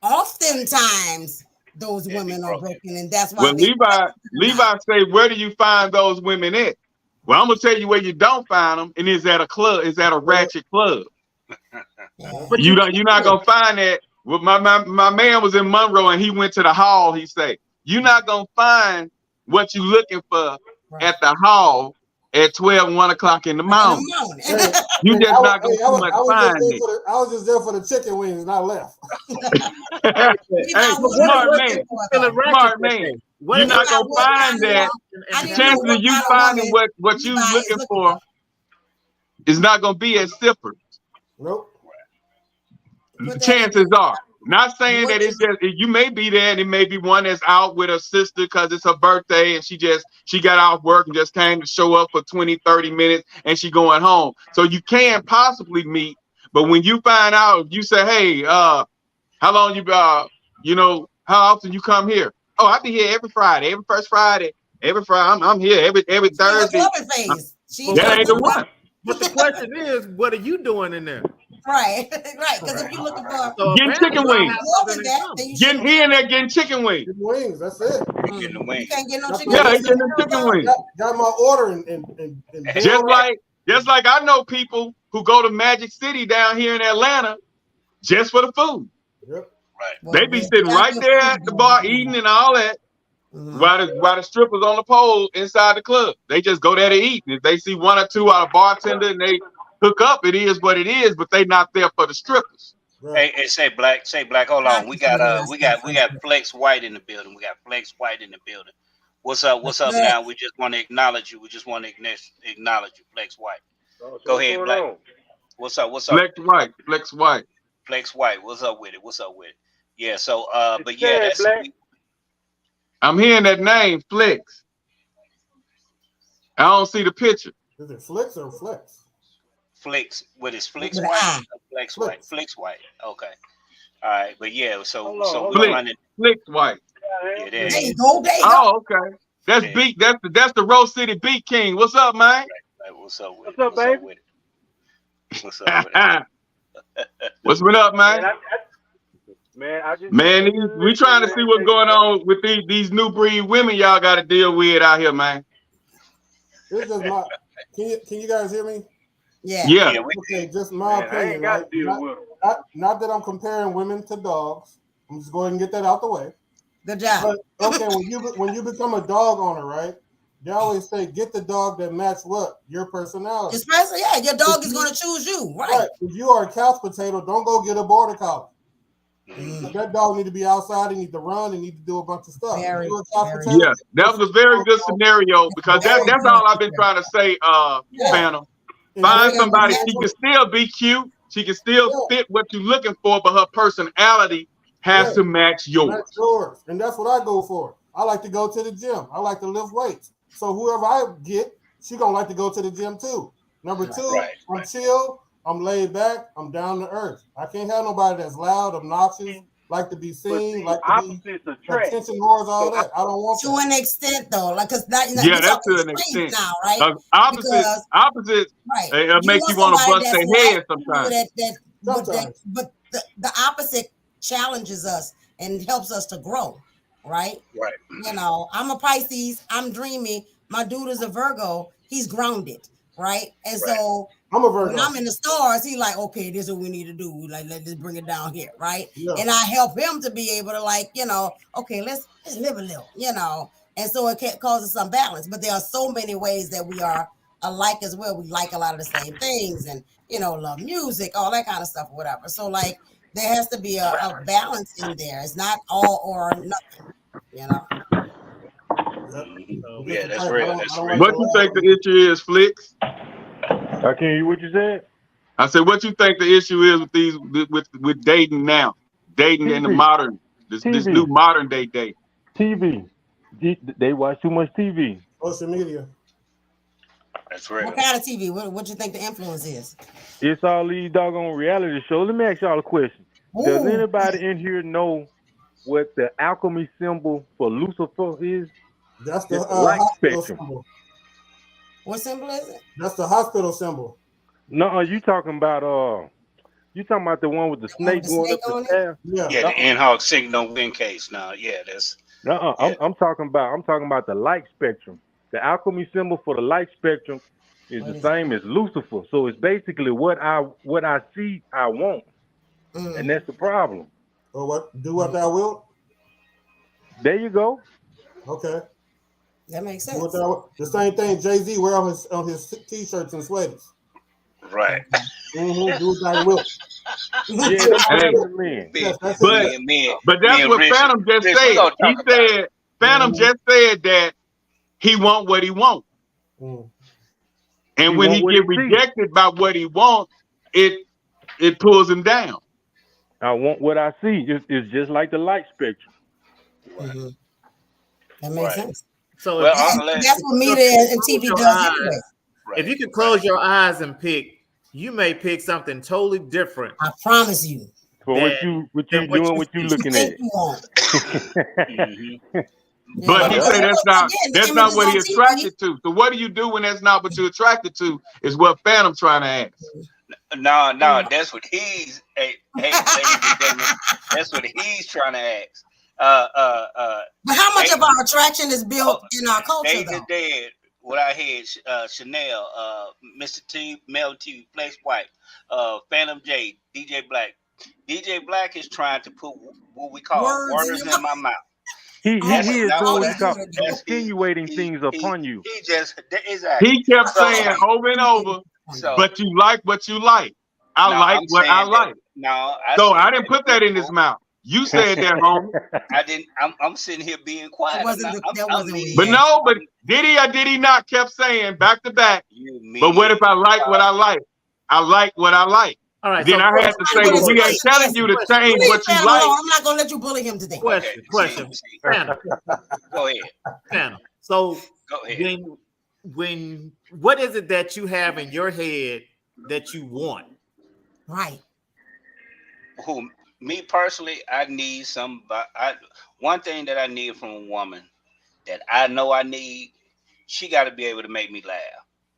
oftentimes those women are broken, and that's why. Well, Levi say, where do you find those women at? Well, I'm gonna tell you where you don't find them, and it's at a club. It's at a ratchet club. But you're not gonna find that. Well, my man was in Monroe, and he went to the hall. He said, you're not gonna find what you're looking for at the hall at 1 o'clock in the morning. You just not gonna find it. I was just there for the chicken wings, and I left. Smart man. You're not gonna find that. The chances of you finding what you looking for is not gonna be as simple. Nope. Chances are. Not saying that it's just you may be there, and it may be one that's out with her sister because it's her birthday and she got off work and just came to show up for 20-30 minutes and she going home. So you can possibly meet, but when you find out, you say, hey, how long you know, how often you come here? Oh, I be here every Friday, every first Friday, every Friday. I'm here every Thursday. That ain't the one. But the question is, what are you doing in there? Right. Because if you're looking for getting chicken wings, getting in there, getting chicken wings. Chicken wings, that's it. Getting the wings. You can't get no chicken wings. Yeah, getting the chicken wings. Got my order and just like I know people who go to Magic City down here in Atlanta just for the food. Yep. Right. They be sitting right there at the bar eating and all that. While the strippers on the pole inside the club, they just go there to eat. If they see one or two out of bartender and they hook up, it is what it is. But they not there for the strippers. Right. Hey, say black. Hold on, we got Flex White in the building. What's up now? We just want to acknowledge you. Flex White. Go ahead, Black. What's up? Flex White. What's up with it? Yeah. So, but yeah, that's. I'm hearing that name, Flex. I don't see the picture. Is it Flex or Flex? Flex. What is Flex White? Flex White. Flex White. Okay. All right. But yeah, so we're running. Flex White. Yeah, there you go. Oh, okay. That's beat. That's the Rose City Beat King. What's up, man? Right. What's up, baby? What's been up, man? Man, we trying to see what's going on with these new breed women y'all got to deal with out here, man. This is my. Can you guys hear me? Yeah. Okay, just my opinion. Right? Not that I'm comparing women to dogs. I'm just going to get that out the way. Good job. But, okay, when you become a dog owner, right? They always say, get the dog that match what? Your personality. Especially, your dog is going to choose you, right? If you are a couch potato, don't go get a border collie. That dog need to be outside. He need to run. He need to do a bunch of stuff. That was a very good scenario because that's all I've been trying to say, Phantom. Find somebody. She can still be cute. She can still fit what you're looking for, but her personality has to match yours. And that's what I go for. I like to go to the gym. I like to lift weights. So whoever I get, she gonna like to go to the gym too. Number two, I'm chill. I'm laid back. I'm down to earth. I can't have nobody that's loud, obnoxious, like to be seen, like to be attention whores, all that. I don't want to an extent though, like because that's to an extent now, right? Opposite, right? Make you want to bust their head sometimes. But the opposite challenges us and helps us to grow, right? Right. You know, I'm a Pisces. I'm dreamy. My dude is a Virgo. He's grounded, right? And so. I'm a Virgo. When I'm in the stars, he's like, okay, this is what we need to do. Like, let's bring it down here, right? Yeah. And I help him to be able to okay, let's live a little, And so it causes some balance. But there are so many ways that we are alike as well. We like a lot of the same things, and love music, all that kind of stuff, or whatever. So like, there has to be a balance in there. It's not all or nothing, Yeah, that's real. That's real. What you think the issue is, Flicks? I can't hear what you said. I said, what you think the issue is with these with dating now, dating in the modern this new modern day dating? TV. They watch too much TV. Social media. That's real. What kind of TV? What you think the influence is? It's all these doggone reality shows. Let me ask y'all a question. Does anybody in here know what the alchemy symbol for Lucifer is? That's the light hospital spectrum. symbol. What symbol is it? That's the hospital symbol. No, you talking about the one with the snake going up the stairs? Yeah, the in-hawk signal win case. Now, yeah, that's. I'm talking about the light spectrum. The alchemy symbol for the light spectrum is the same as Lucifer. So it's basically what I see, I want, and that's the problem. Or what? Do what thou wilt. There you go. Okay. That makes sense. The same thing Jay-Z wear on his t-shirts and sweaters. Right. Do what thou wilt. But that's what Phantom just said. He said Phantom just said that he want what he want. And when he get rejected by what he wants, it pulls him down. I want what I see. It's just like the light spectrum. That makes sense. So that's what media and TV does anyway. If you can close your eyes and pick, you may pick something totally different. I promise you. For what you looking at. But he said that's not what he attracted to. So what do you do when that's not what you're attracted to? Is what Phantom trying to ask. No, that's what he's that's what he's trying to ask. But how much of our attraction is built in our culture, though? Dead. What I had, Chanel, Mr. T, Mel T, Flex White, Phantom J, DJ Black. DJ Black is trying to put what we call words in my mouth. He is always insinuating things upon you. He just exactly. He kept saying over and over, but you like what you like. I like what I like. I didn't put that in his mouth. You said that, homie. I didn't. I'm sitting here being quiet. But did he or did he not kept saying back to back? But what if I like what I like? I like what I like. All right. Then I had to say, well, we ain't telling you to change what you like. I'm not gonna let you bully him today. Question. Phantom. Go ahead. Phantom. So go ahead. When what is it that you have in your head that you want? Right. Me personally, I need one thing that I need from a woman that I know I need. She got to be able to make me laugh.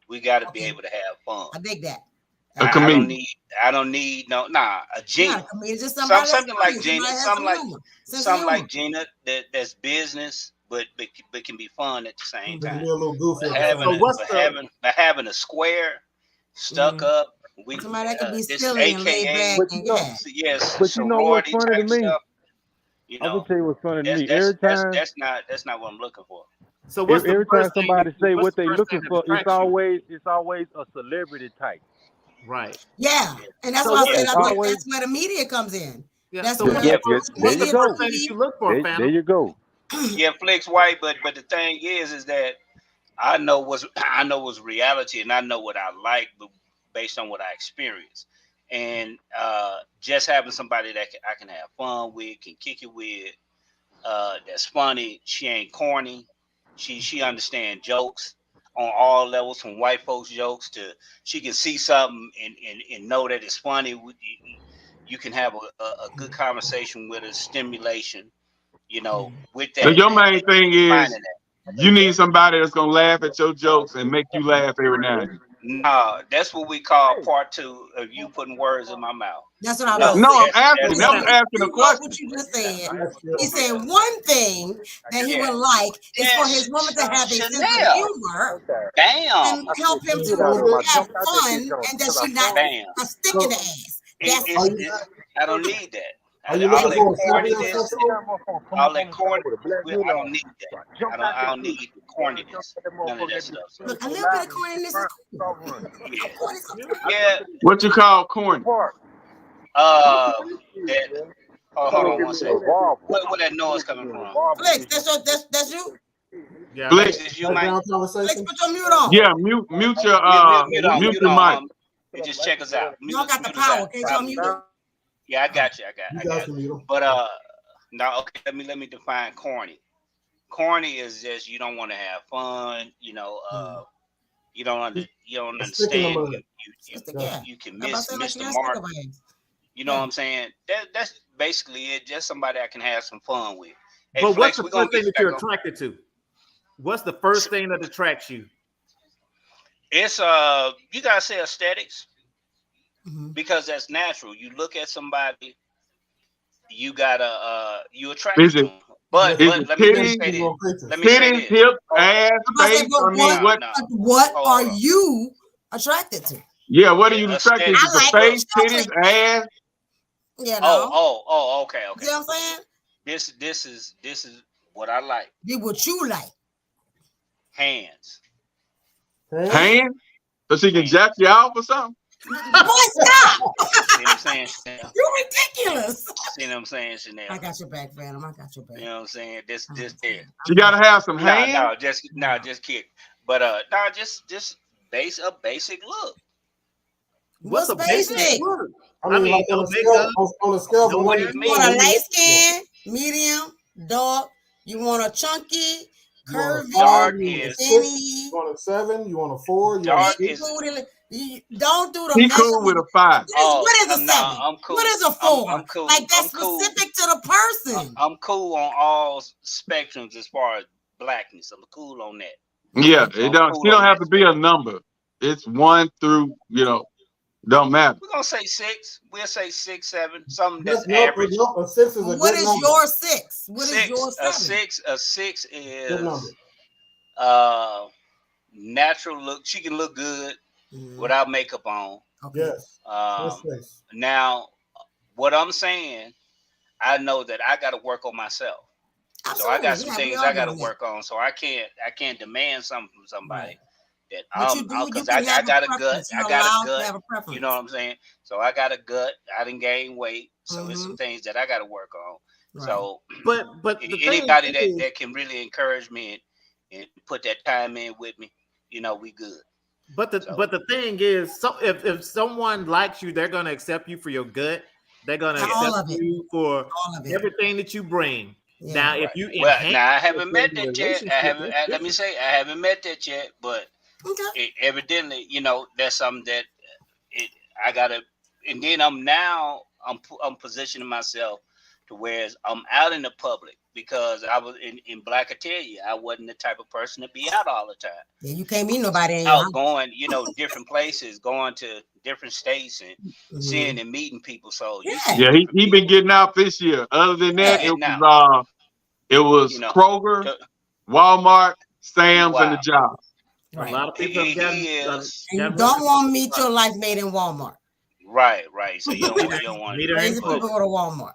We got to be able to have fun. I dig that. A comedian. I don't need a Gina. Something like Gina. Something like Gina that's business, but can be fun at the same time. Be a little goofy. Having a square stuck up. Somebody that could be silly and laid back. Yes, but you know what's funny to me? I'm gonna tell you what's funny to me. Every time that's not what I'm looking for. So every time somebody say what they're looking for, it's always a celebrity type. Right. Yeah, and that's why I said that's where the media comes in. Yeah. That's So where there you go. You look for, there you go. Yeah, Flex White, but the thing is that I know what's reality, and I know what I like, but based on what I experience, and just having somebody that I can have fun with, can kick it with, that's funny. She ain't corny. She understands jokes on all levels, from white folks jokes to she can see something and know that it's funny. You can have a good conversation with a stimulation, with that. So your main thing is you need somebody that's gonna laugh at your jokes and make you laugh every now and then. No, that's what we call part two of you putting words in my mouth. That's what I was. No, I'm asking. I'm asking a question. What you just said. He said one thing that he would like is for his woman to have a sense of humor. And help him to have fun, and that she not a stick in the ass. I don't need that. Are you looking for a corniness? All that corny. I don't need that. I don't need the corniness. None of that stuff. Look, a little bit of corniness is cool. Yeah. What you call corny? That. Oh, hold on one second. Where that noise coming from? Flex, that's you. Yeah. Flex, Is you, Mike? Flex, put your mute on. yeah, mute your mute the mic. Just check us out. You don't got the power. Can't you mute it? Yeah, I got you. I got you. But now okay, let me define corny. Corny is just you don't want to have fun. You know, you don't understand. You can miss the mark. You know what I'm saying? That's basically it. Just somebody I can have some fun with. Hey, but Flex, what's the first thing that you're attracted to? What's the first thing that attracts you? It's you gotta say aesthetics, because that's natural. You look at somebody, you gotta you attract them. But let me say this. Let me say this. Hip, ass, face. What are you attracted to? Yeah, what are you attracted to? The face, titties, ass. You know? Okay. You know what I'm saying? This is what I like. Be what you like. Hands. Hands? So she can jack you off or something? Boy, stop! See what I'm saying, Chanel? You're ridiculous. See what I'm saying, Chanel? I got your back, Phantom. I got your back. You know what I'm saying? This there. You gotta have some hands. Just kidding. But just a basic look. What's basic? I mean, like on a scale from 1 to 10. You want a light skin, medium, dark. You want a chunky, curvy, skinny. You want a 7? You want a 4? Dark is. Don't do the. He cool with a 5. What is a 7? I'm cool. What is a 4? I'm cool. Like that's specific to the person. I'm cool on all spectrums as far as blackness. I'm cool on that. Yeah, it don't. She don't have to be a number. It's 1 through, don't matter. We're gonna say 6. We'll say 6, 7. Something that's average. A 6 is a good number. What is your 6? What is your 7? A 6 is natural look. She can look good without makeup on. Okay. Yes. Now, what I'm saying, I know that I got to work on myself. Absolutely. So I got some things I got to work on. So I can't demand something from somebody. That because I got a gut. I got a gut. You know what I'm saying? So I got a gut. I didn't gain weight. So there's some things that I got to work on. Right. So, but anybody that can really encourage me and put that time in with me, we good. But the thing is, so if someone likes you, they're gonna accept you for your gut. They're gonna accept you for everything that you bring. Yeah. Now, if you I haven't met that yet. Let me say I haven't met that yet, but. Okay. Evidently, that's something that I gotta, and then I'm positioning myself to where I'm out in the public because I was in Black Italia. I wasn't the type of person to be out all the time. Yeah, you can't meet nobody. Out going, different places, going to different states and seeing and meeting people. So he been getting out this year. Other than that, it was Kroger, Walmart, Sam's, and the job. Right. A lot of people have gotten, you don't want to meet your life mate in Walmart. Right. So you don't want to crazy people go to Walmart.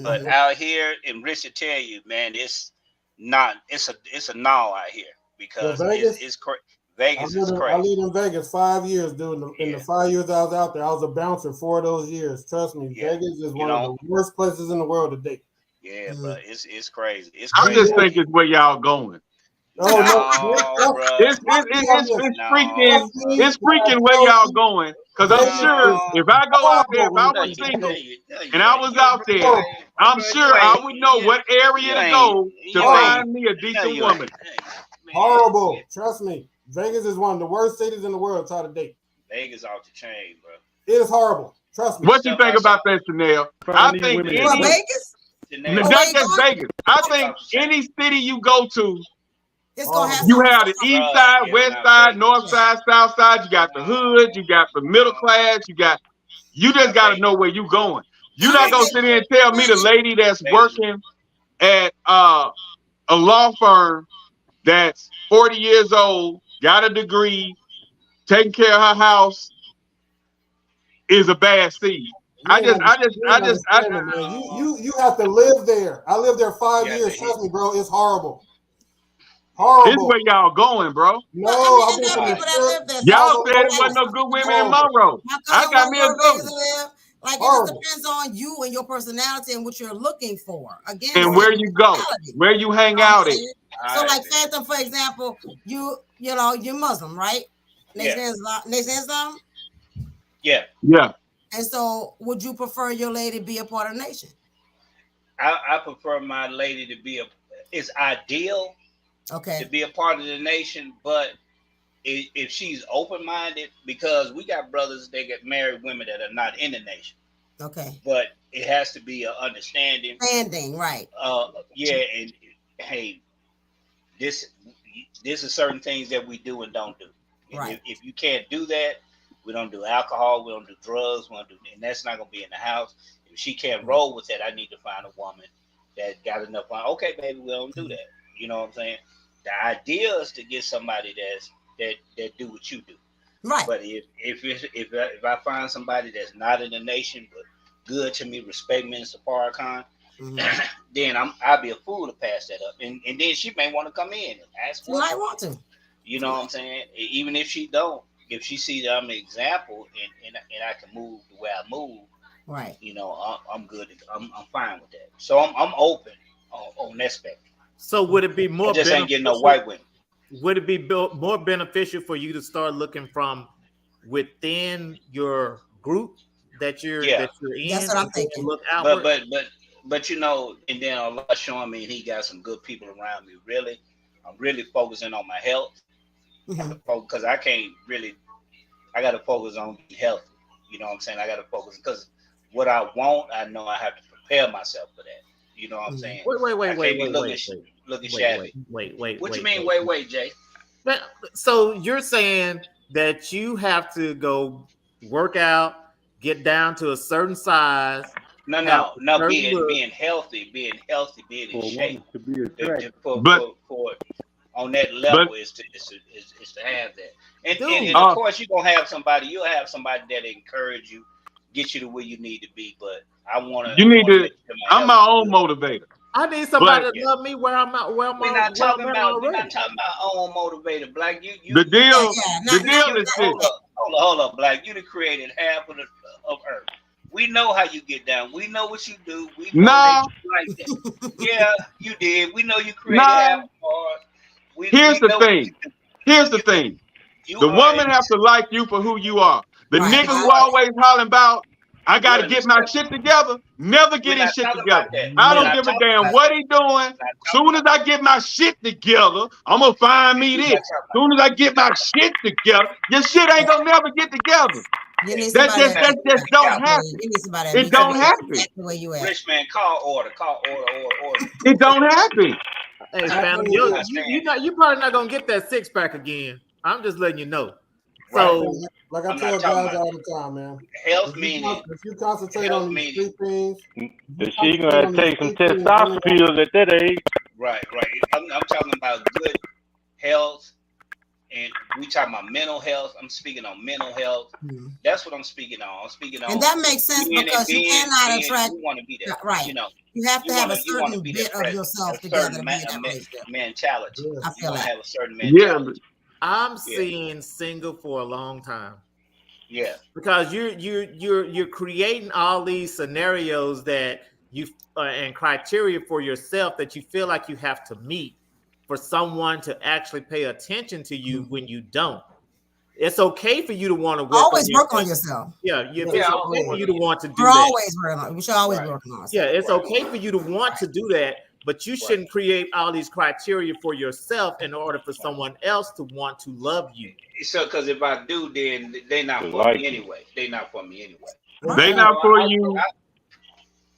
But out here in Rich tell you, man, it's a gnaw out here because Vegas is crazy. I lived in Vegas 5 years, dude. In the 5 years I was out there, I was a bouncer 4 of those years. Trust me, Vegas is one of the worst places in the world to date. Yeah, but it's crazy. I just think it's where y'all going. It's freaking where y'all going. Because I'm sure if I go out there, if I was single and I was out there, I'm sure I would know what area to go to find me a decent woman. Horrible. Trust me. Vegas is one of the worst cities in the world to try to date. Vegas off the chain, bro. It is horrible. Trust me. What you think about that, Chanel? I think Vegas? Not just Vegas. I think any city you go to, it's gonna have you have the east side, west side, north side, south side. You got the hood. You got the middle class. You just got to know where you going. You're not gonna sit here and tell me the lady that's working at a law firm that's 40 years old, got a degree, taking care of her house, is a bad seed. You have to live there. I lived there 5 years. Trust me, bro. It's horrible. Horrible. This where y'all going, bro. No, I've been from the y'all said it wasn't no good women in Monroe. I got me a good one. Like, it just depends on you and your personality and what you're looking for. Again, and where you go, where you hang out at. So, like Phantom, for example, you know, you're Muslim, right? Islam? Yeah. Yeah. And so, would you prefer your lady be a part of the nation? I prefer my lady to be it's ideal to be a part of the nation, but if she's open-minded, because we got brothers that get married women that are not in the nation. Okay. But it has to be an understanding. Right. Yeah, and hey, this is certain things that we do and don't do. Right. If you can't do that, we don't do alcohol, we don't do drugs, and that's not gonna be in the house. If she can't roll with that, I need to find a woman that got enough on. Okay, baby, we don't do that. You know what I'm saying? The idea is to get somebody that do what you do. Right. But if I find somebody that's not in the nation but good to me, respect Minister Farrakhan, then I'll be a fool to pass that up. And then she may want to come in and ask. She might want to. You know what I'm saying? Even if she don't, if she sees that I'm an example and I can move the way I move, right? You know, I'm good. I'm fine with that. So I'm open on that spectrum. So would it be more? I just ain't getting no white women. Would it be more beneficial for you to start looking from within your group that you're in? That's what I'm thinking. Look outward? But you know, and then Allah showing me he got some good people around me. Really, I'm really focusing on my health because I got to focus on being healthy. You know what I'm saying? I got to focus because what I want, I know I have to prepare myself for that. You know what I'm saying? Wait. Look at Shabby. Wait. What you mean? Wait, Jay. So you're saying that you have to go work out, get down to a certain size. No. Being healthy, being in shape. For on that level is to have that. And of course you're gonna have somebody. You'll have somebody that encourage you, get you to where you need to be. But I want to. You need to. I'm my own motivator. I need somebody to love me where I'm at. We're not talking about own motivator, Black. The deal is this. Hold up, Black. You done created half of Earth. We know how you get down. We know what you do. We know that you like that. Yeah, you did. We know you created half of Earth. Here's the thing. The woman has to like you for who you are. The nigga who always hollering about, I gotta get my shit together, never get his shit together. I don't give a damn what he doing. Soon as I get my shit together, I'm gonna find me this. Soon as I get my shit together, your shit ain't gonna never get together. That just don't happen. It don't happen. Rich man, call order. It don't happen. Hey, fam, you probably not gonna get that 6-pack again. I'm just letting you know. So, like I tell guys all the time, man. Health meaning. If you concentrate on these 3 things, she gonna take some testosterone pills at that age. Right. I'm talking about good health, and we talking about mental health. I'm speaking on mental health. That's what I'm speaking on. And that makes sense because you cannot attract. You want to be there, right? You know, you have to have a certain bit of yourself together to be in that mentality. I feel that. Have a certain mentality. I'm seeing single for a long time. Yeah, because you're creating all these scenarios that you and criteria for yourself that you feel like you have to meet for someone to actually pay attention to you when you don't. It's okay for you to want to work on yourself. Yeah, it's okay for you to want to do that. We should always work on ourselves. Yeah, it's okay for you to want to do that. But you shouldn't create all these criteria for yourself in order for someone else to want to love you. So, because if I do, then they not for me anyway. They not for me anyway. They not for you.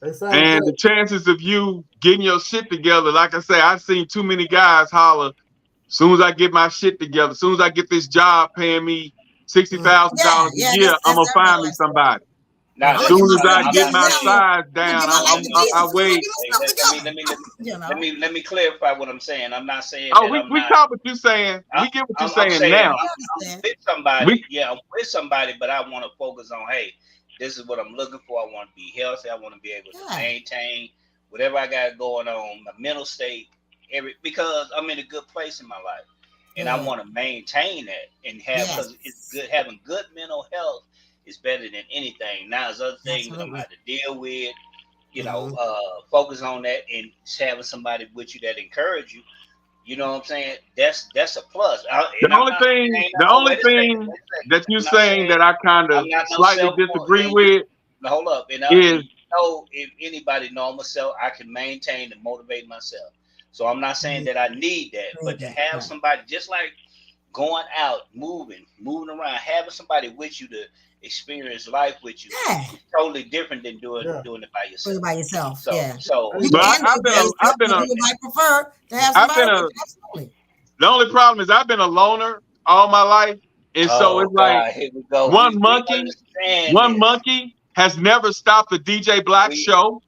And the chances of you getting your shit together, like I say, I've seen too many guys holler, soon as I get my shit together, as soon as I get this job paying me $60,000 a year, I'm going to find me somebody. Now, as soon as I get my size down, I wait. Let me clarify what I'm saying. I'm not saying. We caught what you're saying. We get what you're saying now. I'm with somebody. I'm with somebody, but I want to focus on, hey, this is what I'm looking for. I want to be healthy. I want to be able to maintain whatever I got going on, my mental state, because I'm in a good place in my life, and I want to maintain that and have, because it's good, having good mental health is better than anything. Now there's other things I'm gonna have to deal with, focus on that, and having somebody with you that encourage you. You know what I'm saying? That's a plus. The only thing that you're saying that I kind of slightly disagree with. Hold up, and if anybody know myself, I can maintain and motivate myself. So I'm not saying that I need that, but to have somebody, just like going out, moving around, having somebody with you to experience life with you, is totally different than doing it by yourself. Doing it by yourself, So I've been you might prefer to have somebody. Absolutely. The only problem is I've been a loner all my life, and so it's like one monkey has never stopped a DJ Black show.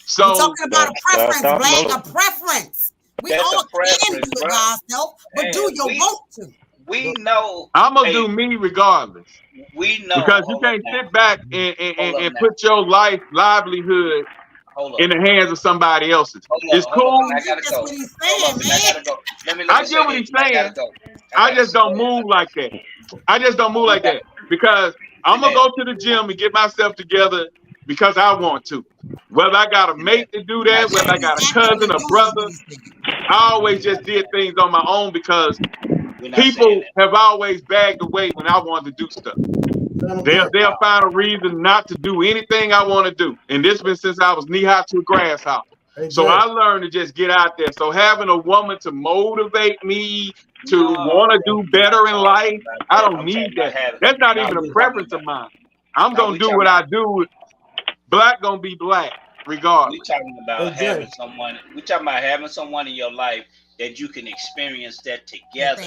So we're talking about a preference, Black, a preference. We all can do it by ourselves, but do you want to? We know. I'm gonna do me regardless. We know, because you can't sit back and put your livelihood in the hands of somebody else's. It's cool. I gotta go. That's what he's saying, man. I get what he's saying. I just don't move like that. I just don't move like that because I'm gonna go to the gym and get myself together because I want to. Whether I got a mate to do that, whether I got a cousin, a brother, I always just did things on my own because people have always bagged away when I wanted to do stuff. They'll find a reason not to do anything I want to do. And this has been since I was knee-high to a grasshopper. So I learned to just get out there. So having a woman to motivate me to want to do better in life, I don't need that. That's not even a preference of mine. I'm going to do what I do. Black going to be black, regardless. We're talking about having someone in your life that you can experience that together.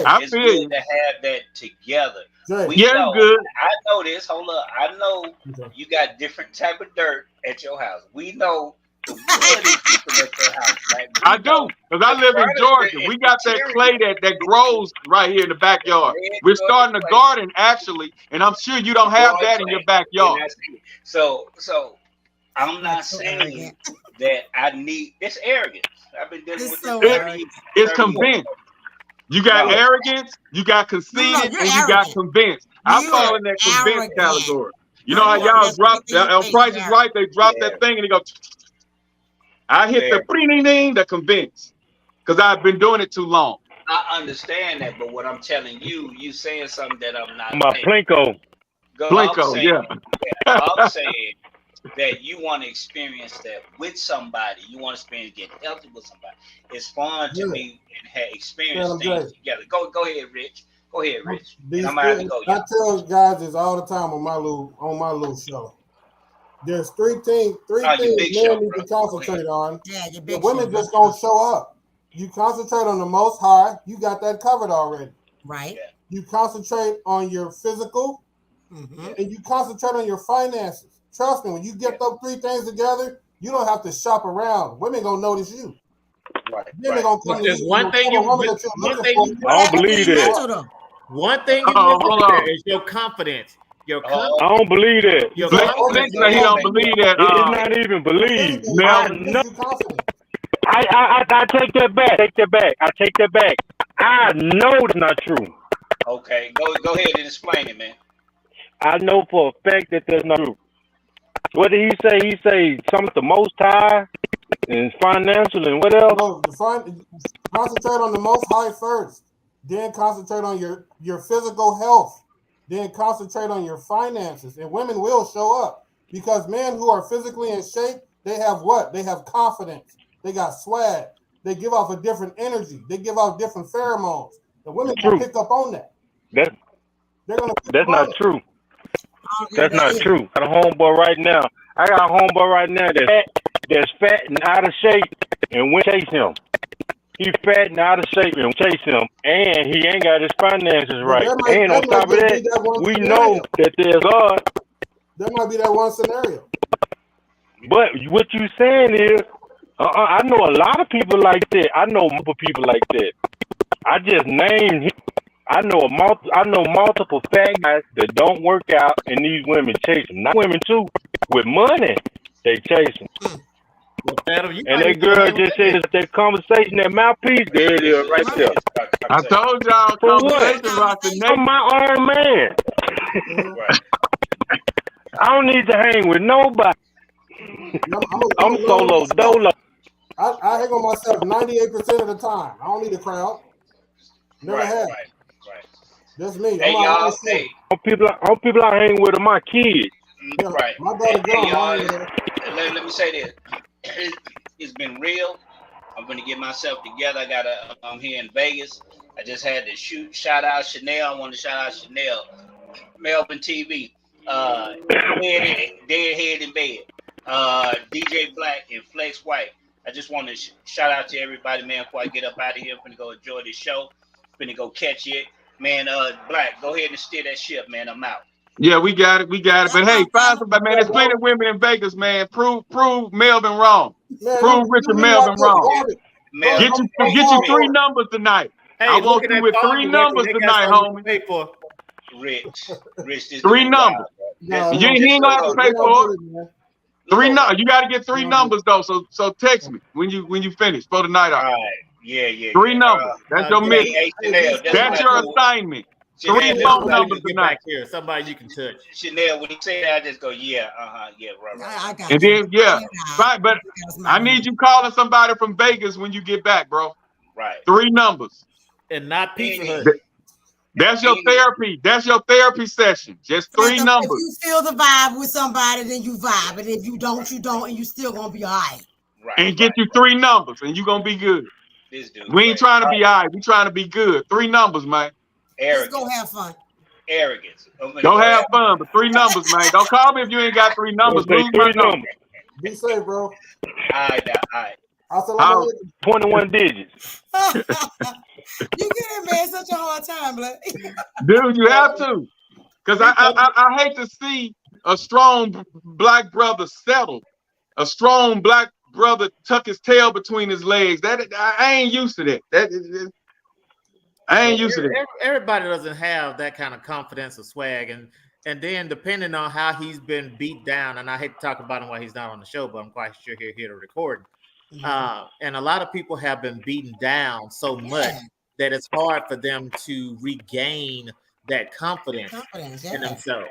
I feel good to have that together. Good. I know this. Hold up. I know you got different type of dirt at your house. We know the wood is different at your house, right? I do, because I live in Georgia. We got that clay that grows right here in the backyard. We're starting a garden, actually, and I'm sure you don't have that in your backyard. So I'm not saying that I need this arrogance. I've been dealing with this. It's convinced. You got arrogance, you got conceited, and you got convinced. I fall in that convinced category. You know how y'all drop on Price is Right? They drop that thing and they go. I hit the convinced because I've been doing it too long. I understand that, but what I'm telling you saying something that I'm not. My Plinko, yeah. I'm saying that you want to experience that with somebody. You want to experience getting healthy with somebody. It's fun to me and have experience things together. Go ahead, Rich. Go ahead, Rich. I tell guys this all the time on my little show. There's three things men need to concentrate on. The women just don't show up. You concentrate on the Most High, you got that covered already. Right. You concentrate on your physical, and you concentrate on your finances. Trust me, when you get those three things together, you don't have to shop around. Women gonna notice you. Right. There's one thing I don't believe that. One thing you is your confidence. Your confidence. I don't believe that. He don't believe that. It's not even believe. I take that back. I take that back. I know it's not true. Okay, go ahead and explain it, man. I know for a fact that that's not true. What did he say? He say something the Most High and financial and what else? No, concentrate on the Most High first. Then concentrate on your physical health. Then concentrate on your finances. And women will show up. Because men who are physically in shape, they have what? They have confidence. They got swag. They give off a different energy. They give off different pheromones. The women can pick up on that. That's not true. That's not true. I got a homeboy right now. That's fat and out of shape and we chase him. He's fat and out of shape and chase him. And he ain't got his finances right. And on top of that, we know that there's God. That might be that one scenario. But what you saying is, I know a lot of people like that. I know multiple people like that. I just named him. I know multiple fat guys that don't work out, and these women chase them. Not women too, with money, they chase them. And that girl just said that conversation, that mouthpiece, there it is, right there. I told y'all, conversation about the I'm my own man. I don't need to hang with nobody. I'm solo dolo. I hang on myself 98% of the time. I don't need a crowd. Never have. Right. That's me. Hey, y'all. Hey. All people I hang with are my kids. Yeah, right. My daughter, hey, y'all, let me say this. It's been real. I'm gonna get myself together. I'm here in Vegas. I just had to shout out Chanel. I want to shout out Chanel, Melbourne TV, Deadhead in Bed, DJ Black and Flex White. I just want to shout out to everybody, man. Before I get up out of here, I'm gonna go enjoy this show. I'm gonna go catch it, man. Black, go ahead and steer that ship, man. I'm out. Yeah, we got it. But hey, find somebody, man. There's plenty of women in Vegas, man. Prove Melvin wrong. Man, prove Richard Melvin wrong. Get you 3 numbers tonight. Hey, I want you with 3 numbers tonight, homie. Pay for. Rich, 3 numbers. You ain't gonna have to pay for it. 3 numbers. You got to get 3 numbers though. So text me when you finish for the night off. All right. Yeah. 3 numbers. That's your mission. That's your assignment. 3 phone numbers tonight. Here, somebody you can touch. Chanel, when you say that, I just go, yeah, right. I got and you. then right, but I need you calling somebody from Vegas when you get back, bro. Right. 3 numbers. And not Pizza Hut. That's your therapy. That's your therapy session. Just 3 numbers. If you feel the vibe with somebody, then you vibe. And if you don't, you don't, and you still gonna be all right. And get you 3 numbers, and you gonna be good. This dude, we ain't trying to be all right. We trying to be good. 3 numbers, man. Arrogance. Just go have fun. Arrogance. Go have fun, but 3 numbers, man. Don't call me if you ain't got 3 numbers. Lose my number. Be safe, bro. All right. 21 digits. You giving man such a hard time, Black. Dude, you have to. Because I hate to see a strong black brother settle. A strong black brother tuck his tail between his legs. I ain't used to that. I ain't used to that. Everybody doesn't have that kind of confidence or swag, and then depending on how he's been beat down, and I hate to talk about him while he's not on the show, but I'm quite sure he's here to record. And a lot of people have been beaten down so much that it's hard for them to regain that confidence in themselves.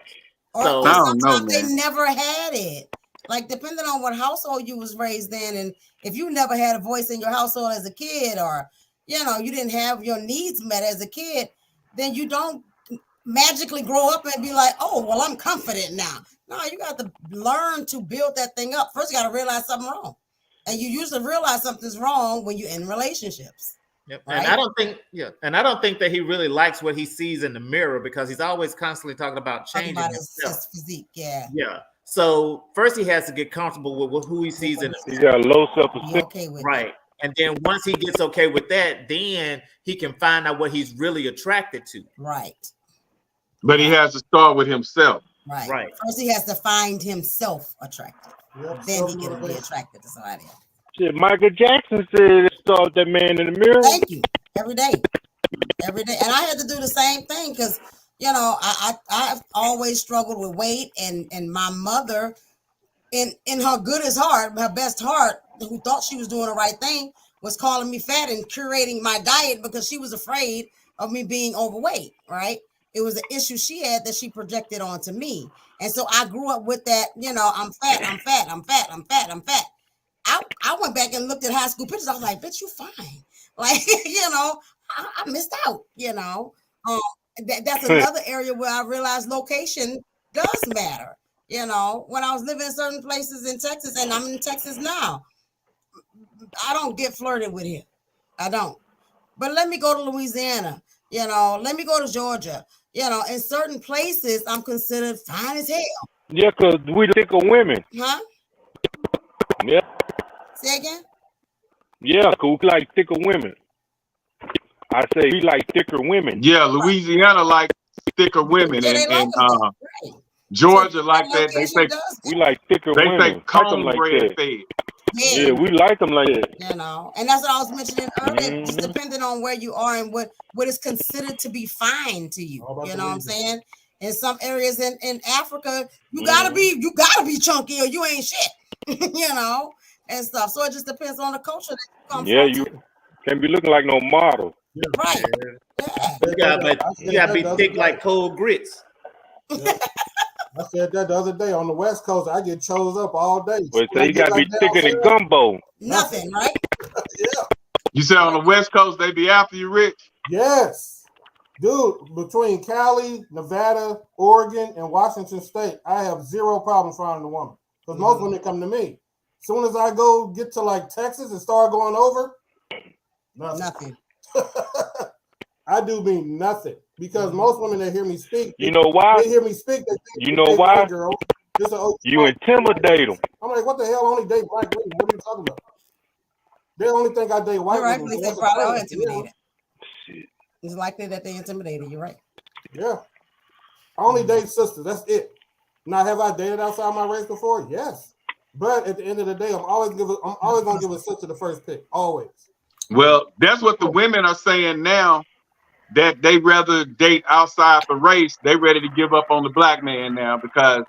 So sometimes they never had it. Like depending on what household you was raised in, and if you never had a voice in your household as a kid, or you didn't have your needs met as a kid, then you don't magically grow up and be like, oh, well, I'm confident now. No, you got to learn to build that thing up. First, you got to realize something wrong. And you usually realize something's wrong when you're in relationships. Yep. Right? And I don't think that he really likes what he sees in the mirror, because he's always constantly talking about changing himself. His physique, yeah. So first he has to get comfortable with who he sees in the mirror. He's got low self-esteem. Right. And then once he gets okay with that, then he can find out what he's really attracted to. Right. But he has to start with himself. Right. First he has to find himself attractive. Then he can be attracted to somebody else. Shit, Michael Jackson said saw that man in the mirror. Thank you. Every day. And I had to do the same thing because, I've always struggled with weight, and my mother, in her goodest heart, her best heart, who thought she was doing the right thing, was calling me fat and curating my diet because she was afraid of me being overweight, right? It was an issue she had that she projected onto me. And so I grew up with that, I'm fat. I went back and looked at high school pictures. I was like, bitch, you fine. Like, I missed out, That's another area where I realized location does matter. When I was living in certain places in Texas, and I'm in Texas now, I don't get flirted with here. I don't. But let me go to Louisiana, let me go to Georgia. In certain places, I'm considered fine as hell. Yeah, because we think of women. Huh? Yeah. Say again? Yeah, because we like thicker women. I say we like thicker women. Yeah, Louisiana like thicker women, and Georgia like that. They say we like thicker women. They say cornbread fed. Yeah, we like them like that. You know, and that's what I was mentioning earlier. Just depending on where you are and what is considered to be fine to you. You know what I'm saying? In some areas in Africa, you gotta be chunky or you ain't shit. You know, and stuff. So it just depends on the culture that you come from. You can't be looking like no model. Yeah. Right. Yeah. You gotta be thick like cold grits. Yeah. I said that the other day on the West Coast. I get chose up all day. Well, so you gotta be thicker than gumbo. Nothing, right? Yeah. You said on the West Coast they be after you, Rich? Yes. Dude, between Cali, Nevada, Oregon, and Washington State, I have zero problem finding a woman. Because most women come to me. As soon as I go get to like Texas and start going over, nothing. I do mean nothing. Because most women that hear me speak, you know why? They hear me speak. They think, you know why? Girl, you intimidate them. I'm like, what the hell? I only date black women. What are you talking about? They only think I date white women. Right, they probably are intimidated. Shit. It's likely that they intimidated. You're right. Yeah. I only date sisters. That's it. Now, have I dated outside my race before? Yes. But at the end of the day, I'm always gonna give a sister the first pick. Always. Well, that's what the women are saying now. That they rather date outside the race. They ready to give up on the black man now because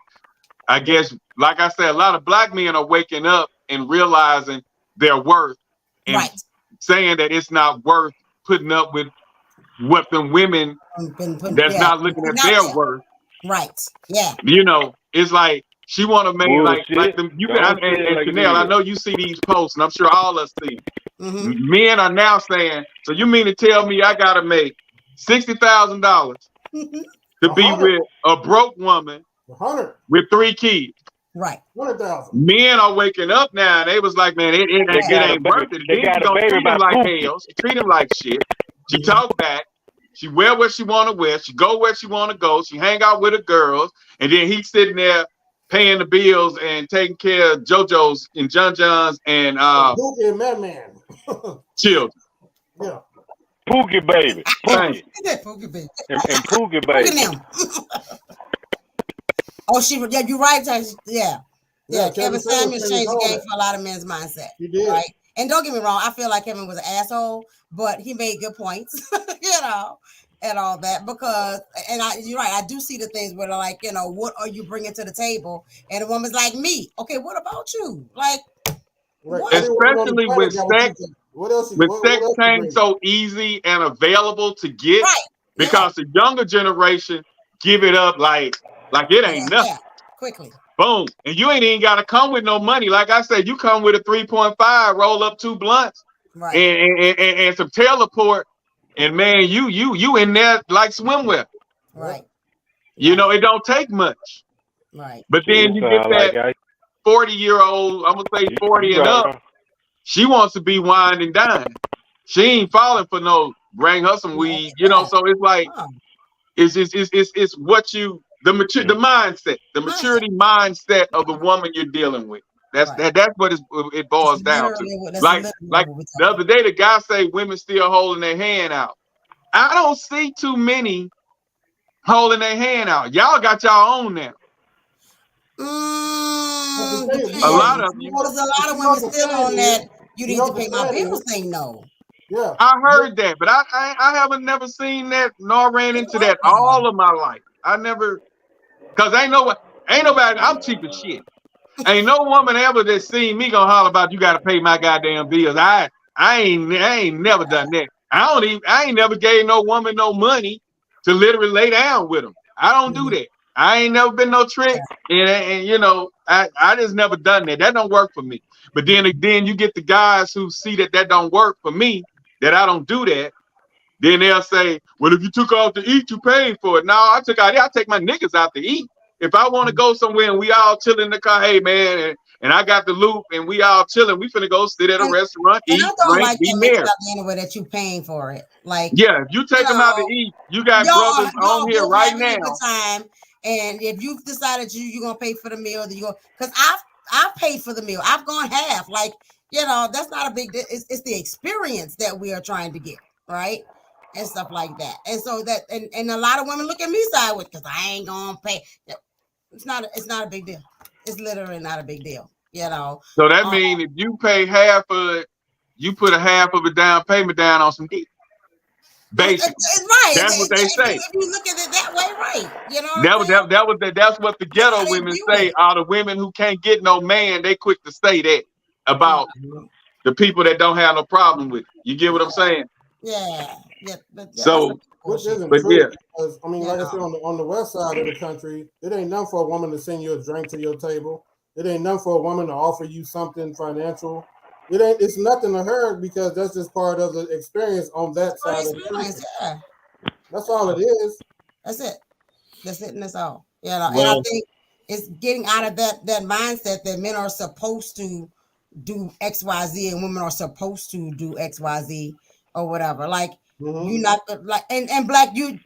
I guess, like I said, a lot of black men are waking up and realizing their worth and saying that it's not worth putting up with what the women that's not looking at their worth. Right. Yeah. You know, it's like she want to make like them. You can, and Janelle, I know you see these posts, and I'm sure all of us see. Men are now saying, so you mean to tell me I gotta make $60,000 to be with a broke woman with 3 kids? Right. 100,000. Men are waking up now. And they was like, man, it ain't worth it. Then she gonna treat him like hell. She treat him like shit. She talk back. She wear what she want to wear. She go where she want to go. She hang out with the girls. And then he's sitting there paying the bills and taking care of JoJo's and John John's and Pookie and Man. children. Yeah. Pookie baby. Pookie baby. And Pookie baby. Oh, you're right. Yeah. Kevin Samuels changed the game for a lot of men's mindset. He did. Right. And don't get me wrong, I feel like Kevin was an asshole, but he made good points, you know, and all that. Because, you're right, I do see the things where they're like, you know, what are you bringing to the table? And a woman's like, me. Okay, what about you? Like, especially with sex. With sex came so easy and available to get, because the younger generation give it up like it ain't nothing. Yeah. Quickly. Boom. And you ain't even got to come with no money. Like I said, you come with a 3.5, roll up 2 blunts, and some teleport, and man, you in there like swimwear. Right. You know, it don't take much. Right. But then you get that 40-year-old, I'm gonna say 40 and up. She wants to be wined and dined. She ain't falling for no bring her some weed, you know. So it's like it's what you the mindset, the maturity mindset of the woman you're dealing with. That's what it boils down to. Like the other day, the guy say women still holding their hand out. I don't see too many holding their hand out. Y'all got y'all own now. A lot of you. There's a lot of women still on that. You need to pay my bills. Thing, no. Yeah, I heard that, but I haven't never seen that nor ran into that all of my life. I never, cause ain't nobody. I'm cheap as shit. Ain't no woman ever that seen me gonna holler about you got to pay my goddamn bills. I ain't never done that. I ain't never gave no woman no money to literally lay down with them. I don't do that. I ain't never been no trick, and you know, I just never done that. That don't work for me. But then you get the guys who see that don't work for me, that I don't do that. Then they'll say, well, if you took out to eat, you paid for it. No, I take my niggas out to eat. If I want to go somewhere and we all chill in the car, hey man, and I got the loop and we all chilling, we finna go sit at a restaurant, eat, drink, be merry. Anyway, that you paying for it, like if you take them out to eat, you got brothers on here right now. Time, and if you've decided you're gonna pay for the meal, then you go, because I've paid for the meal. I've gone half, like, you know, that's not a big deal. It's the experience that we are trying to get, right? And stuff like that. And so that, and a lot of women look at me sideways because I ain't gonna pay. It's not a big deal. It's literally not a big deal. you know. So that means if you pay half of it, you put a half of a down payment down on some dick. Basically, right. That's what they say. If you look at it that way, right? You know, that's what the ghetto women say. All the women who can't get no man, they quick to say that about the people that don't have no problem with it. You get what I'm saying? Yeah. So, which isn't but true, yeah. because I mean, like I said, on the west side of the country, it ain't nothing for a woman to send you a drink to your table. It ain't nothing for a woman to offer you something financial. It's nothing to her because that's just part of the experience on that side of the country. Yeah. That's all it is. That's it. And that's all. You know, and I think it's getting out of that mindset that men are supposed to do XYZ and women are supposed to do XYZ or whatever. Like you're not like and Black, you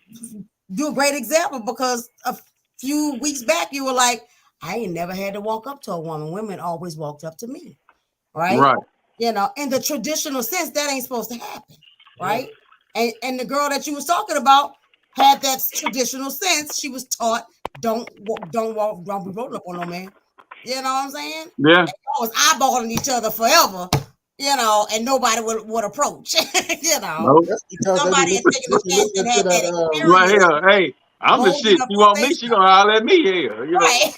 do a great example because a few weeks back you were like, I ain't never had to walk up to a woman. Women always walked up to me. Right. You know, in the traditional sense, that ain't supposed to happen. Right. And the girl that you was talking about had that traditional sense. She was taught, don't be rolling up on no man. You know what I'm saying? Yeah. And was eyeballing each other forever, you know, and nobody would approach. You know, somebody had taken a chance and had that experience. Right here, hey, I'm the shit. You want me? She gonna holler at me here. You know. Right.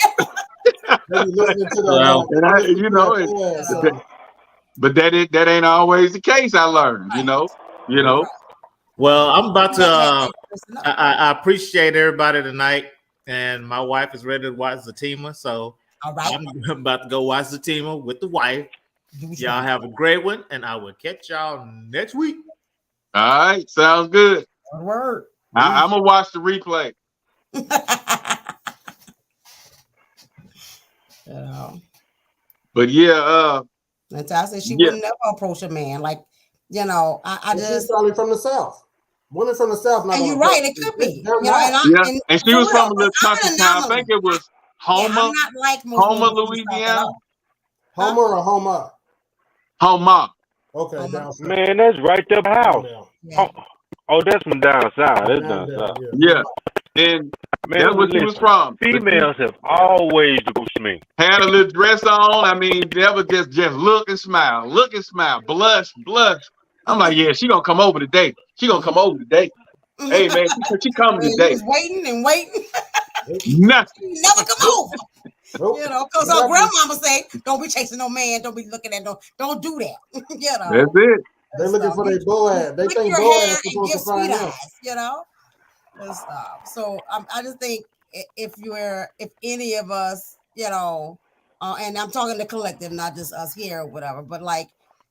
But that ain't always the case. I learned, you know. Well, I'm about to. I appreciate everybody tonight, and my wife is ready to watch Zatima, so I'm about to go watch Zatima with the wife. Y'all have a great one, and I will catch y'all next week. All right, sounds good. Word. I'm gonna watch the replay. But yeah, Natasha, she would never approach a man. Like, you know, I just probably from the South. Women from the South, not. And you're right, it could be. You know, and she was from a little country town. I think it was Homer, Louisiana. Homer or Homa? Homa. Okay, man, that's right up the house. Oh, that's from down south. That's down south. Yeah. And man, that's where she was from. Females have always approached me. Had a little dress on. I mean, they were just look and smile, blush. I'm like, yeah, she gonna come over today. Hey man, she coming today. Waiting. Nothing. Never come over. You know, because our grandmama say, don't be chasing no man, don't be looking at don't do that. You know. That's it. They're looking for their Boaz. They think Boaz is supposed to find them. You know. So I just think if any of us, you know, and I'm talking the collective, not just us here or whatever, but like,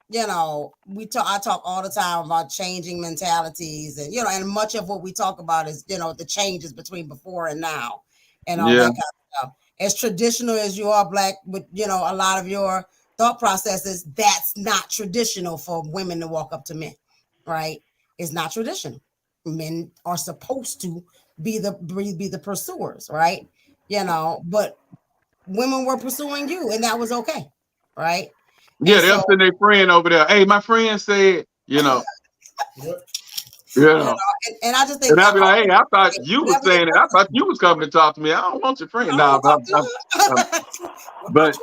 you know, I talk all the time about changing mentalities, and you know, and much of what we talk about is, you know, the changes between before and now, and all that kind of stuff. As traditional as you are, Black, with, you know, a lot of your thought processes, that's not traditional for women to walk up to men, right? It's not traditional. Men are supposed to be the pursuers, right? You know, but women were pursuing you, and that was okay, right? Yeah, they'll send their friend over there. Hey, my friend said, you know. And I just think, and I'll be like, hey, I thought you were saying it. I thought you was coming to talk to me. I don't want your friend. But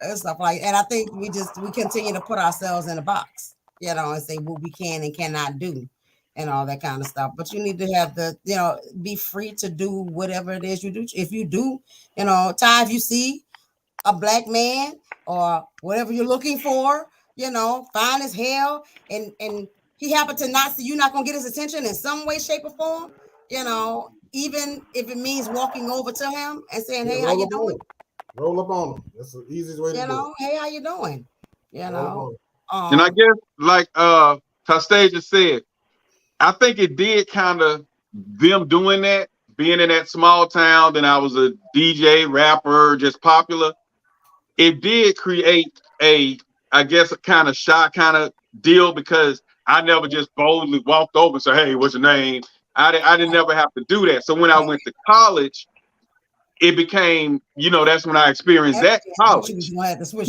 and stuff like, and I think we continue to put ourselves in a box, you know, and say what we can and cannot do, and all that kind of stuff. But you need to have you know, be free to do whatever it is you do. If you do, you know, Ty, if you see a Black man or whatever you're looking for, you know, fine as hell, and he happened to not see, you're not gonna get his attention in some way, shape, or form, you know, even if it means walking over to him and saying, hey, how you doing? Roll up on him. That's the easiest way to do it. Hey, how you doing? You know. And I guess, like Tastasia said, I think it did kind of them doing that, being in that small town, then I was a DJ, rapper, just popular. It did create a kind of shy kind of deal, because I never just boldly walked over and said, hey, what's your name? I didn't never have to do that. So when I went to college, it became, you know, that's when I experienced that college, you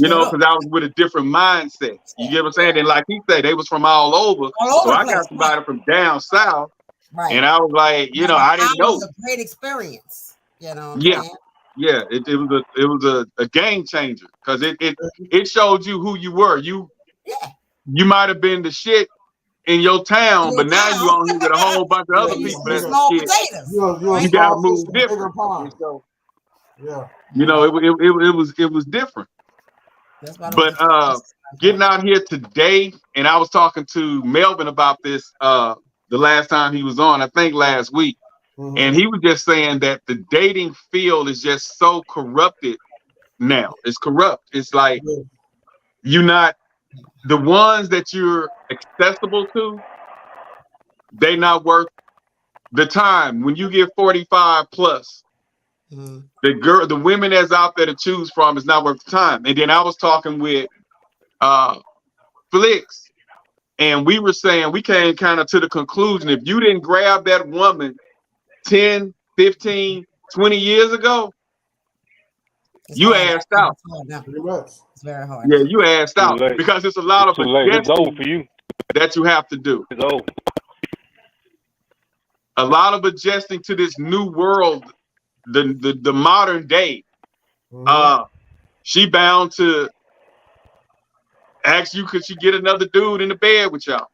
know, because I was with a different mindset. You get what I'm saying? And like he said, they was from all over. So I got somebody from down south. Right. And I was like, you know, I didn't know. It was a great experience. You know. Yeah, it was a game changer because it showed you who you were. You might have been the shit in your town, but now you on here with a whole bunch of other people that's small shit. potatoes. You gotta move different. So, Yeah. you know, it was different. But getting out here today, and I was talking to Melvin about this the last time he was on, I think last week. And he was just saying that the dating field is just so corrupted now. It's corrupt. It's like you're not the ones that you're accessible to, they not worth the time. When you get 45 plus, the women that's out there to choose from is not worth the time. And then I was talking with Felix, and we were saying we came kind of to the conclusion, if you didn't grab that woman 10, 15, 20 years ago, you asked out. It's very hard. Yeah, you asked out because it's a lot of it's over for you. That you have to do. It's over. A lot of adjusting to this new world, the modern day. She bound to ask you, could she get another dude in the bed with y'all?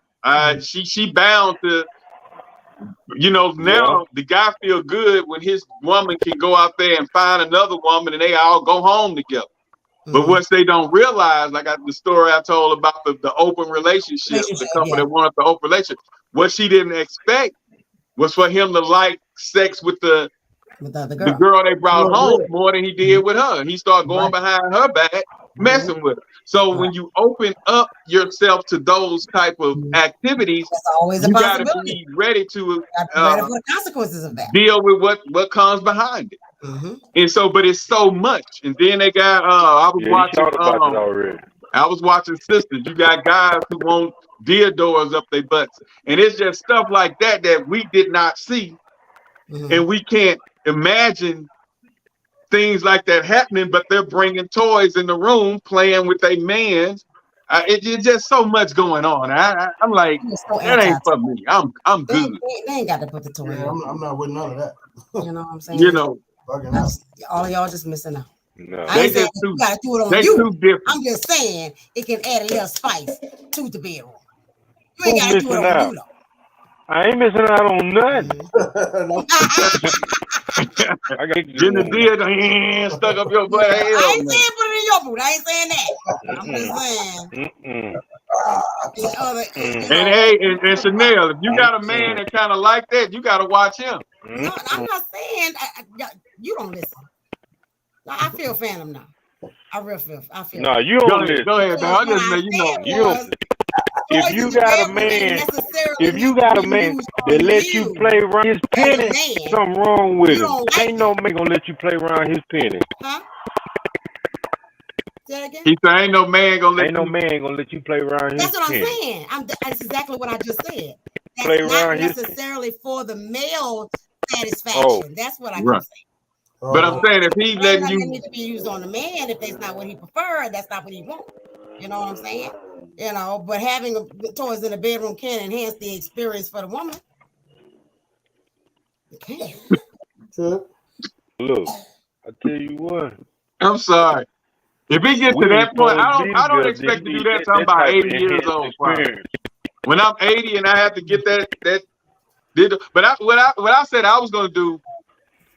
She bound to, you know, now the guy feel good when his woman can go out there and find another woman and they all go home together. But what they don't realize, like the story I told about the open relationship, the couple that wanted the open relationship, what she didn't expect was for him to like sex with the girl they brought home more than he did with her. He started going behind her back, messing with her. So when you open up yourself to those type of activities, you got to be ready to ready for the consequences of that. Deal with what comes behind it. And so, but it's so much. And then they got I was watching Sisters. You got guys who want dildos up their butts, and it's just stuff like that we did not see, and we can't imagine things like that happening. But they're bringing toys in the room, playing with their mans. It's just so much going on. I'm like, that ain't for me. I'm good. They ain't got to put the toy in. I'm not with none of that. You know what I'm saying? You know, all of y'all just missing out. No. I ain't saying you gotta do it on you. Too different. I'm just saying it can add a little spice to the bedroom. You ain't gotta do it on you though. I ain't missing out on nothing. I got in the beard stuck up your butt. I ain't saying put it in your boot. I ain't saying that. I'm just saying. And hey, and Chanel, if you got a man that kind of like that, you got to watch him. No, I'm not saying you don't listen. No, I feel Phantom now. I feel. No, you don't listen. Go ahead, man. I just know you know. If you got a man that let you play around his penny, something wrong with him. Ain't no man gonna let you play around his penny. Huh? Say that again? He said, "Ain't no man gonna let you play around his penny." That's what I'm saying. That's exactly what I just said. That's play not around necessarily for the male satisfaction. That's what I'm saying. But I'm saying if he letting you need to be used on the man, if that's not what he preferred, that's not what he wants. You know what I'm saying? You know, but having toys in the bedroom can enhance the experience for the woman. Okay. Look, I tell you what. I'm sorry. If he gets to that point, I don't expect to do that till I'm about 80 years old. When I'm 80 and I have to get that. But what I said I was going to do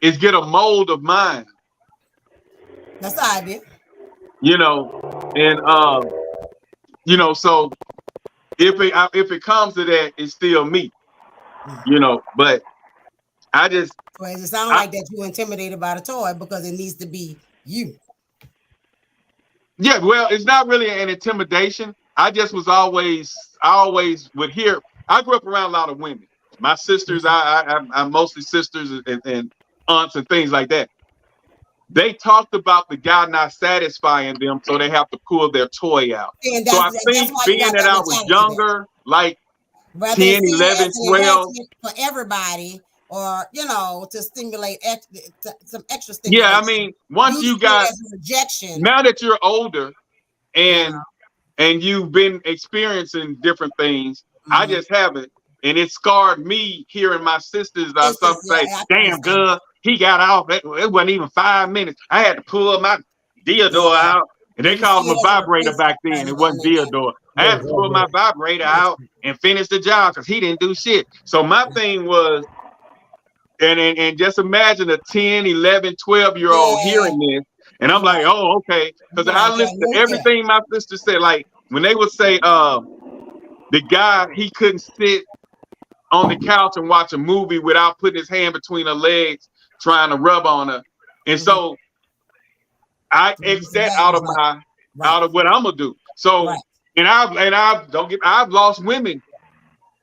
is get a mold of mine. That's the idea. You know, and you know, so if it comes to that, it's still me. You know, but I just. Well, it sounds like that you're intimidated by the toy because it needs to be you. Yeah, well, it's not really an intimidation. I always would hear. I grew up around a lot of women. My sisters, I'm mostly sisters and aunts and things like that. They talked about the guy not satisfying them, so they have to pull their toy out. So I think being that I was younger, like 10, 11, 12. For everybody, or, you know, to stimulate some extra stimulation. Yeah, I mean, once you got rejection. Now that you're older and you've been experiencing different things, I just haven't. And it scarred me hearing my sisters some say, damn, girl, he got off. It wasn't even 5 minutes. I had to pull my Deodore out. And they called him a vibrator back then. It wasn't Deodore. I had to pull my vibrator out and finish the job because he didn't do shit. So my thing was, and just imagine a 10, 11, 12-year-old hearing this. And I'm like, oh, okay. Because I listened to everything my sister said. Like, when they would say, the guy, he couldn't sit on the couch and watch a movie without putting his hand between her legs, trying to rub on her. And so I X that out of what I'm gonna do. So I've lost women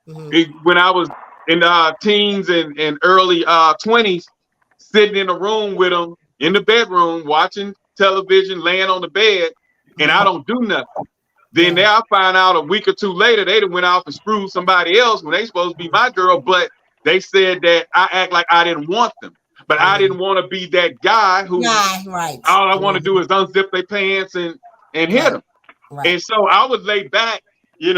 when I was in the teens and early 20s, sitting in a room with them in the bedroom, watching television, laying on the bed, and I don't do nothing. Then I find out a week or two later they went off and screwed somebody else when they supposed to be my girl, but they said that I act like I didn't want them. But I didn't want to be that guy who all I want to do is unzip their pants and hit them. And so I would lay back, and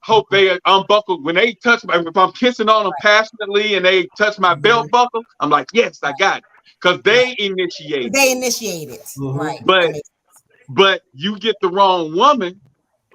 hope they unbuckle. When they touch my, if I'm kissing on them passionately and they touch my belt buckle, I'm like, yes, I got it. Because they initiated. They initiated. Right. But you get the wrong woman,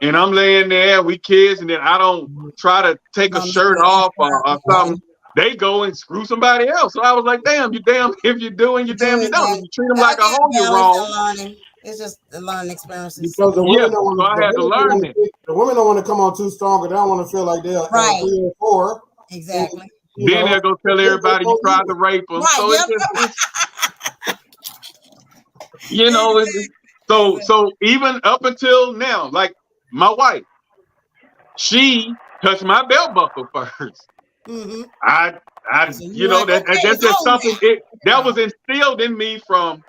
and I'm laying there, we kids, and then I don't try to take a shirt off or something. They go and screw somebody else. So I was like, damn, you damn if you do and you damn you don't. If you treat them like a hoe, you're wrong. It's just the learning experiences. Because the women don't want I had to learn it. The women don't want to come on too strong, they don't want to feel like they're 3 or 4. Exactly. And, then they'll go tell everybody you tried to rape them. So it's so even up until now, like my wife, she touched my belt buckle first. That's just something that was instilled in me from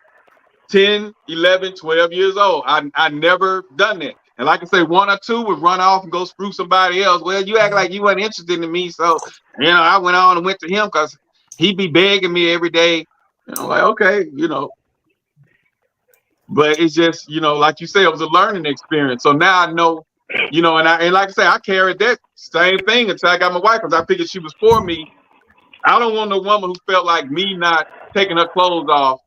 10, 11, 12 years old. I never done that. And like I say, 1 or 2 would run off and go screw somebody else. Well, you act like you weren't interested in me. So, I went on and went to him because he'd be begging me every day. And I'm like, okay, But it's just, like you say, it was a learning experience. So now I know, and like I say, I carried that same thing until I got my wife because I figured she was for me. I don't want no woman who felt like me not taking her clothes off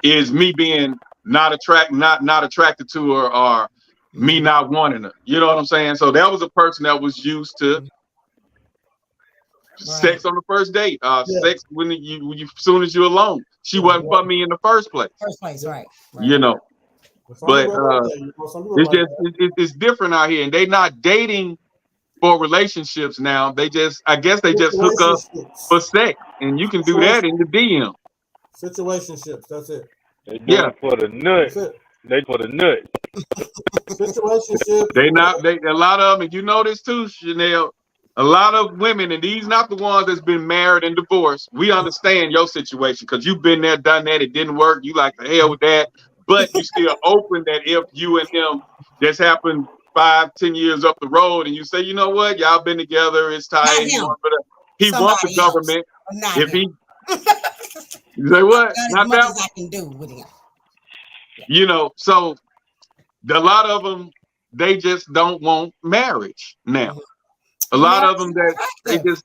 is me being not attracted to her or me not wanting her. You know what I'm saying? So that was a person that was used to sex on the first date, sex when you soon as you're alone. She wasn't for me in the first place. Right. But it's different out here, and they're not dating for relationships now. I guess they just hook up for sex, and you can do that in the DM. Situationships, that's it. They do it for the nut. They for the nut. Situationships. A lot of them, and you know this too, Chanel. A lot of women, and these not the ones that's been married and divorced. We understand your situation because you've been there, done that. It didn't work. You like the hell with that, but you still open that if you and him this happened 5, 10 years up the road, and you say, you know what, y'all been together, it's tight. He wants the government. If he, you say what? Not that much I can do with him. So a lot of them, they just don't want marriage now. A lot of them that they just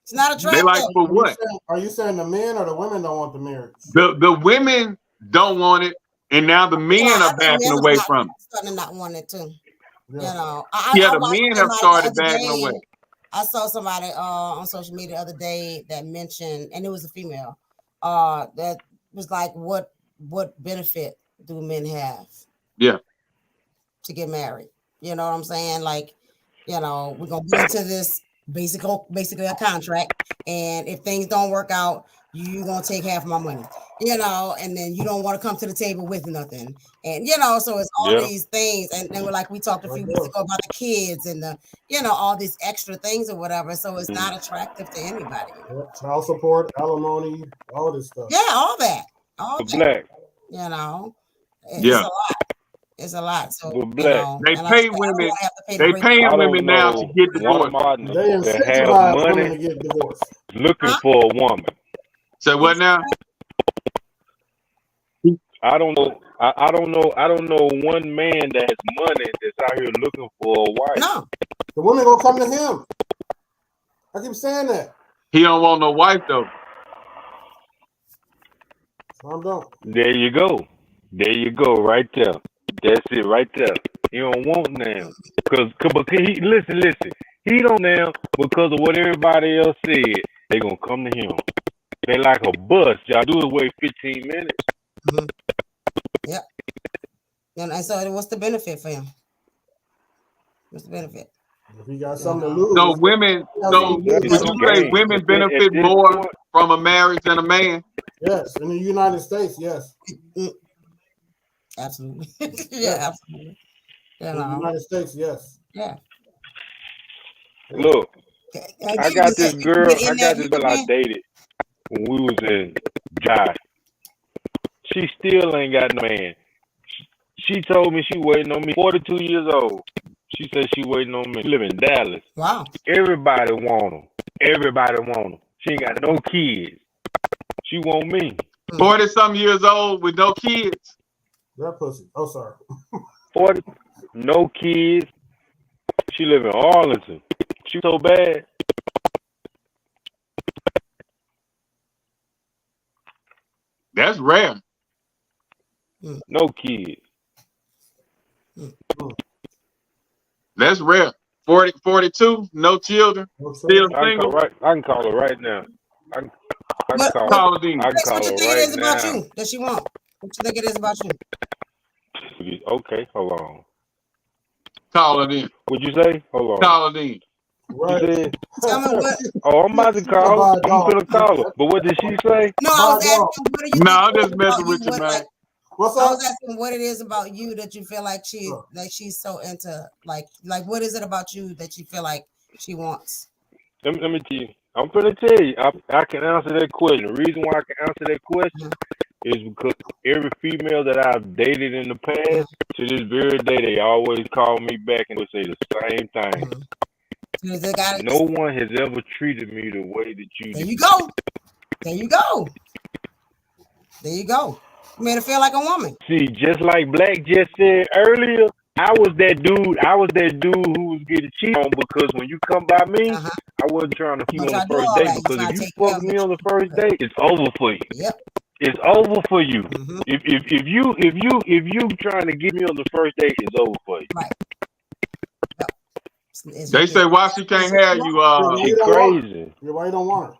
it's not attractive. They like for what? Are you saying the men or the women don't want the marriage? The women don't want it, and now the men are backing away from it. Starting to not want it too. Yeah. The men have started backing away. I saw somebody on social media the other day that mentioned, and it was a female, that was like, what benefit do men have? Yeah. To get married. You know what I'm saying? Like, we're gonna get into this basically a contract, and if things don't work out, you're gonna take half of my money, and then you don't want to come to the table with nothing, and so it's all these things, and then we talked a few weeks ago about the kids and the all these extra things or whatever, so it's not attractive to anybody. Child support, alimony, all this stuff. Yeah, all that. Black. It's a lot. It's a lot. So they pay women. They paying women now to get divorced. They incentivize women to get divorced. Looking for a woman. So what now? I don't know. I don't know one man that has money that's out here looking for a wife. No. The women gonna come to him. I keep saying that. He don't want no wife though. Some don't. There you go. There you go. Right there. That's it. Right there. He don't want now. Because he listen. He don't now because of what everybody else said. They gonna come to him. They like a bus. Y'all do it wait 15 minutes. Mm-hmm. Yep. And so what's the benefit for him? What's the benefit? If he got something to lose. So women, would you say women benefit more from a marriage than a man? Yes, in the United States, yes. Absolutely. Yeah, absolutely. In the United States, yes. Yeah. Look, I got this girl I dated when we was in Jai. She still ain't got no man. She told me she waiting on me. 42 years old. She said she waiting on me. She live in Dallas. Wow. Everybody want them. Everybody want them. She ain't got no kids. She want me. 40-some years old with no kids. That pussy. Oh, sorry. 40, no kids. She live in Arlington. She so bad. That's rare. No kids. That's rare. 42, no children, still single. I can call her right now. I can call her. What you think it is about you that she want? What you think it is about you? Okay, hold on. Call her then. What'd you say? Hold on. Call her then. Right. Tell me what. Oh, I'm about to call her. I'm gonna call her. But what did she say? No, I was asking, what do you think I'm just messing with you, man. Like, what's up? I was asking what it is about you that you feel like she's so into, like what is it about you that you feel like she wants? Let me tell you. I'm gonna tell you. I can answer that question. The reason why I can answer that question is because every female that I've dated in the past, to this very day, they always call me back and would say the same thing. No one has ever treated me the way that you did. There you go. There you go. There you go. You made her feel like a woman. See, just like Black just said earlier, I was that dude who was getting cheated on because when you come by me, I wasn't trying to keep on the first date because if you fuck me on the first date, it's over for you. Yep. It's over for you. If you trying to get me on the first date, it's over for you. Right. Yep. They say why she can't have you. She crazy. Why you don't want her?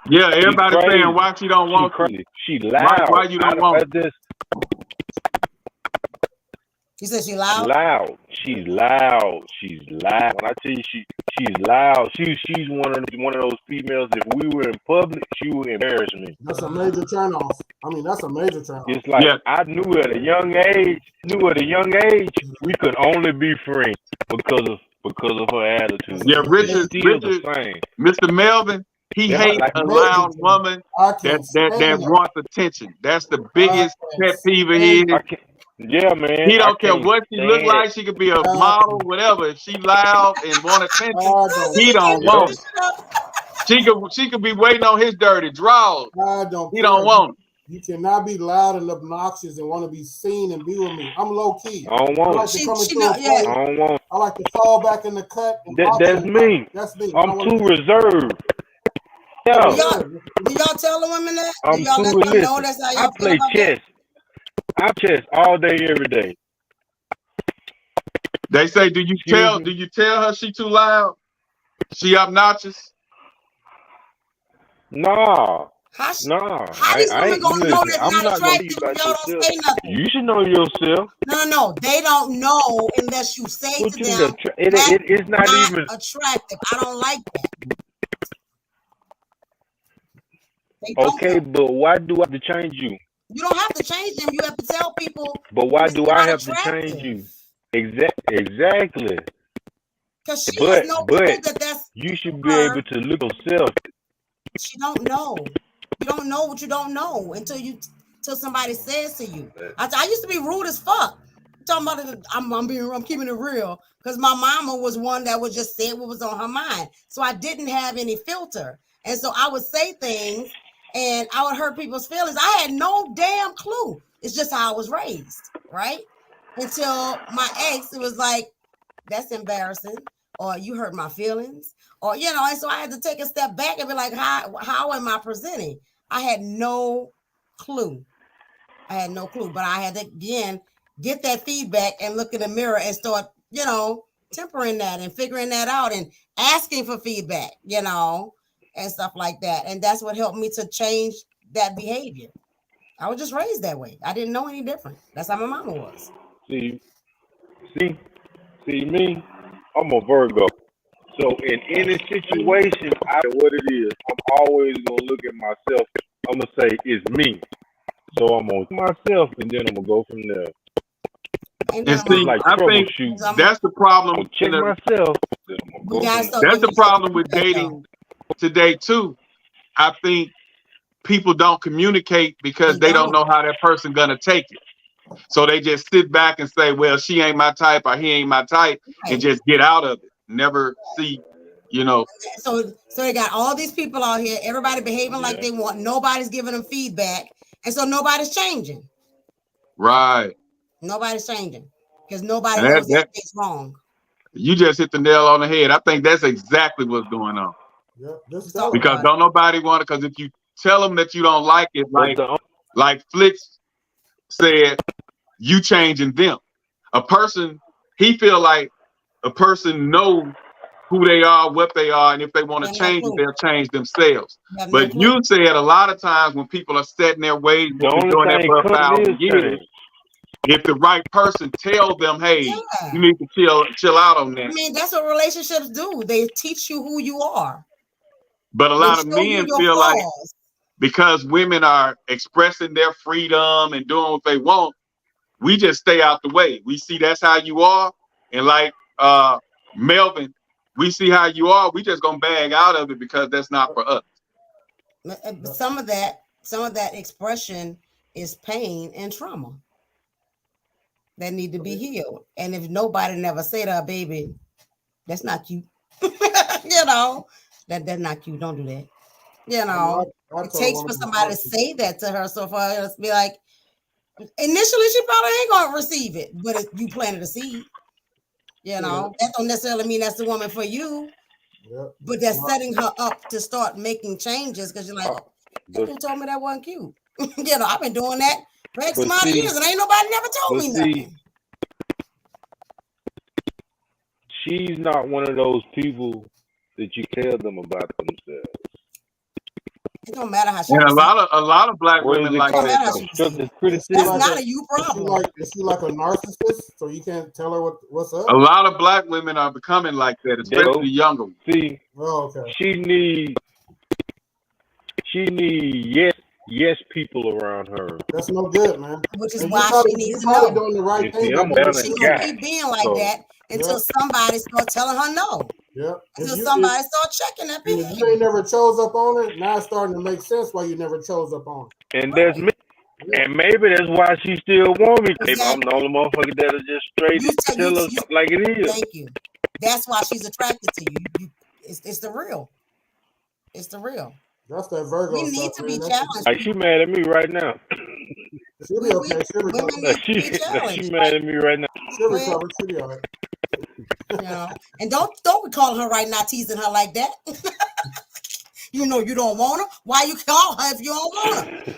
Yeah, everybody saying why she don't want you. She loud. Why you don't want this? You said she loud? Loud. She's loud. She's loud. When I tell you she's loud, she's one of those females. If we were in public, she would embarrass me. That's a major turn off. I mean, that's a major turn off. It's like I knew at a young age we could only be friends because of her attitude. Yeah, Richard, Mr. Melvin, he hates a loud woman that wants attention. That's the biggest pet peeve of his. Yeah, man. He don't care what she look like. She could be a model, whatever. If she loud and want attention, he don't want it. She could be waiting on his dirty drawers. He don't want it. You cannot be loud and obnoxious and want to be seen and be with me. I'm low key. I don't want it. I don't want it. I like to fall back in the cut. That's me. That's me. I'm too reserved. Do y'all tell the women that? I'm y'all too let them know that's how y'all I play chess. I chess all day, every day. They say, do you tell her she too loud? She obnoxious? Nah. How these women gonna know that's not attractive if y'all don't say nothing? You should know yourself. No. They don't know unless you say to them, it's not even attractive. I don't like that. Okay, but why do I have to change you? You don't have to change them. You have to tell people. But why do I have to change you? Exactly. Because she has no clue that's. You should be able to look yourself. She don't know. You don't know what you don't know until somebody says to you. I used to be rude as fuck. I'm talking about it. I'm keeping it real because my mama was one that would just say what was on her mind. So I didn't have any filter, and so I would say things. And I would hurt people's feelings. I had no damn clue. It's just how I was raised, right? Until my ex, it was like, that's embarrassing. Or you hurt my feelings. Or, and so I had to take a step back and be like, how am I presenting? I had no clue. I had no clue, but I had to again get that feedback and look in the mirror and start, tempering that and figuring that out and asking for feedback, and stuff like that. And that's what helped me to change that behavior. I was just raised that way. I didn't know any different. That's how my mama was. See me, I'm a Virgo. So in any situation, I know what it is, I'm always gonna look at myself. I'm gonna say it's me. So I'm gonna myself, and then I'm gonna go from there. And see, like I think that's the problem. Check myself. That's the problem with dating today too. I think people don't communicate because they don't know how that person gonna take it. So they just sit back and say, well, she ain't my type or he ain't my type, and just get out of it. Never see, So they got all these people out here, everybody behaving like they want. Nobody's giving them feedback. And so nobody's changing. Right. Nobody's changing because nobody knows that it's wrong. You just hit the nail on the head. I think that's exactly what's going on. Yeah, because don't nobody want it. Because if you tell them that you don't like it, like Flicks said, you changing them. A person, he feel like a person know who they are, what they are, and if they want to change it, they'll change themselves. But you said a lot of times when people are set in their ways, doing that for 1,000 years, if the right person tells them, hey, you need to chill out on that. I mean, that's what relationships do. They teach you who you are. But a lot of men feel like because women are expressing their freedom and doing what they want, we just stay out the way. We see that's how you are. And like Melvin, we see how you are. We just gonna bag out of it because that's not for us. Some of that expression is pain and trauma that need to be healed. And if nobody never say to her, baby, that's not you. That's not you. Don't do that. It takes for somebody to say that to her. So for her to be like, initially she probably ain't gonna receive it, but if you planted a seed. That don't necessarily mean that's the woman for you, but that's setting her up to start making changes because you're like, you told me that wasn't cute. I've been doing that for X amount of years and ain't nobody never told me nothing. She's not one of those people that you tell them about themselves. It don't matter how she. And a lot of black women like that. That's not a you problem. Is she like a narcissist? So you can't tell her what's up. A lot of black women are becoming like that, especially the younger ones. See, she need yes people around her. That's no good, man. Which is why she needs to know. Doing the right thing. She gonna keep being like that until somebody starts telling her no. Yeah. Until somebody starts checking that behavior. If you ain't never chose up on it, now it's starting to make sense why you never chose up on it. And that's me. And maybe that's why she still want me. Maybe I'm the only motherfucker that'll just straight tell us like it is. Thank you. That's why she's attracted to you. It's the real. It's the real. That's that Virgo. We need to be challenged. Like she mad at me right now. She'll be okay. She'll recover. She mad at me right now. She'll recover. She'll be all right. And don't be calling her right now, teasing her like that. You don't want her. Why you call her if you don't want her?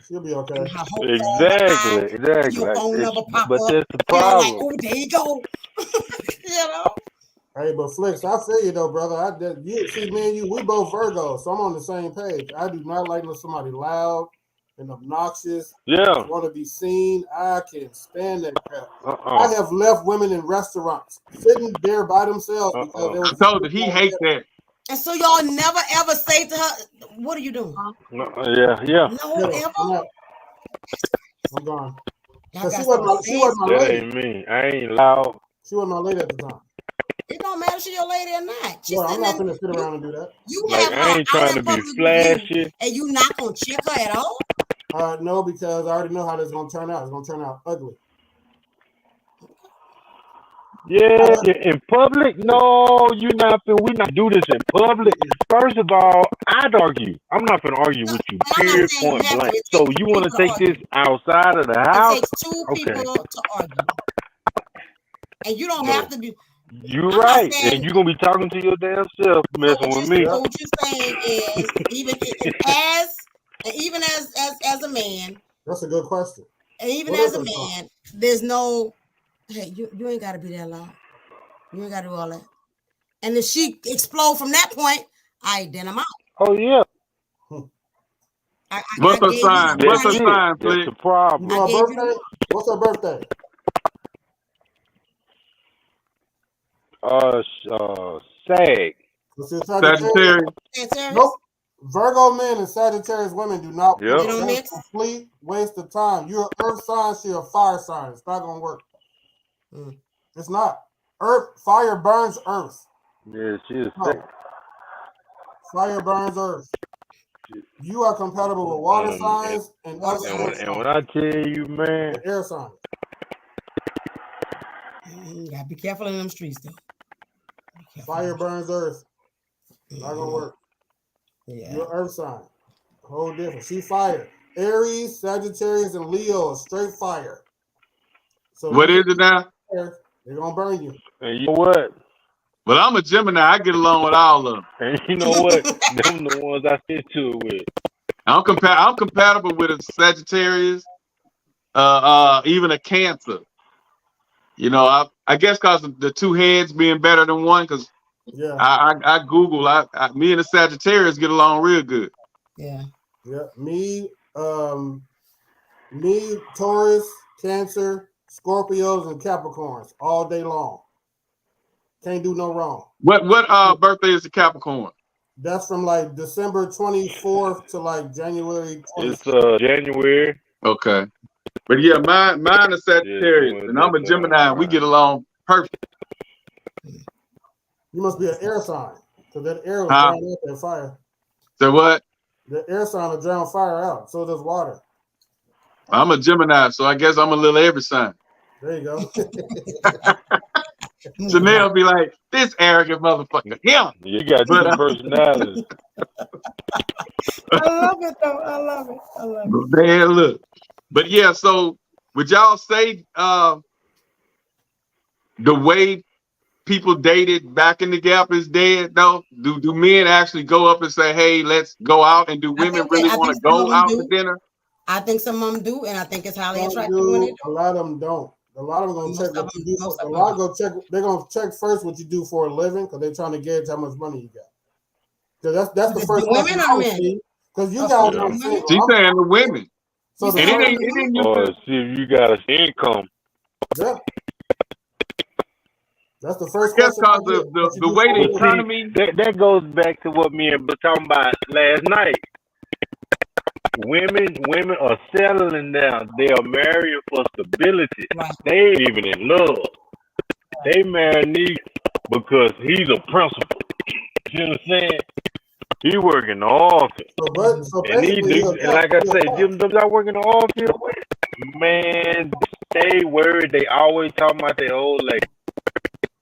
She'll be okay. Exactly. Your phone number pop but up. that's the problem. Like, oh, there you go. Hey, but Flicks, I feel you though, brother. You see, me and you, we both Virgos, so I'm on the same page. I do not like somebody loud and obnoxious. Yeah. Want to be seen. I can't stand that crap. I have left women in restaurants sitting there by themselves because they were. I told her he hates that. And so y'all never ever say to her, "What are you doing?" Yeah. No, ever. I'm gone. She wasn't my lady. That ain't me. I ain't loud. She wasn't my lady at the time. It don't matter if she's your lady or not. Well, I'm not gonna sit around and do that. I ain't trying to be flashy. And you not gonna check her at all? No, because I already know how this is gonna turn out. It's gonna turn out ugly. Yeah, in public, no, we not do this in public. First of all, I'd argue. I'm not gonna argue with you, period, point blank. So you want to take this outside of the house? It takes two people to argue. And you don't have to be. You're right, and you're gonna be talking to your damn self, messing with me. What you're saying is, even man, That's a good question. and even as a man, there's no, hey, you ain't got to be that loud. You ain't got to do all that. And if she explode from that point, then I'm out. Oh yeah. What's her sign? What's her sign, please? That's the problem. What's her birthday? Sag. Sagittarius. Nope. Virgo men and Sagittarius women do not. Yep. They don't mix. Complete waste of time. You're an earth sign, she a fire sign. It's not gonna work. It's not. Fire burns earth. Yeah, she is No. Fire burns earth. You are compatible with water signs and other signs. And when I tell you, man, the air signs. You gotta be careful in them streets, though. Fire burns earth. Not gonna work. Yeah. Your earth sign. Whole different. She fire. Aries, Sagittarius, and Leo are straight fire. So What is it now? They're gonna burn you. and you know what? But I'm a Gemini. I get along with all of them. And you know what? Them the ones I sit to it with. I'm compatible with a Sagittarius, even a Cancer. You know, I guess because of the two heads being better than one. Because I Google. Me and the Sagittarius get along real good. Yeah. Yeah. Me, Taurus, Cancer, Scorpios, and Capricorns all day long. Can't do no wrong. What birthday is the Capricorn? That's from like December 24th to like January 20th. It's January. Okay. But yeah, mine is Sagittarius, and I'm a Gemini. We get along perfect. You must be an air sign, because that air will drown out that fire. So what? The air sign will drown fire out. So does water. I'm a Gemini, so I guess I'm a little every sign. There you go. Chanel be like, this arrogant motherfucker. Him. You got two personalities. I love it though. I love it. Man, look. But yeah, so would y'all say the way people dated back in the Gap is dead though? Do men actually go up and say, hey, let's go out, and do women really want to go out to dinner? I think some of them do, and I think it's highly attractive when they do. A lot of them don't. A lot of them gonna check what you do. A lot go check. They're gonna check first what you do for a living, because they're trying to gauge how much money you got. So that's the first women or men? Because you got. She's saying the women. So and it ain't or see if you got an income. Yeah. That's the first question. Because the way the economy that goes back to what me and was talking about last night. Women are settling down. They are marrying for stability. Right. They ain't even in love. They marry me because he's a principal. You know what I'm saying? He work in the office. And like I say, them I work in the office. Man, they worried. They always talking about their old lady.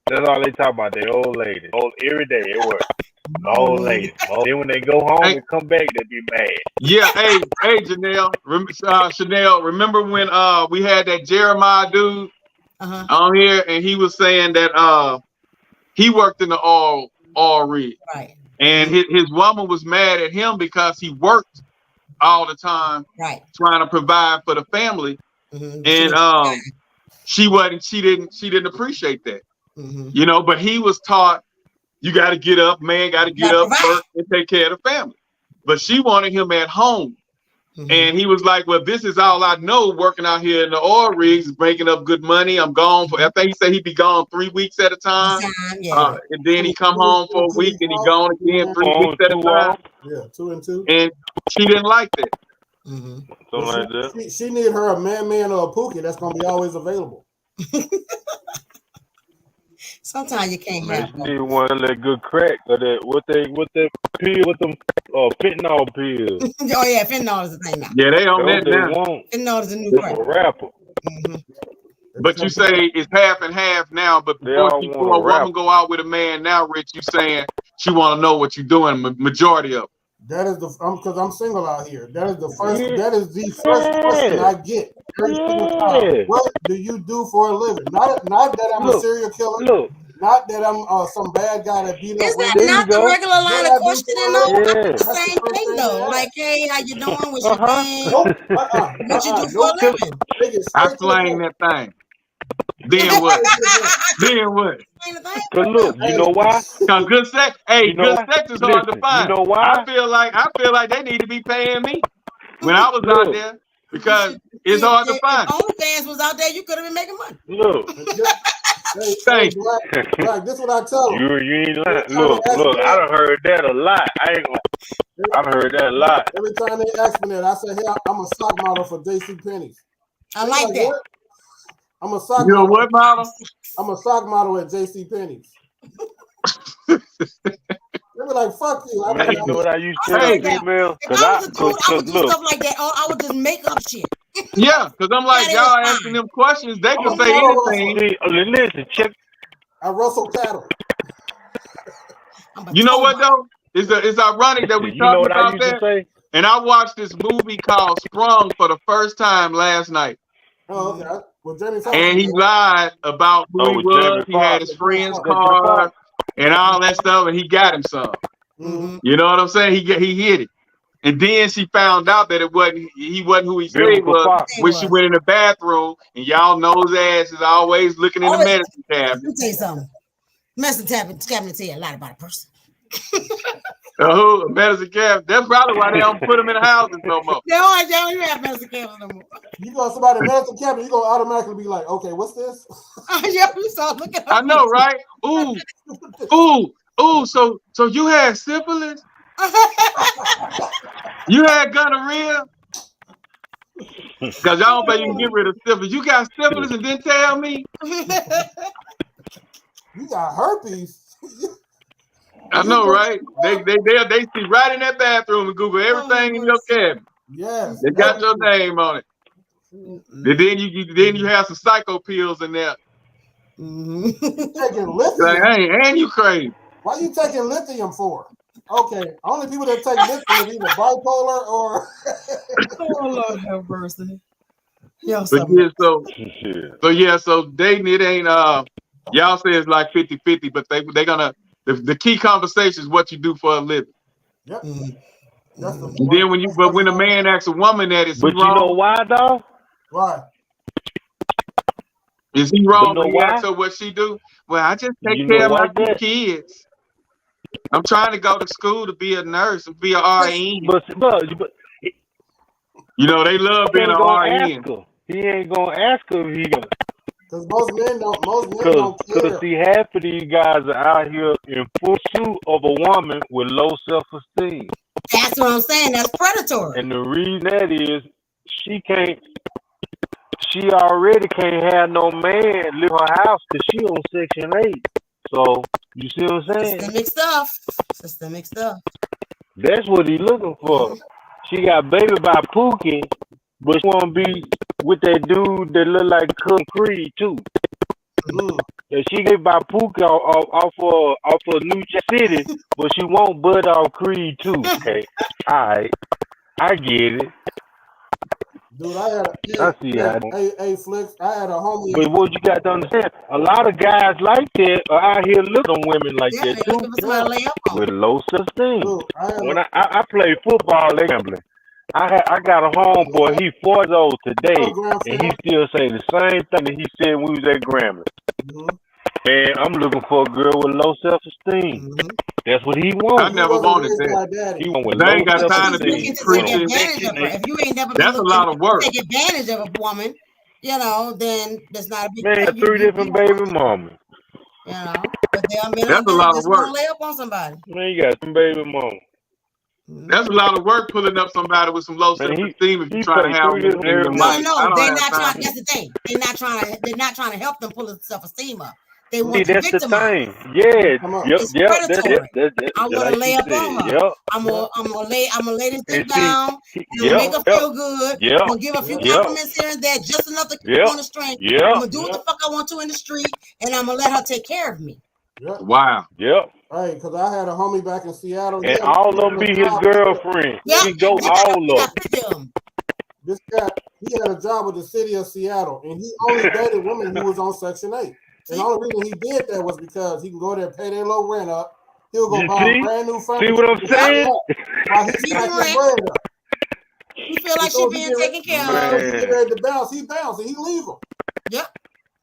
That's all they talk about. Their old lady. Every day at work. Old lady. Then when they go home and come back, they be mad. Yeah, hey, Chanel. Remember when we had that Jeremiah dude on here, and he was saying that he worked in the oil rig, right? And his woman was mad at him because he worked all the time, right, trying to provide for the family, and she didn't appreciate that, you know. But he was taught, you got to get up, man, got to get up, work, and take care of the family. But she wanted him at home. And he was like, well, this is all I know, working out here in the oil rigs, making up good money. I'm gone for, I think he said he'd be gone 3 weeks at a time. And then he come home for a week and he gone again 3 weeks at a time. Yeah, 2 and 2. And she didn't like that. Like that. She need her a man or a Pookie that's going to be always available. Sometimes you can't have. You need one of that good crack or that what that pill with them fentanyl pills. Oh yeah, fentanyl is the thing now. Yeah, they on that now. Fentanyl is a new crack. Rapper. But you say it's half and half now. But before a woman go out with a man now, Rich, you saying she want to know what you're doing. Majority of it. That is because I'm single out here. That is the first. That is the first question I get every single time. What do you do for a living? Not that I'm a serial killer. Look, Not that I'm some bad guy that beat up Is that women. not the regular line of questioning though? Yeah. I do the That's same the first thing thing though. they ask. Like, hey, how you doing? What's your thing? Nope. What you do for a Nope. living? They get I straight to the slang point. that thing. Then what? Then what? Cause look, you know why? Cause good sex, hey, You know good why? sex is hard to Listen, find. you know why? I feel like they need to be paying me when I was out there because it's hard to find. If OnlyFans was out there, you could have been making money. Look, Hey, Black, this is what I tell them. you ain't lying. Look, I done heard that a lot. I've heard that a lot. Every time they ask me that, I say, hey, I'm a sock model for JC Penney's. I like that. What? I'm a sock You know model. what model? I'm a sock model at JC Penney's. They be like, fuck you. Man, you know what I used to tell Hey, females? If I was a dude, I would do look, stuff like that. Or I would just make up shit. Yeah, because I'm like, y'all asking them questions, they can say anything. Listen, check. I rustle cattle. You know what though? It's ironic that we You know talking what I about used to that. say? And I watched this movie called Sprung for the first time last night. Oh, okay. Well, Jamie Foxx. And he lied about who he was. He had his friend's card and all that stuff, and he got him some. Mm-hmm. You know what I'm saying? He hit it. And then she found out that he wasn't who he said he was when she went in the bathroom, and y'all know his ass is always looking in the medicine cabinet. Let me tell you something. Medicine cabinet tell you a lot about a person. A medicine cabinet. That's probably why they don't put them in the houses no more. They don't even have medicine cabinet no more. You go to somebody medicine cabinet, you gonna automatically be like, okay, what's this? Yeah, you start looking. I know, right? Ooh. So you had syphilis? You had gonorrhea? Because y'all don't think you can get rid of syphilis. You got syphilis and then tell me? You got herpes. I know, right? They see right in that bathroom and Google everything in your cabinet. Yes. They got your name on it. And then you have some psycho pills in there. You taking lithium? Like, hey, and you crazy. Why you taking lithium for? Okay, only people that take lithium are either bipolar or. Oh Lord have mercy. So dating it ain't y'all say it's like 50-50, but they gonna the key conversation is what you do for a living. Yep. And then when a man asks a woman that, is he wrong? But you know why though? Why? Is he wrong when he asks her what she do? Well, I just take care of my 2 kids. I'm trying to go to school to be a nurse and be an RN. But you know they love being an RN. He ain't gonna ask her if he gonna. Because most men don't care. Because see, half of these guys are out here in pursuit of a woman with low self-esteem. That's what I'm saying. That's predatory. And the reason that is she already can't have no man live in her house because she on Section 8. So you see what I'm saying? Systemic stuff. That's what he looking for. She got baby by Pookie, but she wanna be with that dude that look like Cousin Creed too. And she get by Pookie off of New Jack City, but she won't bud off Creed too. Okay, all right, I get it. Dude, I see how. Hey, Flicks, I had a homie. But what you got to understand, a lot of guys like that are out here looking at women like that too, with low self-esteem. When I play football, they gambling. I got a homeboy. He 4 years old today, and he still say the same thing that he said when we was at Grambling. Man, I'm looking for a girl with low self-esteem. That's what he wants. I never wanted that. He want with they ain't low got time to be preaching. If you ain't never that's a lot of work. Take advantage of a woman, then that's not a big man. 3 different baby mamas. But that's a lot of work. Lay up on somebody. Man, you got some baby mamas. That's a lot of work pulling up somebody with some low self-esteem if you try to have them in your life. No, they're not trying. That's the thing. They're not trying to help them pull their self-esteem up. They want that's to the thing. Yeah. I'm gonna lay up on her. I'm gonna lay this thing down. Make her feel good. I'm gonna give a few compliments here and there, just enough to keep on the string. I'm gonna do what the fuck I want to in the street, and I'm gonna let her take care of me. Wow. Hey, because I had a homie back in Seattle. And all of them be his girlfriend. He go all of them. This guy, he had a job with the city of Seattle, and he only dated women who was on Section 8. And the only reason he did that was because he can go there and pay their low rent up. He'll go buy a brand new furniture. See what I'm saying? While he's stacking his bread up. You feel like she being taken care of. He get ready to bounce, he bounce, and he leave him. Yep.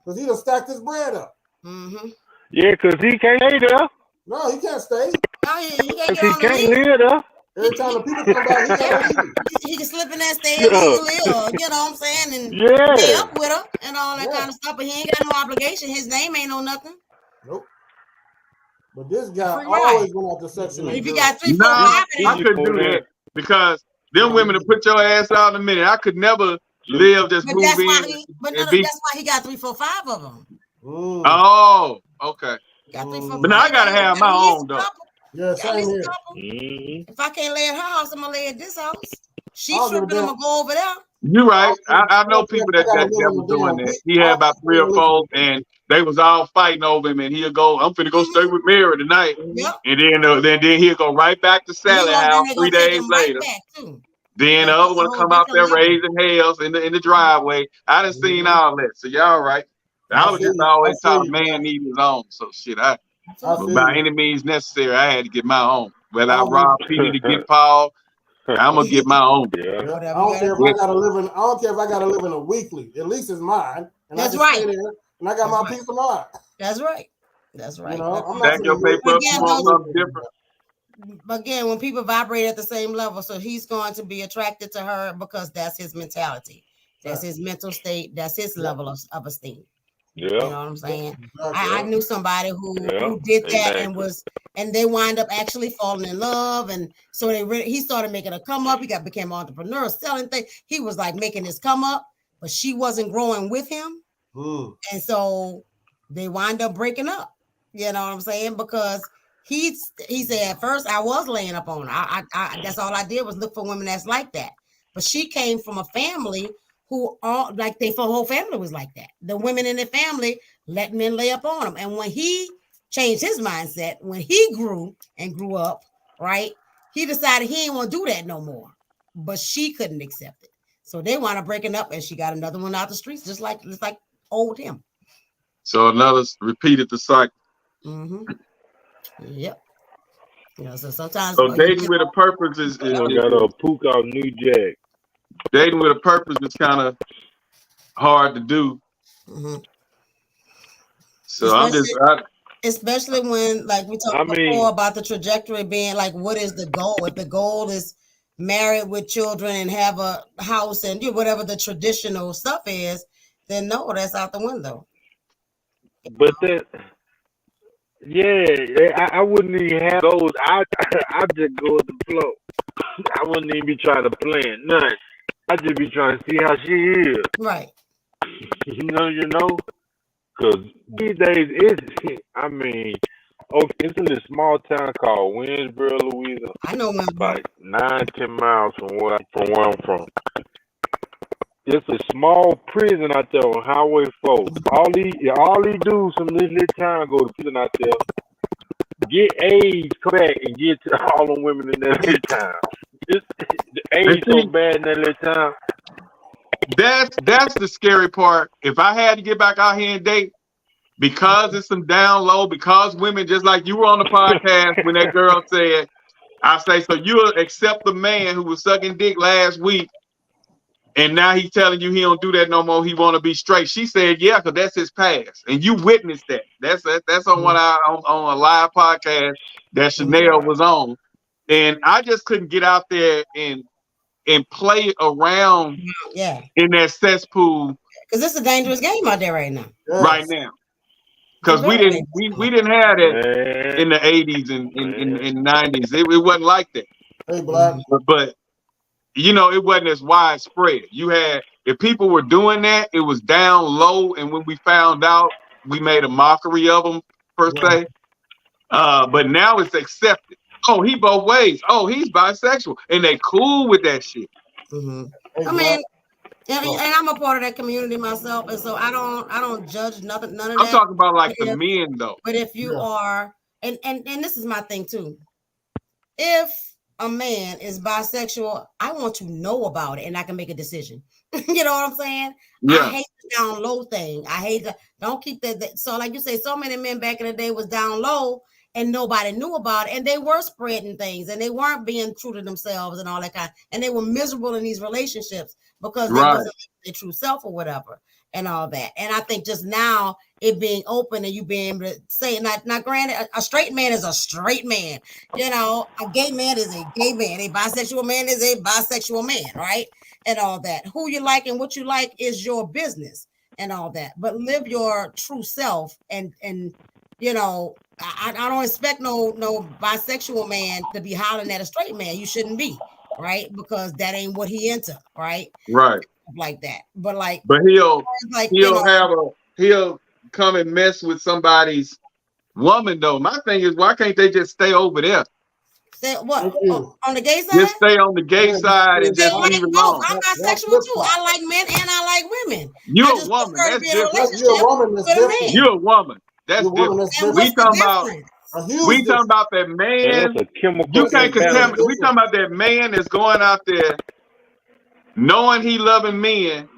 Because he done stacked his bread up. Mm-hmm. Yeah, because he can't stay there. No, he can't stay. No, he can't He get on the can't leave. live there. Every time the people come by, he gotta leave. He can slip in that stage easily, or you know what I'm saying, and Yeah. stay up with her and all that kind of stuff. But he ain't got no obligation. His name ain't on nothing. Nope. But this guy Free always went out to section. But if you got 3, 4, Nah, 5, I couldn't do that because them women to put your ass out in a minute. I could never live just but move that's in. why he. But no, and be, that's why he got 3, 4, 5 of them. oh, okay. Got 3, 4, 5. But now I gotta have my own though. Yeah, same here. If I can't lay at her house, I'm gonna lay at this house. She I don't give a tripping, I'm gonna go over there. You're right. I know people that was doing that. He had about 3 or 4, and they was all fighting over him. And he'll go, "I'm finna go stay with Mary tonight." Yep. And then he'll go right back to Sally house 3 days later. Then the other one come out there raising hells in the driveway. I done seen all that. So y'all right. I was just always taught a man need his own. So shit, by any means necessary, I had to get my own. Whether I rob Petey to get Paul, I'm gonna get my own. I don't care if I gotta live in. I don't care if I gotta live in a weekly. At least it's mine. And That's I can stay there, and I got my peace of mind. That's right. That's right. You know, I'm Stack not your paper up, you want something different. But again, when people vibrate at the same level, so he's going to be attracted to her because that's his mentality, that's his mental state, that's his level of esteem. Yeah. You know what I'm saying? I knew somebody who did that and they wind up actually falling in love, and so he started making a come up. He became an entrepreneur, selling things. He was like making his come up, but she wasn't growing with him, and so they wind up breaking up. You know what I'm saying? Because he said at first I was laying up on her. I that's all I did was look for women that's like that. But she came from a family who all like their whole family was like that. The women in their family let men lay up on them. And when he changed his mindset, when he grew up, right, he decided he didn't want to do that no more. But she couldn't accept it. So they wound up breaking up, and she got another one out the streets, just like old him. So another repeated the cycle. Mm-hmm. Yep. You know, so sometimes dating with a purpose is got a pook out New Jack. Dating with a purpose is kind of hard to do. Mm-hmm. So especially when, like we talked before about the trajectory being like, what is the goal? If the goal is married with children and have a house and do whatever the traditional stuff is, then no, that's out the window. But that, I wouldn't even have those. I just go with the flow. I wouldn't even be trying to plan nothing. I just be trying to see how she is. Right. You know, because these days it's in this small town called Winsboro, Louisiana. I know Winsboro. Like 9-10 miles from where I'm from. It's a small prison out there on Highway 4. All these dudes from this little town go to prison out there, get AIDS, come back and get to all the women in that little town. The AIDS so bad in that little town. That's the scary part. If I had to get back out here and date, because it's some down low, because women, just like you were on the podcast when that girl said, I say, so you'll accept the man who was sucking dick last week, and now he's telling you he don't do that no more. He want to be straight. She said, yeah, because that's his past, and you witnessed that. That's on on a live podcast that Chanel was on, and I just couldn't get out there and play around in that cesspool, because it's a dangerous game out there right now. Right now, because we didn't have that in the 80s and in 90s. It wasn't like that. Hey, Black. But you know, it wasn't as widespread. You had, if people were doing that, it was down low, and when we found out, we made a mockery of them per se. But now it's accepted. Oh, he both ways. Oh, he's bisexual, and they cool with that shit. Mm-hmm. I mean, and I'm a part of that community myself, and so I don't judge none of that. I'm talking about like the men though. But if you are, and this is my thing too. If a man is bisexual, I want to know about it and I can make a decision. You know what I'm saying? Yeah. I hate the down low thing. I hate the don't keep that. So, like you say, so many men back in the day was down low and nobody knew about it, and they were spreading things and they weren't being true to themselves and all that kind. And they were miserable in these relationships because they wasn't their true self or whatever and all that. And I think just now it being open and you being able to say, not granted, a straight man is a straight man. You know, a gay man is a gay man. A bisexual man is a bisexual man, right? And all that. Who you like and what you like is your business and all that. But live your true self and you know, I don't expect no bisexual man to be hollering at a straight man. You shouldn't be, right? Because that ain't what he into, right? Right. Like that. But like, but he'll come and mess with somebody's woman though. My thing is, why can't they just stay over there? Say what on the gay side? Just stay on the gay side and just leave it alone. I'm bisexual too. I like men and I like women. You're a woman. That's different. You're a woman. That's different. You're a woman. That's different. We talking about that man. You can't contaminate. We talking about that man that's going out there knowing he loving men,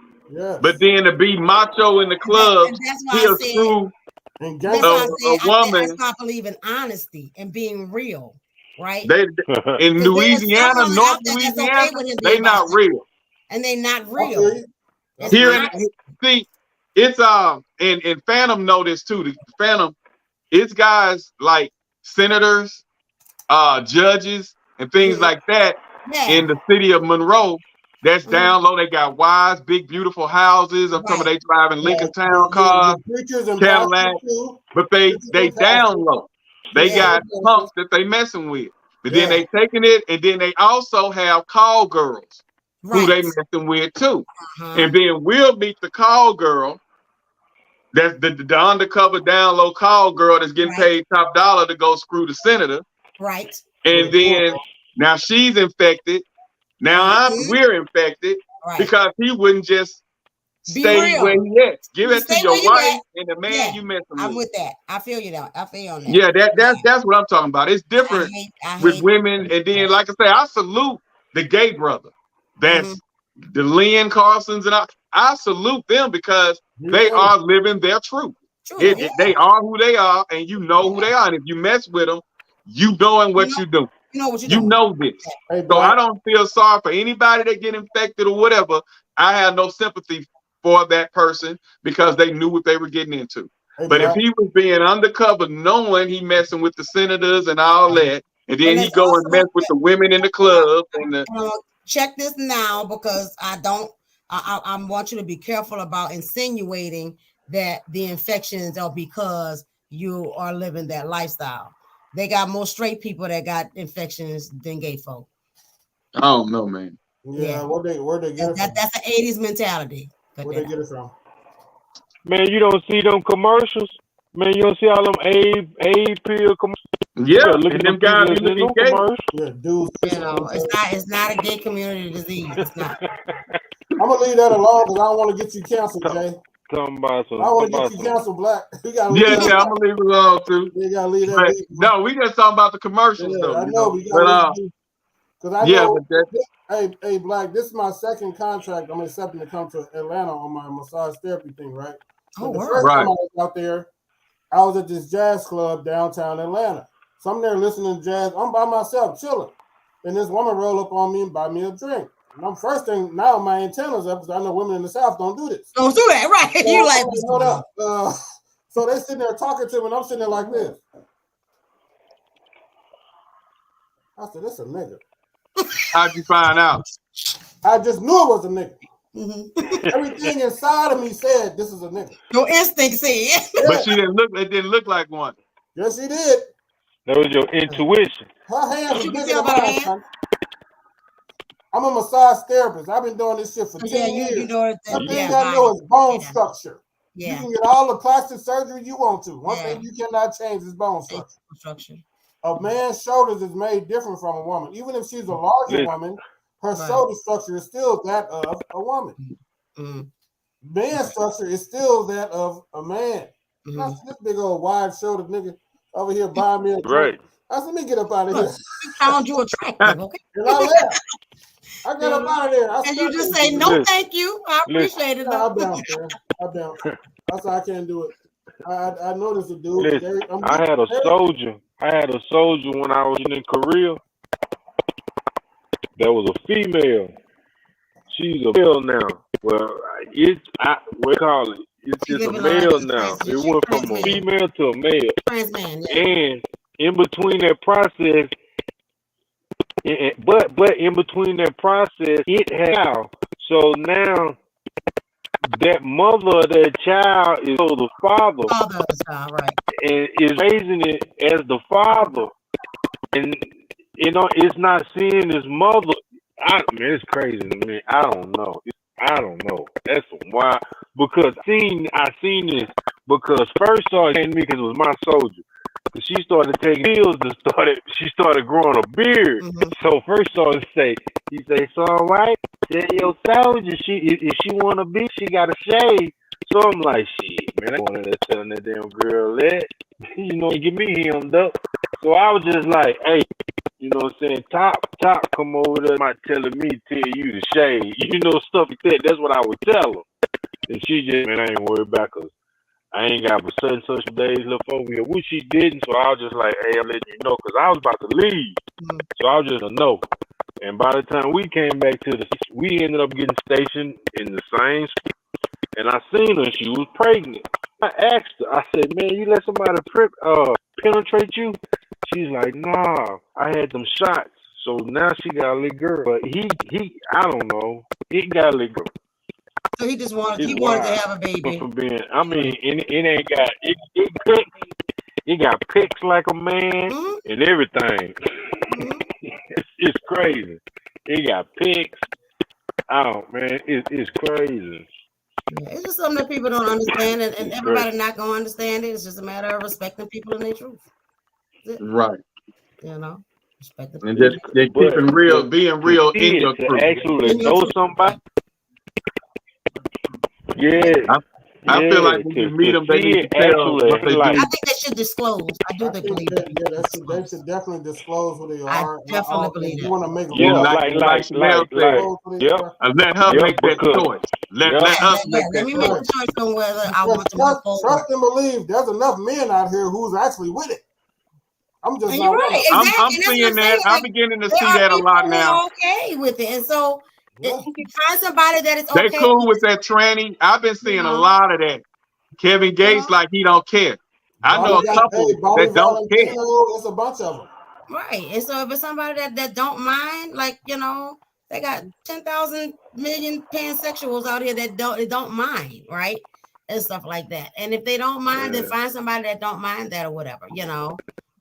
but then to be macho in the club, he'll screw a woman. That's not believing honesty and being real, right? They in Louisiana, North Louisiana, they not real. And they not real. Here, see, it's and Phantom know this too. The Phantom, it's guys like senators, judges, and things like that in the city of Monroe. That's down low. They got wives, big, beautiful houses. I'm talking about they driving Lincoln Town cars, Cadillac, but they down low. They got punks that they messing with. But then they taking it, and then they also have call girls who they messing with too. And then we'll meet the call girl. That's the undercover down low call girl that's getting paid top dollar to go screw the senator. Right. And then now she's infected. Now we're infected because he wouldn't just stay where he at. Give it to your wife and the man you messing with. I'm with that. I feel you now. I feel you on that. Yeah, that's what I'm talking about. It's different with women. And then, like I say, I salute the gay brother. That's the Lynn Carsons, and I salute them because they are living their truth. They are who they are, and you know who they are. And if you mess with them, you knowing what you do. You know this. So I don't feel sorry for anybody that get infected or whatever. I have no sympathy for that person because they knew what they were getting into. But if he was being undercover, knowing he messing with the senators and all that, and then he go and mess with the women in the club and check this now, because I want you to be careful about insinuating that the infections are because you are living that lifestyle. They got more straight people that got infections than gay folk. I don't know, man. Yeah, where they get it from? That's an 80s mentality. Where they get it from? Man, you don't see them commercials. Man, you don't see all them A pill commercials. Yeah, look at them guys looking gay. Yeah, dudes. You know, it's not a gay community disease. It's not. I'm gonna leave that alone because I don't want to get you canceled, Jay. I want to get you canceled, Black. I'm gonna leave it alone too. You gotta leave that. No, we just talking about the commercials though. I know. Because I know. Hey, Black. This is my second contract. I'm accepting to come to Atlanta on my massage therapy thing, right? The first time I was out there, I was at this jazz club downtown Atlanta. So I'm there listening to jazz. I'm by myself, chilling, and this woman roll up on me and buy me a drink. And I'm first thing now, my antennas up because I know women in the South don't do this. Don't do that, right? So You like hold up. So they sitting there talking to me, and I'm sitting there like this. I said, "This a nigga." How'd you find out? I just knew it was a nigga. Everything inside of me said this is a nigga. Your instinct said. But she didn't look. It didn't look like one. Yes, she did. That was your intuition. Her hands are bigger than mine. I'm a massage therapist. I've been doing this shit for 10 years. The thing I know is bone structure. You can get all the plastic surgery you want to. One thing you cannot change is bone structure. A man's shoulders is made different from a woman. Even if she's a larger woman, her shoulder structure is still that of a woman. Man's structure is still that of a man. This big old wide shouldered nigga over here buying me a drink. I said, let me get up out of here. Found you attractive, okay? And I left. I got up out of there. And you just say, no, thank you. I appreciate it. I bounced, man. I bounced. I said, I can't do it. I noticed a dude. Listen, I had a soldier when I was in Korea. There was a female. She's a male now. Well, we call it. It's just a male now. It went from a female to a male. Trans man, yeah. And in between that process, but in between that process, it had. So now that mother of that child is the father. Father of the child, right. And is raising it as the father. And it's not seeing his mother. Man, it's crazy to me. I don't know. That's why. Because I seen this because first saw it came to me because it was my soldier. Because she started taking pills and she started growing a beard. Mm-hmm. So first saw it he say, so all right, tell your soldier if she wanna be, she gotta shave. So I'm like, shit, man, I wanted to tell that damn girl that. Get me hemmed up. So I was just like, hey, you know what I'm saying? Top, come over there, might telling me, tell you to shave. Stuff like that. That's what I would tell her. And she just, man, I ain't worried about because I ain't got but such days left over here. Which she didn't, so I was just like, hey, I'm letting you know because I was about to leave. Mm-hmm. So I was just a no. And by the time we came back we ended up getting stationed in the same spot. And I seen her, she was pregnant. I asked her, I said, man, you let somebody penetrate you? She's like, nah, I had them shots. So now she got a little girl. But he I don't know. He got a little girl. So he just wanted to have a baby. It ain't got it got pics like a man mm-hmm. and everything. Mm-hmm. it's crazy. It got pics. Oh man, it's crazy. Yeah, it's just something that people don't understand, and everybody not gonna understand it. It's just a matter of respecting people and their truth. Right. Respecting and just keeping real, being real in your truth. Actually, know somebody. Yeah. I feel like when you meet them, they need to tell what they do. I think they should disclose. I do believe that. Yeah, they should definitely disclose who they are. I definitely believe that. You want to make like Chanel said. Let her make that choice. Let us make that choice. Let me make the choice on whether I want to move forward. Trust and believe. There's enough men out here who's actually with it. I'm just not right. Exactly. I'm seeing that. I'm beginning to see that a lot now. Okay with it, and so. If you find somebody that is okay. They cool with that tranny. I've been seeing a lot of that. Kevin Gates like he don't care. I know a couple that don't care. There's a bunch of them. Right. And so if it's somebody that don't mind, like they got 10,000 million pansexuals out here that don't mind, right? And stuff like that. And if they don't mind, then find somebody that don't mind that or whatever,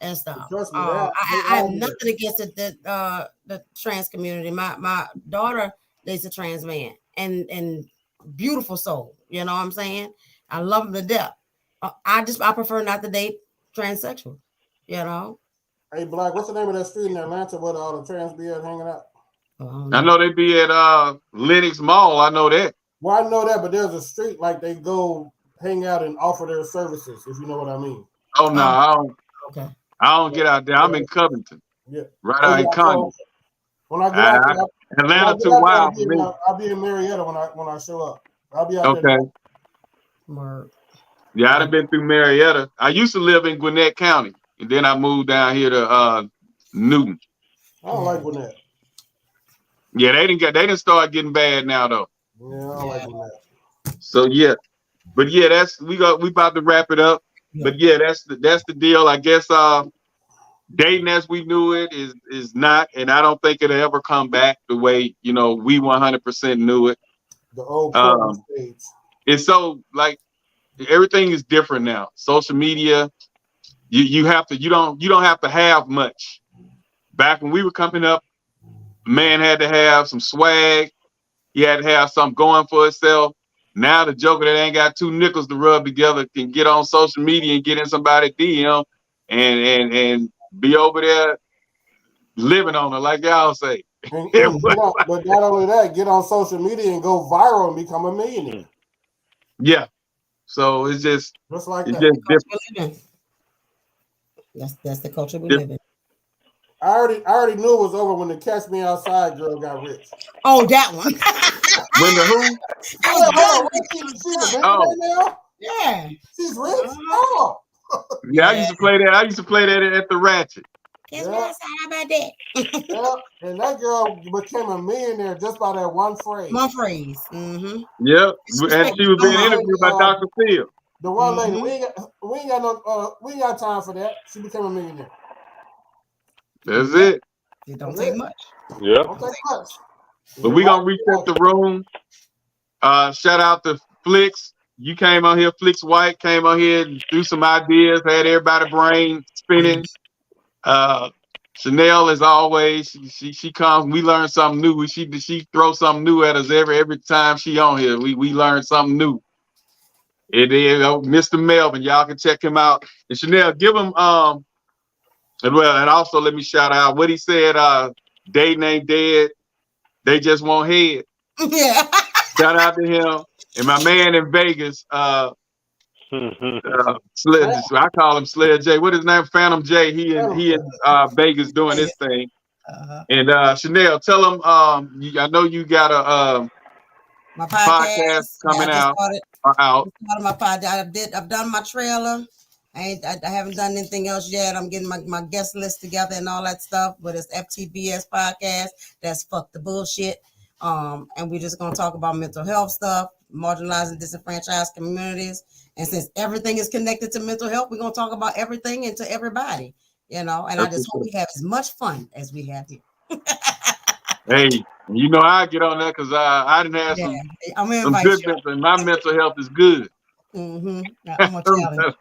and stuff. I have nothing against the trans community. My daughter is a trans man and beautiful soul. You know what I'm saying? I love them to death. I prefer not to date transsexual. Hey, Black, what's the name of that street in Atlanta where all the trans be at hanging out? I know they be at Lenox Mall. I know that. Well, I know that, but there's a street like they go hang out and offer their services, if you know what I mean. Oh no, I don't. Okay. I don't get out there. I'm in Covington. Yeah. Right out in Congress. When I get out there, Atlanta too wild for me. I'll be in Marietta when I show up. I'll be out there. Okay. Yeah, I've been through Marietta. I used to live in Gwinnett County, and then I moved down here to Newton. I don't like Gwinnett. Yeah, they didn't start getting bad now though. Yeah, I don't like Gwinnett. So yeah, but yeah, we about to wrap it up. Yeah. But yeah, that's the deal. I guess dating as we knew it is not, and I don't think it'll ever come back the way we 100% knew it. The old stage. It's so like everything is different now. Social media, you don't have to have much. Back when we were coming up, a man had to have some swag. He had to have something going for himself. Now the joker that ain't got two nickels to rub together can get on social media and get in somebody's DM and be over there living on it, like y'all say. But not only that, get on social media and go viral and become a millionaire. Yeah. So it's just like it's that. just different. That's the culture we live in. I already knew it was over when the Catch Me Outside girl got rich. Oh, that one. When the who? She's a now? Yeah. She's rich? Oh. Yeah, I used to play that. I used to play that at the Ratchet. Catch Me Outside, how about that? Yeah, and that girl became a millionaire just by that one phrase. One phrase. Mm-hmm. Yep, and she was being interviewed by Dr. Phil. The one lady, we ain't got time for that. She became a millionaire. That's it. It don't take much. Yeah. Don't take much. But we gonna reset the room. Shout out to Flix. You came on here. Flix White came on here and threw some ideas. Had everybody brain spinning. Chanel, as always, she comes. We learn something new. She throws something new at us every time she on here. We learn something new. And then Mr. Melvin, y'all can check him out. And Chanel, give him and also let me shout out what he said. Dating ain't dead. They just want head. Yeah. Shout out to him and my man in Vegas. Sled, I call him Sled J. What is his name? Phantom J. He in Vegas doing his thing. And Chanel, tell him. I know you got a my podcast coming out. My podcast. I've done my trailer. I haven't done anything else yet. I'm getting my guest list together and all that stuff. But it's FTBS podcast. That's Fuck the Bullshit. And we're just gonna talk about mental health stuff, marginalized and disenfranchised communities. And since everything is connected to mental health, we're gonna talk about everything and to everybody. And I just hope we have as much fun as we have here. Hey, you know I get on that because I didn't have some good mental, and my mental health is good. Mm-hmm. I'm gonna tell him.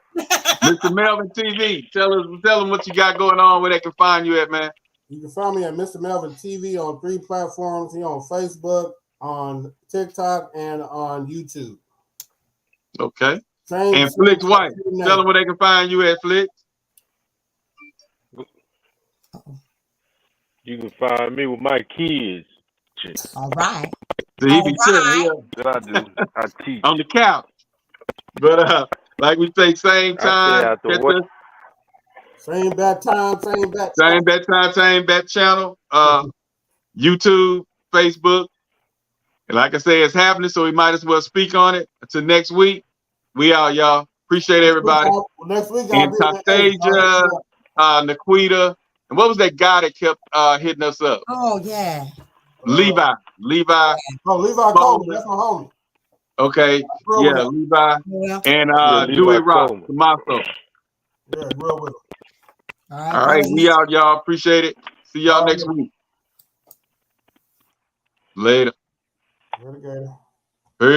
Mr. Melvin TV, tell them what you got going on, where they can find you at, man. You can find me at Mr. Melvin TV on 3 platforms. Here on Facebook, on TikTok, and on YouTube. Okay. And Flix White, tell them where they can find you at, Flix. You can find me with my kids. All right. So he be chilling here. That I do. I teach. On the couch. But like we say, same time. Same bat time, same bat time, same bat channel. YouTube, Facebook. And like I say, it's happening, so we might as well speak on it. Until next week. We out, y'all. Appreciate everybody. Next week, and Tastasia, Naquita. And what was that guy that kept hitting us up? Oh, yeah. Levi. Oh, Levi Coleman. That's my homie. Okay. Yeah, Levi. Yeah. And Dewey Rock, Tommaso. Yeah, real with him. All right. We out, y'all. Appreciate it. See y'all next week. Later. Later.